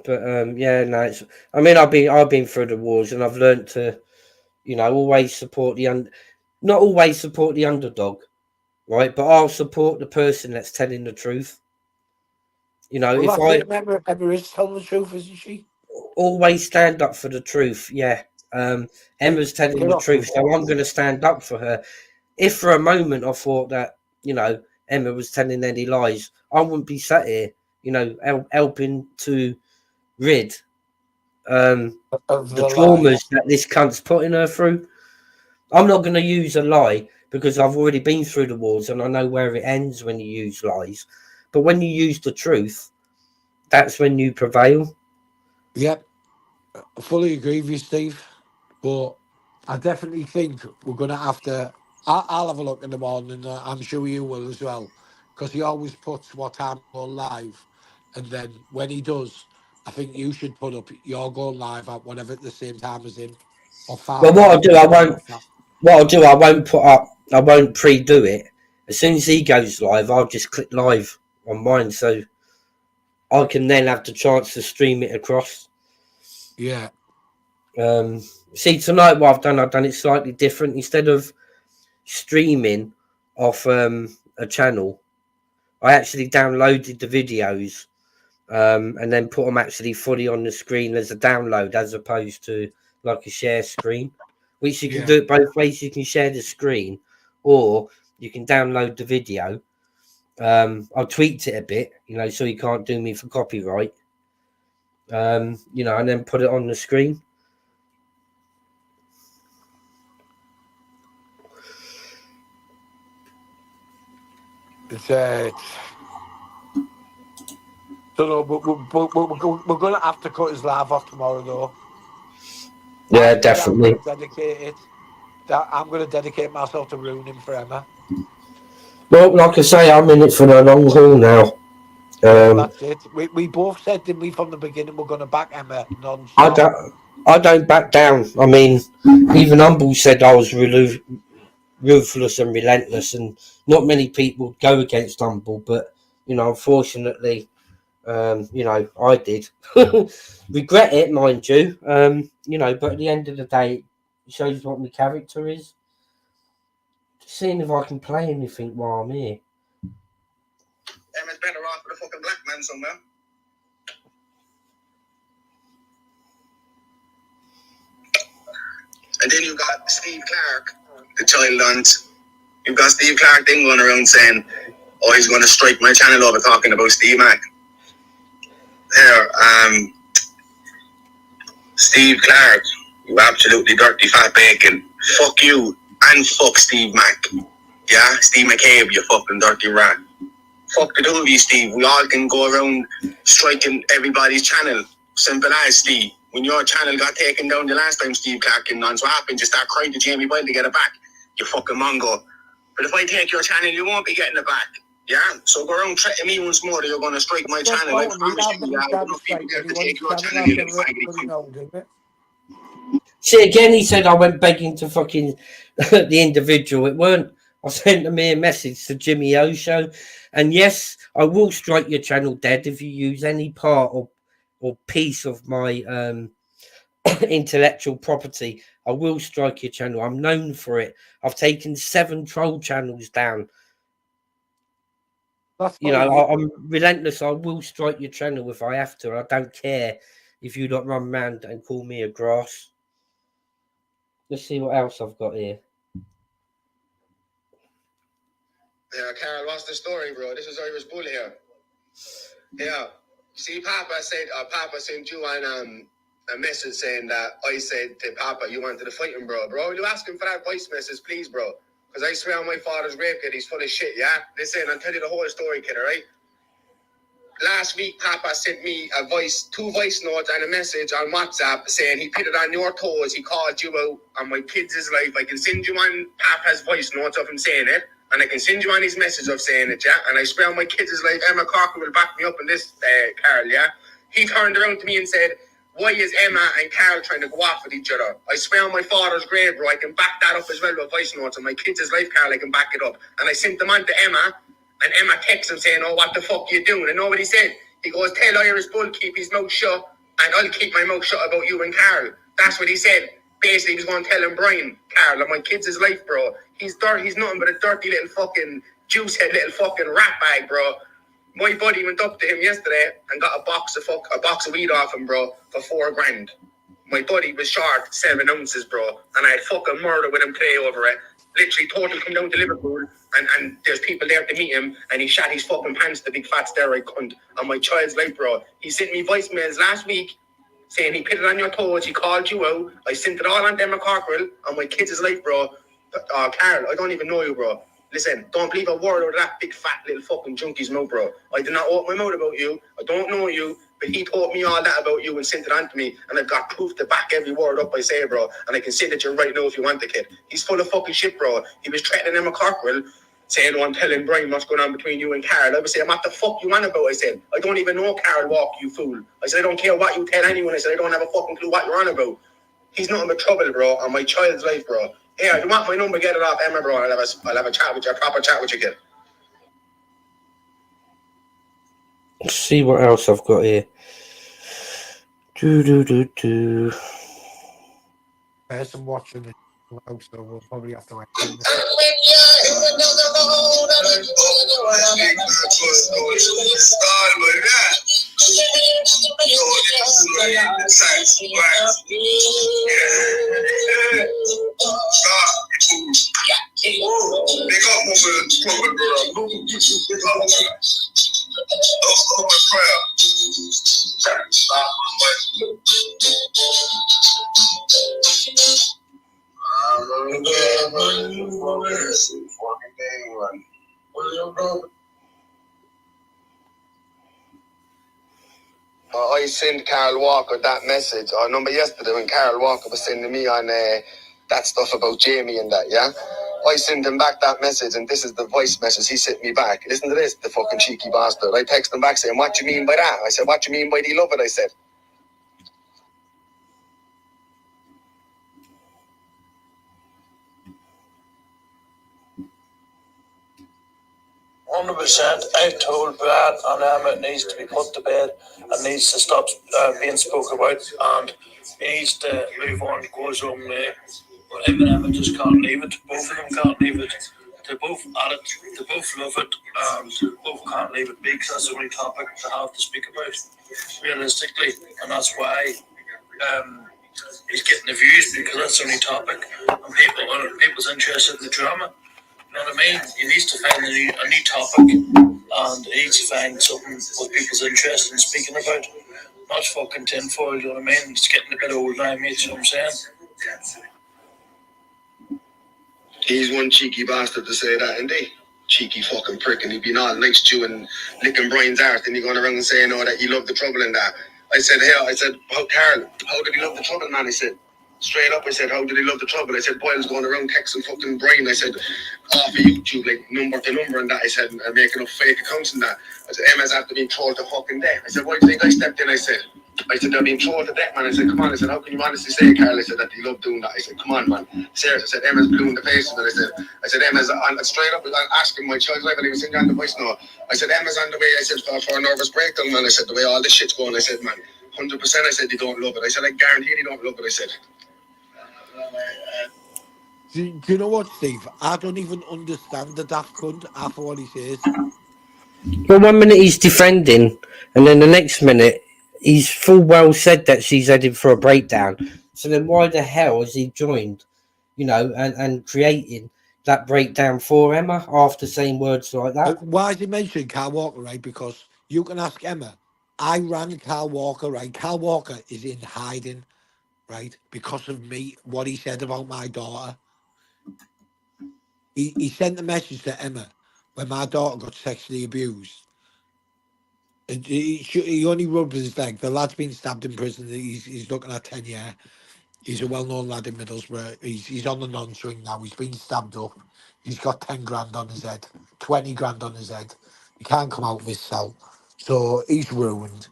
S1: But yeah, no. It's, I mean, I've been through the wars, and I've learned to, you know, always support not always support the underdog, right? But I'll support the person that's telling the truth. You know,
S5: Well,
S1: if
S5: that's
S1: I
S5: it. Emma is telling the truth, isn't she?
S1: always stand up for the truth, yeah. Emma's telling
S5: Get
S1: the
S5: off the
S1: truth, so I'm going to stand up for her. If for a moment I thought that, you know, Emma was telling any lies, I wouldn't be sat here, you know, helping to rid
S5: of
S1: the
S5: the lie.
S1: traumas that this cunt's putting her through. I'm not going to use a lie because I've already been through the wars and I know where it ends when you use lies. But when you use the truth, that's when you prevail.
S5: Yep. I fully agree with you, Steve. But I definitely think we're going to have to. I'll have a look in the morning. I'm sure you will as well. Because he always puts what time on live. And then when he does, I think you should put up your going live at whatever at the same time as him. Or 5
S1: But what I'll do, I
S5: minutes.
S1: won't put up, I won't pre-do it. As soon as he goes live, I'll just click live on mine, so I can then have the chance to stream it across.
S5: Yeah.
S1: See, tonight what I've done it slightly different. Instead of streaming off a channel, I actually downloaded the videos and then put them actually fully on the screen as a download, as opposed to like a share screen, which you can do it both ways. You can share the screen, or you can download the video. I tweaked it a bit, so you can't do me for copyright. And then put it on the screen.
S5: It's don't know, but we're going to have to cut his live off tomorrow, though.
S1: Yeah, definitely.
S5: I'm going to dedicate myself to ruining for Emma.
S1: Well, like I say, I'm in it for the long haul now.
S5: That's it. We both said, didn't we, from the beginning, we're going to back Emma non-stop.
S1: I don't back down. I mean, even Humble said I was ruthless and relentless, and not many people go against Humble, but unfortunately, I did. Regret it, mind you. But at the end of the day, it shows what my character is. Just seeing if I can play anything while I'm here.
S2: Emma's better off with a fucking black man somewhere. And then you got Steve Clark, the child hunt. You've got Steve Clark thing going around saying, oh, he's going to strike my channel over talking about Steve Mac. There, Steve Clark, you absolutely dirty fat bacon. Fuck you and fuck Steve Mac. Yeah, Steve McCabe, you fucking dirty rat. Fuck the two of you, Steve. We all can go around striking everybody's channel. Simple as, Steve. When your channel got taken down the last time Steve Clark came on, so what happened? You start crying to Jamie Boyle to get it back. You fucking mongo. But if I take your channel, you won't be getting it back. Yeah? So go around threatening me once more that you're going to strike my channel. I promise you, enough people get to take your channel, you little faggoty.
S1: See, again, he said I went begging to fucking the individual. It weren't. I sent a mere message to Jimmy O Show. And yes, I will strike your channel dead if you use any part or piece of my intellectual property. I will strike your channel. I'm known for it. I've taken 7 troll channels down. I'm relentless. I will strike your channel if I have to. I don't care if you don't run round and call me a grass. Let's see what else I've got here.
S2: Yeah, Carol, what's the story, bro? This is Irish Bull here. Yeah. See, Papa sent you on a message saying that I said to Papa you wanted to fight him, bro. Bro, you ask him for that voice message, please, bro. Because I swear on my father's grave, kid, he's full of shit, yeah? Listen, I'll tell you the whole story, kid, alright? Last week, Papa sent me 2 voice notes and a message on WhatsApp saying he pitted on your toes, he called you out on my kids' life. I can send you on Papa's voice notes of him saying it, and I can send you on his message of saying it, yeah? And I swear on my kids' life, Emma Corker will back me up in this, Carl, yeah? He turned around to me and said, why is Emma and Carl trying to go off with each other? I swear on my father's grave, bro, I can back that up as well with voice notes. On my kids' life, Carl, I can back it up. And I sent them on to Emma, and Emma texted him saying, oh, what the fuck are you doing? And nobody said. He goes, tell Irish Bull keep his mouth shut, and I'll keep my mouth shut about you and Carl. That's what he said. Basically, he was going to tell him, Brian, Carl, on my kids' life, bro. He's dirty. He's nothing but a dirty little fucking juicehead, little fucking rat bag, bro. My buddy went up to him yesterday and got a box of weed off him, bro, for $4,000. My buddy was short 7 ounces, bro, and I had fucking murder with him today over it. Literally told him come down to Liverpool, and there's people there to meet him, and he shot his fucking pants, the big fat steroid cunt, on my child's life, bro. He sent me voicemails last week saying he pitted on your toes, he called you out. I sent it all on Emma Cockrell on my kids' life, bro. Carl, I don't even know you, bro. Listen, don't believe a word out of that big fat little fucking junkie's mouth, bro. I did not open my mouth about you. I don't know you, but he told me all that about you and sent it on to me, and I've got proof to back every word up I say, bro. And I can send it to you right now if you want the kid. He's full of fucking shit, bro. He was threatening Emma Cockrell, saying, oh, I'm telling Brian what's going on between you and Carl. I was saying, what the fuck you on about? I said, I don't even know Carl Walk, you fool. I said, I don't care what you tell anyone. I said, I don't have a fucking clue what you're on about. He's nothing but trouble, bro, on my child's life, bro. Here, if you want my number, get it off Emma, bro. I'll have a chat with you, a proper chat with you, kid.
S1: Let's see what else I've got here.
S5: Person watching the show, so we'll probably have to wait.
S2: I sent Carl Walker that message. I remember yesterday when Carl Walker was sending me on that stuff about Jamie and that, yeah? I sent him back that message, and this is the voice message he sent me back. Listen to this, the fucking cheeky bastard. I texted him back saying, what do you mean by that? I said, what do you mean by the love it? I said.
S8: 100%. I told Brad and Emma it needs to be put to bed and needs to stop being spoken about, and he needs to move on, go his own way. But him and Emma just can't leave it. Both of them can't leave it. They're both at it. They both love it. They both can't leave it because that's the only topic to have to speak about, realistically, and that's why he's getting the views, because that's the only topic, and people's interested in the drama. You know what I mean? He needs to find a new topic, and he needs to find something what people's interested in speaking about. Not fucking tinfoil, you know what I mean? It's getting a bit old now, mate, you know what I'm saying?
S2: He's one cheeky bastard to say that, indeed. Cheeky fucking prick, and he'd been all nice chewing, licking Brian's arse, and he going around and saying, oh, that he loved the trouble and that. I said, Carl, how did he love the trouble, man? I said, straight up, I said, how did he love the trouble? I said, Boyle's going around texting fucking Brian. I said, off of YouTube, like, number to number and that. I said, and making up fake accounts and that. I said, Emma's after being trolled to fucking death. I said, why do you think I stepped in? I said, they're being trolled to death, man. I said, come on. I said, how can you honestly say, Carl? I said, that you love doing that? I said, come on, man. Serious. I said, Emma's blue in the face. And I said, Emma's on, straight up, asking my child's life, and he was sending on the voice note. I said, Emma's on the way. I said, for a nervous breakdown, man. I said, the way all this shit's going. I said, man, 100%. I said, you don't love it. I said, I guarantee you don't love it. I said.
S5: Do you know what, Steve? I don't even understand the daft cunt after what he says.
S1: Well, 1 minute he's defending, and then the next minute he's full well said that she's headed for a breakdown. So then why the hell has he joined, and creating that breakdown for Emma after saying words like that?
S5: Why is he mentioning Carl Walker, right? Because you can ask Emma. I ran Carl Walker, right? Carl Walker is in hiding, right? Because of me, what he said about my daughter. He sent a message to Emma when my daughter got sexually abused. He only rubbed his leg. The lad's been stabbed in prison. He's looking at 10 years. He's a well-known lad in Middlesbrough. He's on the non-swing now. He's been stabbed up. He's got 10 grand on his head, 20 grand on his head. He can't come out of his cell. So he's ruined.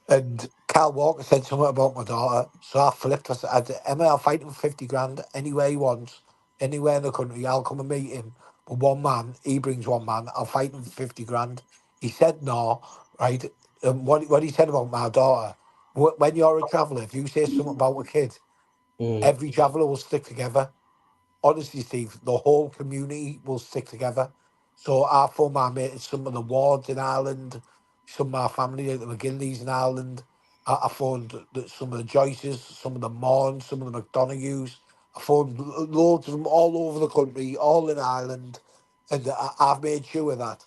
S5: And Carl Walker said something about my daughter. So I flipped. I said, Emma, I'll fight him for 50 grand anywhere he wants, anywhere in the country. I'll come and meet him. But one man, he brings one man. I'll fight him for 50 grand. He said no, right? And what he said about my daughter, when you're a traveller, if you say something about a kid, every traveller will stick together. Honestly, Steve, the whole community will stick together. So I phoned my mate, some of the wards in Ireland, some of my family at the McGinleys in Ireland. I phoned some of the Joyces, some of the Morns, some of the McDonaghus. I phoned loads of them all over the country, all in Ireland. And I've made sure that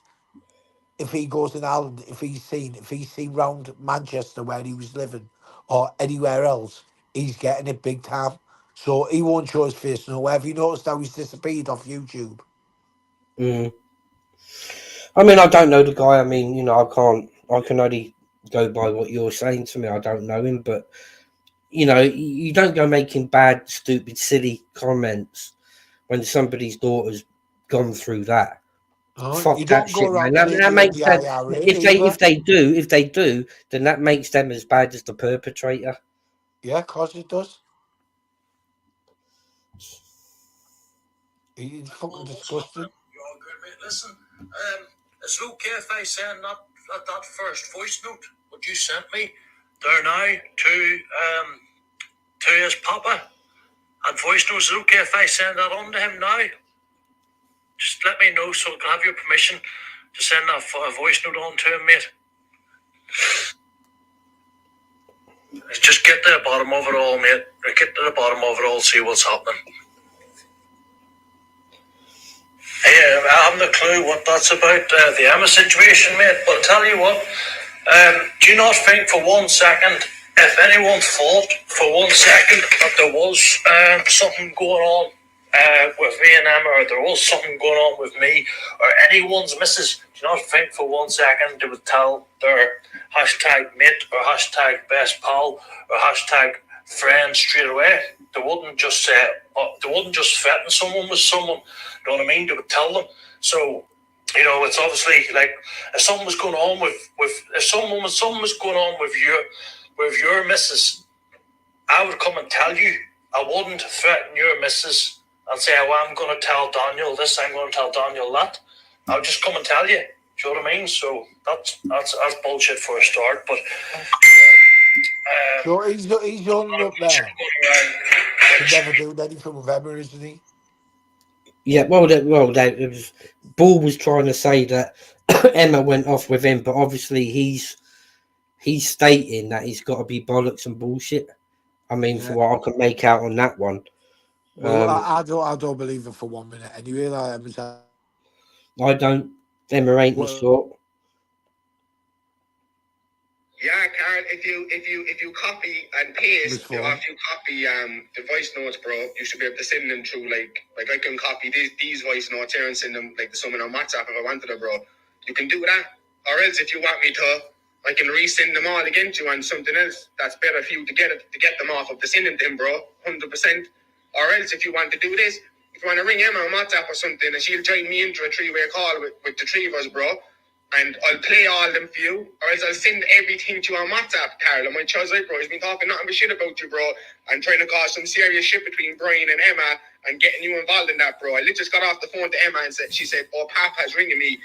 S5: if he goes in Ireland, if he's seen round Manchester where he was living or anywhere else, he's getting it big time. So he won't show his face nowhere. Have you noticed how he's disappeared off YouTube?
S1: I mean, I don't know the guy. I mean, I can only go by what you're saying to me. I don't know him, but you don't go making bad, stupid, silly comments when somebody's daughter's gone through that. Fuck
S5: you
S1: that
S5: don't go
S1: shit,
S5: around
S1: man. That makes them, if they do, then that makes them as bad as the perpetrator.
S5: Yeah, of course it does. He's fucking disgusting.
S8: You're all good, mate. Listen, is it okay if I send that first voice note what you sent me there now to his papa? And voice note, is it okay if I send that on to him now? Just let me know so I can have your permission to send that voice note on to him, mate. Just get to the bottom of it all, mate. Get to the bottom of it all, see what's happening. Yeah, I haven't a clue what that's about, the Emma situation, mate. But I'll tell you what, do you not think for 1 second, if anyone thought for 1 second that there was something going on with me and Emma, or there was something going on with me, or anyone's missus, do you not think for 1 second they would tell their hashtag mate, or hashtag best pal, or hashtag friend straight away? They wouldn't just say, they wouldn't just threaten someone with someone, you know what I mean? They would tell them. So, you know, it's obviously like, if something was going on if something was going on with your missus, I would come and tell you. I wouldn't threaten your missus and say, well, I'm going to tell Daniel this, I'm going to tell Daniel that. I would just come and tell you. Do you know what I mean? So that's bullshit for a start. But
S5: So he's on up there. He never do anything with Emma, isn't he?
S1: Yeah, Bull was trying to say that Emma went off with him, but obviously he's stating that he's got to be bollocks and bullshit. I mean, for what I can make out on that one.
S5: Well, I don't believe it for 1 minute. Anyway,
S1: I don't. Emma ain't the sort.
S2: Yeah, Carl, if you copy and paste, if you copy the voice notes, bro, you should be able to send them through like I can copy these voice notes here and send them like to someone on WhatsApp if I wanted to, bro. You can do that. Or else if you want me to, I can resend them all again to you on something else that's better for you to get them off of the sending them, bro. 100%. Or else if you want to do this, if you want to ring Emma on WhatsApp or something and she'll join me into a three-way call with the three of us, bro. And I'll play all of them for you, or else I'll send everything to you on WhatsApp, Carl. And my child's like, bro, he's been talking nothing but shit about you, bro, and trying to cause some serious shit between Brian and Emma and getting you involved in that, bro. I literally just got off the phone to Emma and she said, oh, Papa's ringing me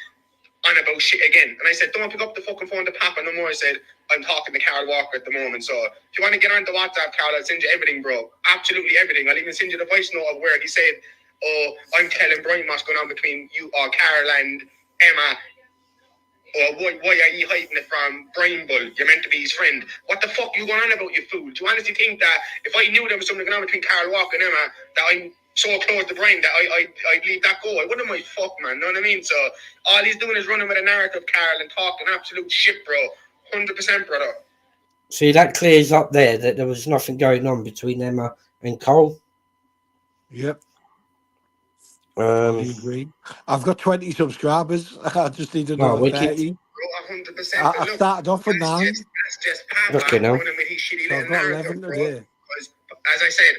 S2: on about shit again. And I said, don't pick up the fucking phone to Papa no more. I said, I'm talking to Carl Walker at the moment. So if you want to get on the WhatsApp, Carl, I'll send you everything, bro. Absolutely everything. I'll even send you the voice note of where he said, oh, I'm telling Brian what's going on between you or Carl and Emma. Or why are you hiding it from Brian Bull? You're meant to be his friend. What the fuck are you going on about, you fool? Do you honestly think that if I knew there was something going on between Carl Walker and Emma, that I'm so close to Brian that I'd leave that go? I wouldn't mind fuck, man. Know what I mean? So all he's doing is running with a narrative, Carl, and talking absolute shit, bro. 100%, brother.
S1: See, that clears up there that there was nothing going on between Emma and Cole.
S5: Yep.
S1: I
S5: agree. I've got 20 subscribers. I just need another 30.
S2: Bro, 100%.
S5: I started off with 9.
S2: That's just Papa running with his shitty little
S5: I've got
S2: narrative,
S5: 11
S2: bro.
S5: today.
S2: Because, as I said,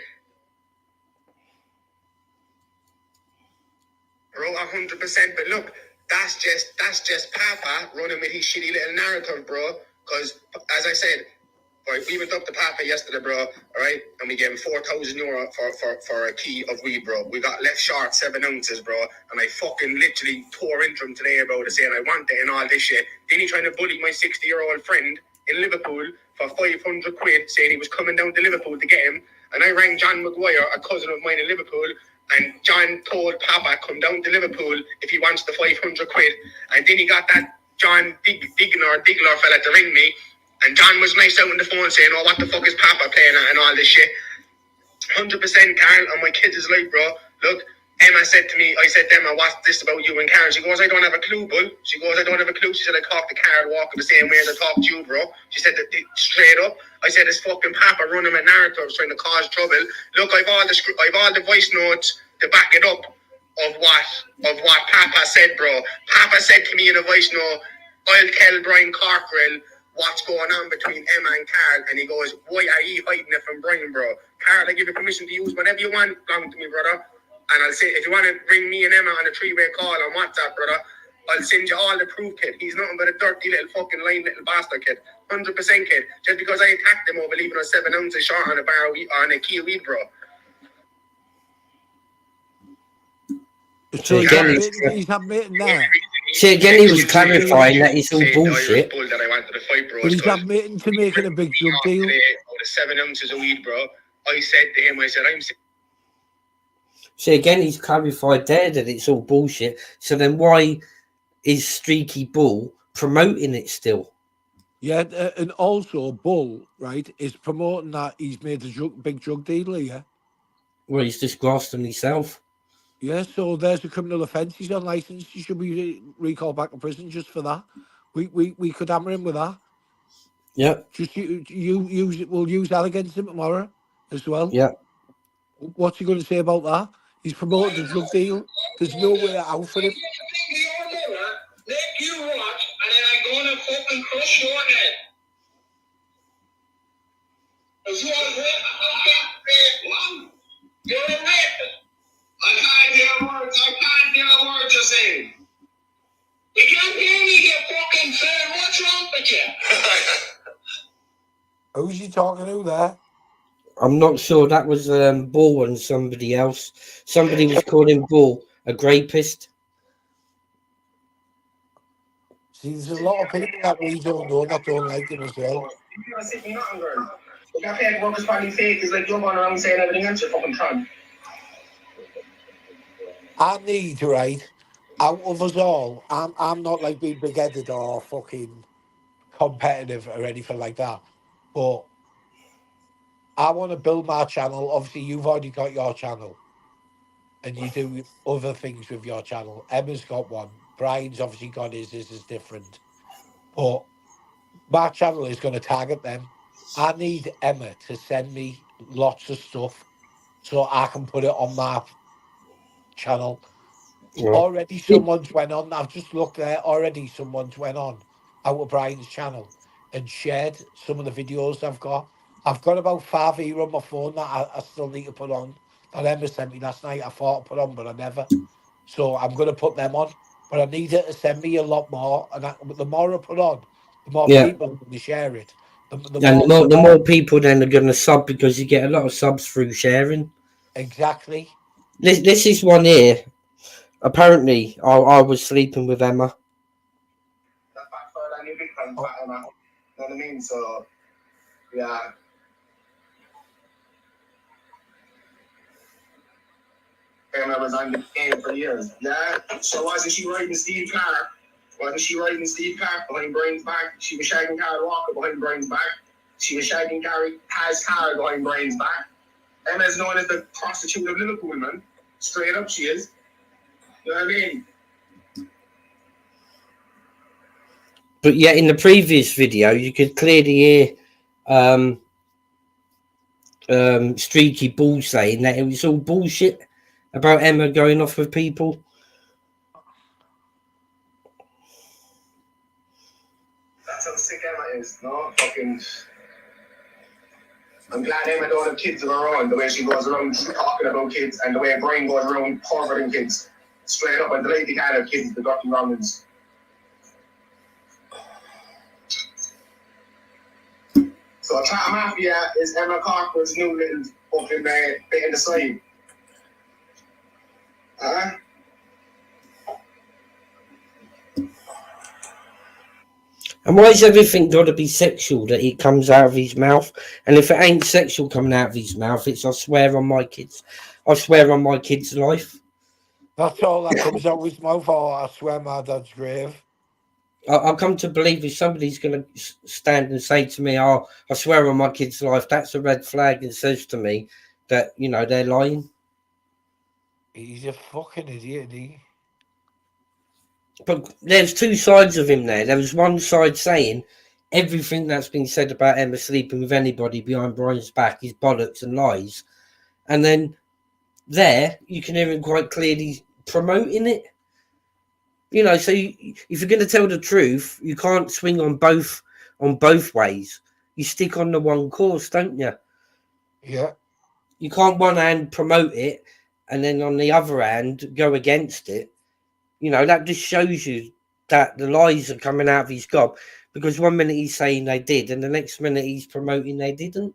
S2: bro, 100%. But look, that's just Papa running with his shitty little narrative, bro. Because, as I said, right, we went up to Papa yesterday, bro, all right, and we gave him €4,000 for a key of weed, bro. We got left short 7 ounces, bro, and I fucking literally tore into him today about it, saying I want it and all this shit. Then he trying to bully my 60-year-old friend in Liverpool for 500 quid, saying he was coming down to Liverpool to get him. And I rang John Maguire, a cousin of mine in Liverpool, and John told Papa come down to Liverpool if he wants the 500 quid. And then he got that John Diggler fella to ring me. And John was nice out on the phone saying, oh, what the fuck is Papa playing at and all this shit. 100%, Carl, and my kids is like, bro, look, Emma said to me, I said to Emma, what's this about you and Carl? She goes, I don't have a clue, Bull. She goes, I don't have a clue. She said, I talked to Carl Walker the same way as I talked to you, bro. She said that straight up. I said, it's fucking Papa running with narratives trying to cause trouble. Look, I've all the voice notes to back it up of what Papa said, bro. Papa said to me in a voice note, I'll tell Brian Cockrell what's going on between Emma and Carl, and he goes, why are you hiding it from Brian, bro? Carl, I give you permission to use whatever you want, belong to me, brother. And I'll say, if you want to ring me and Emma on a 3-way call on WhatsApp, brother, I'll send you all the proof, kid. He's nothing but a dirty little fucking lying little bastard, kid. 100%, kid. Just because I attacked him over leaving us 7 ounces short on a key of weed, bro.
S5: So
S1: again,
S5: he's admitting there.
S1: See, again, he was clarifying that it's all bullshit.
S2: That I wanted to fight, bro.
S5: But he's admitting to making a big drug deal.
S2: Out of 7 ounces of weed, bro. I said to him, I'm.
S1: See, again, he's clarified there that it's all bullshit. So then why is Streaky Bull promoting it still?
S5: Yeah, and also Bull, right, is promoting that he's made a big drug dealer, yeah?
S1: Well, he's just grasping himself.
S5: Yeah, so there's a criminal offence. He's unlicensed. He should be recalled back to prison just for that. We could hammer him with that.
S1: Yeah.
S5: Just we'll use that against him tomorrow as well.
S1: Yeah.
S5: What's he going to say about that? He's promoting the drug deal. There's no way out for him.
S2: Let you watch, and then I'm going to fucking crush your head. You're a rapist. I can't hear words you're saying. You can't hear me, you fucking fan. What's wrong with you?
S5: Who's he talking to there?
S1: I'm not sure. That was Bull and somebody else. Somebody was calling Bull a rapist.
S5: See, there's a lot of people that we don't know that don't like him as well.
S2: You're sitting nothing, girl. You got paid work is probably fake. It's like you're going around saying everything else you're fucking trying.
S5: I need, right, out of us all, I'm not like being big-headed or fucking competitive or anything like that, but I want to build my channel. Obviously, you've already got your channel, and you do other things with your channel. Emma's got one. Brian's obviously got his. This is different. But my channel is going to target them. I need Emma to send me lots of stuff so I can put it on my channel. Yeah. Already someone's went on. I've just looked there. Already someone's went on out of Brian's channel and shared some of the videos I've got. I've got about 5 here on my phone that I still need to put on. That Emma sent me last night. I thought I'd put on, but I never. So I'm going to put them on. But I need her to send me a lot more. And the more I put on, the more people are going to share it.
S1: The more people then are going to sub, because you get a lot of subs through sharing.
S5: Exactly.
S1: This is one here. Apparently, I was sleeping with Emma.
S2: That's back further than you big fan, Emma. You know what I mean? So, yeah. Emma was on the game for years. Yeah. So wasn't she riding Steve Clark? Behind Brian's back? She was shagging Carl Walker behind Brian's back. She was shagging Kaz Carr behind Brian's back. Emma's known as the prostitute of Liverpool, man. Straight up, she is. You know what I mean?
S1: But yet, in the previous video, you could clearly hear Streaky Bull saying that it was all bullshit about Emma going off with people.
S2: That's how sick Emma is, no? Fucking. I'm glad Emma don't have kids of her own, the way she goes around talking about kids and the way Brian goes around perverting kids. Straight up, and the lady can't have kids, the dirty wrongings. So Trap Mafia is Emma Corcoran's new little fucking bit in the side.
S1: And why is everything got to be sexual that it comes out of his mouth? And if it ain't sexual coming out of his mouth, it's I swear on my kids' life.
S5: That's all that comes out of his mouth. Or I swear my dad's grave.
S1: I'll come to believe if somebody's going to stand and say to me, "Oh, I swear on my kid's life," that's a red flag and says to me that, you know, they're lying.
S5: He's a fucking idiot, isn't he?
S1: But there's two sides of him there. There was one side saying everything that's been said about Emma sleeping with anybody behind Brian's back is bollocks and lies. And then there, you can hear him quite clearly promoting it. You know, so if you're going to tell the truth, you can't swing on both ways. You stick on the one course, don't you?
S5: Yeah.
S1: You can't one hand promote it and then on the other hand go against it. You know, that just shows you that the lies are coming out of his gob, because one minute he's saying they did and the next minute he's promoting they didn't.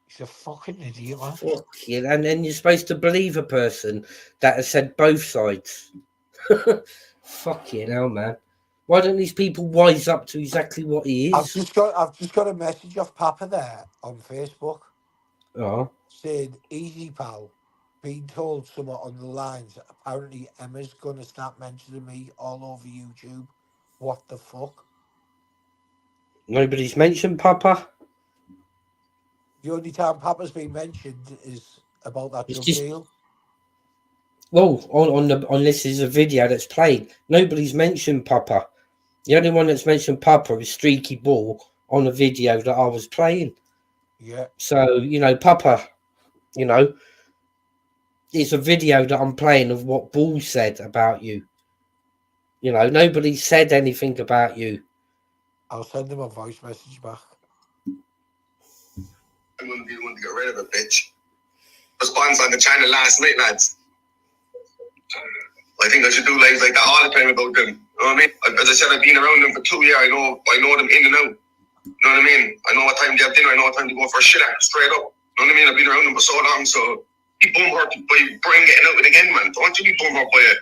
S5: He's a fucking idiot, man.
S1: Fuck you. And then you're supposed to believe a person that has said both sides. Fuck you now, man. Why don't these people wise up to exactly what he
S5: I've
S1: is?
S5: just got a message off Papa there on Facebook.
S1: Oh,
S5: Said, easy pal, been told somewhere on the lines. Apparently Emma's gonna start mentioning me all over YouTube. What the fuck?
S1: nobody's mentioned Papa.
S5: The only time Papa's been mentioned is about that
S1: It's
S5: drug
S1: just
S5: deal.
S1: well on this is a video that's played. Nobody's mentioned Papa. The only one that's mentioned Papa is Streaky Ball on a video that I was playing.
S5: Yeah.
S1: So you know, Papa, you know, it's a video that I'm playing of what Ball said about you. You know, nobody said anything about you.
S5: I'll send him a voice message back.
S2: I'm going to be the one to get rid of a bitch. Response on the channel last night, lads. I think I should do lives like that all the time about them. You know what I mean? As I said, I've been around them for 2 years. I know them in and out. You know what I mean? I know what time they have dinner. I know what time to go for a shit at, straight up. You know what I mean? I've been around them for so long, so be bumhurt by Brian getting out with it again, man. Don't you be bumhurt by it.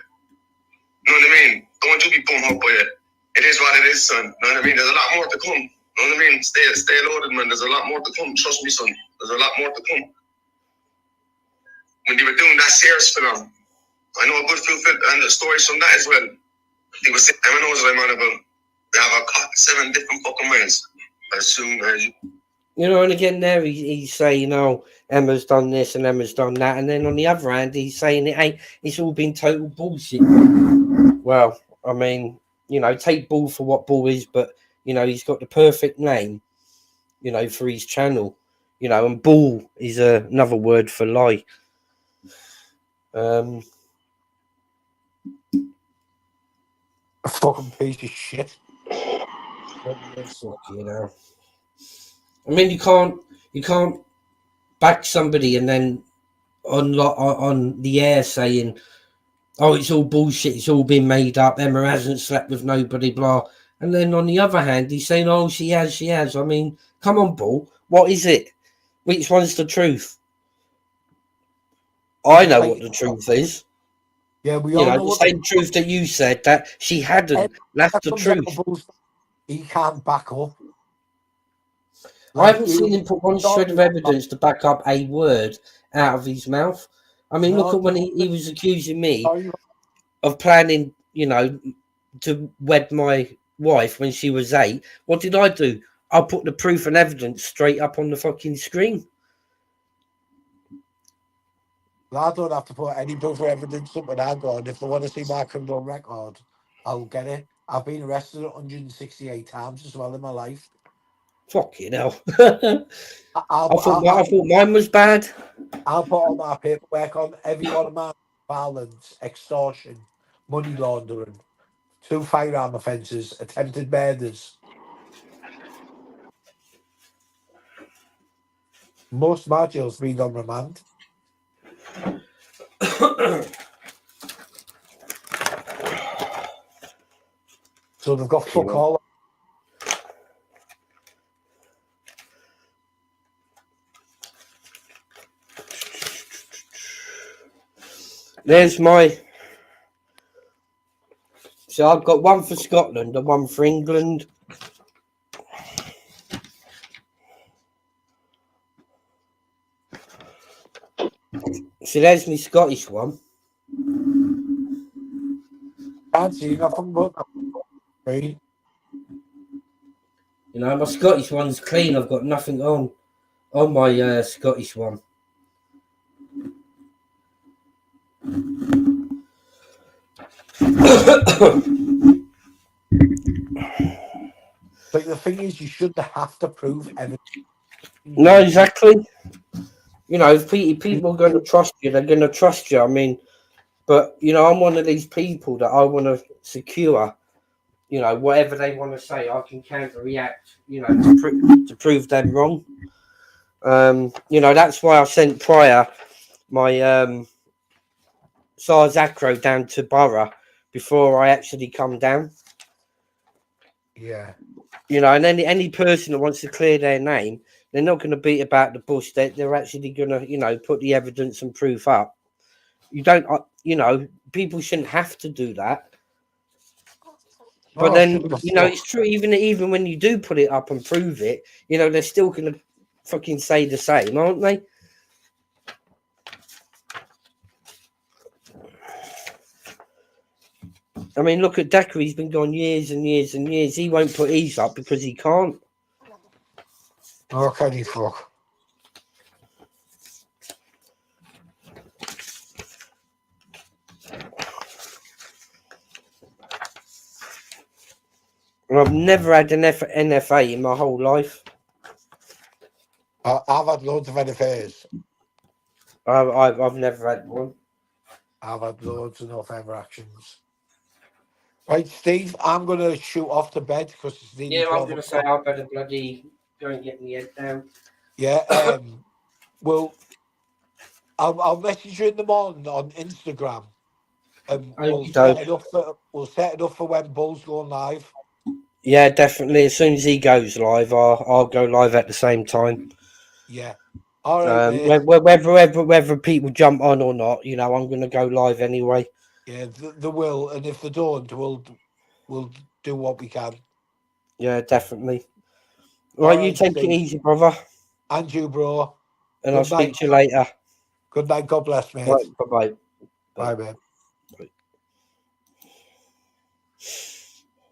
S2: You know what I mean? Don't you be bumhurt by it. It is what it is, son. You know what I mean? There's a lot more to come. You know what I mean? Stay loaded, man. There's a lot more to come. Trust me, son. There's a lot more to come. When they were doing that Sears film, I know a good few and the stories from that as well. They were saying, Emma knows what I'm on about. They have a 7 different fucking ways. As soon as
S1: you know, and again there he's saying, oh, Emma's done this and Emma's done that, and then on the other hand he's saying it's all been total bullshit. Well, I mean, you know, take Bull for what Bull is, but you know, he's got the perfect name, you know, for his channel. You know, and Bull is another word for lie.
S5: A fucking piece of shit.
S1: You know, I mean, you can't back somebody and then on the air saying, oh, it's all bullshit, it's all been made up, Emma hasn't slept with nobody, blah. And then on the other hand, he's saying, oh, she has. I mean, come on, Bull, what is it? Which one's the truth? I know what the truth is.
S5: Yeah, we
S1: you
S5: all
S1: know,
S5: know
S1: the
S5: what
S1: same truth that you said, that she hadn't. That's the truth.
S5: He can't back up.
S1: I haven't seen him put one shred of evidence to back up a word out of his mouth. I mean, look at when he was accusing me of planning, you know, to wed my wife when she was 8. What did I do? I put the proof and evidence straight up on the fucking screen.
S5: I don't have to put any proof or evidence up when I go, and if they want to see my criminal record, I'll get it. I've been arrested 168 times as well in my life.
S1: Fucking hell. I thought mine was bad.
S5: I'll put all my paperwork on every one of my violence, extortion, money laundering, 2 firearm offences, attempted murders. Most of my jail's been on remand. So they've got fuck all.
S1: There's my... So I've got one for Scotland and one for England. So there's my Scottish one.
S5: Can't see nothing but that.
S1: You know, my Scottish one's clean. I've got nothing on my Scottish one.
S5: But the thing is, you shouldn't have to prove everything.
S1: No, exactly. You know, if people are going to trust you, they're going to trust you. I mean, but, you know, I'm one of these people that I want to secure, you know, whatever they want to say, I can counter-react, you know, to prove them wrong. You know, that's why I sent prior my SARS acro down to BORO before I actually come down.
S5: Yeah.
S1: You know, and any person that wants to clear their name, They're not going to beat about the bush. They're actually going to, you know, put the evidence and proof up. You don't, you know, people shouldn't have to do that. But then, you know, it's true. Even when you do put it up and prove it, you know, they're still going to fucking say the same, aren't they? I mean, look at Decker. He's been gone years and years and years. He won't put his up because he can't.
S5: Oh, can he fuck?
S1: And I've never had an NFA in my whole life.
S5: I've had loads of NFAs.
S1: I've never had one.
S5: I've had loads of no-favour actions. Right, Steve, I'm going to shoot off to bed because it's nearly 12
S1: I'm going to say I better bloody go and get my head down.
S5: Yeah, well, I'll message you in the morning on Instagram. We'll set it up for when Bull's going live.
S1: Yeah, definitely. As soon as he goes live, I'll go live at the same time.
S5: Yeah. All right, mate.
S1: Whether people jump on or not, you know, I'm going to go live anyway.
S5: Yeah, they will, and if they don't, we'll do what we can.
S1: Yeah, definitely. Right, you take it easy, brother.
S5: And you, bro.
S1: And I'll speak to you later.
S5: Good night. God bless, mate.
S1: Right, bye-bye.
S5: Bye, man.
S1: Bye.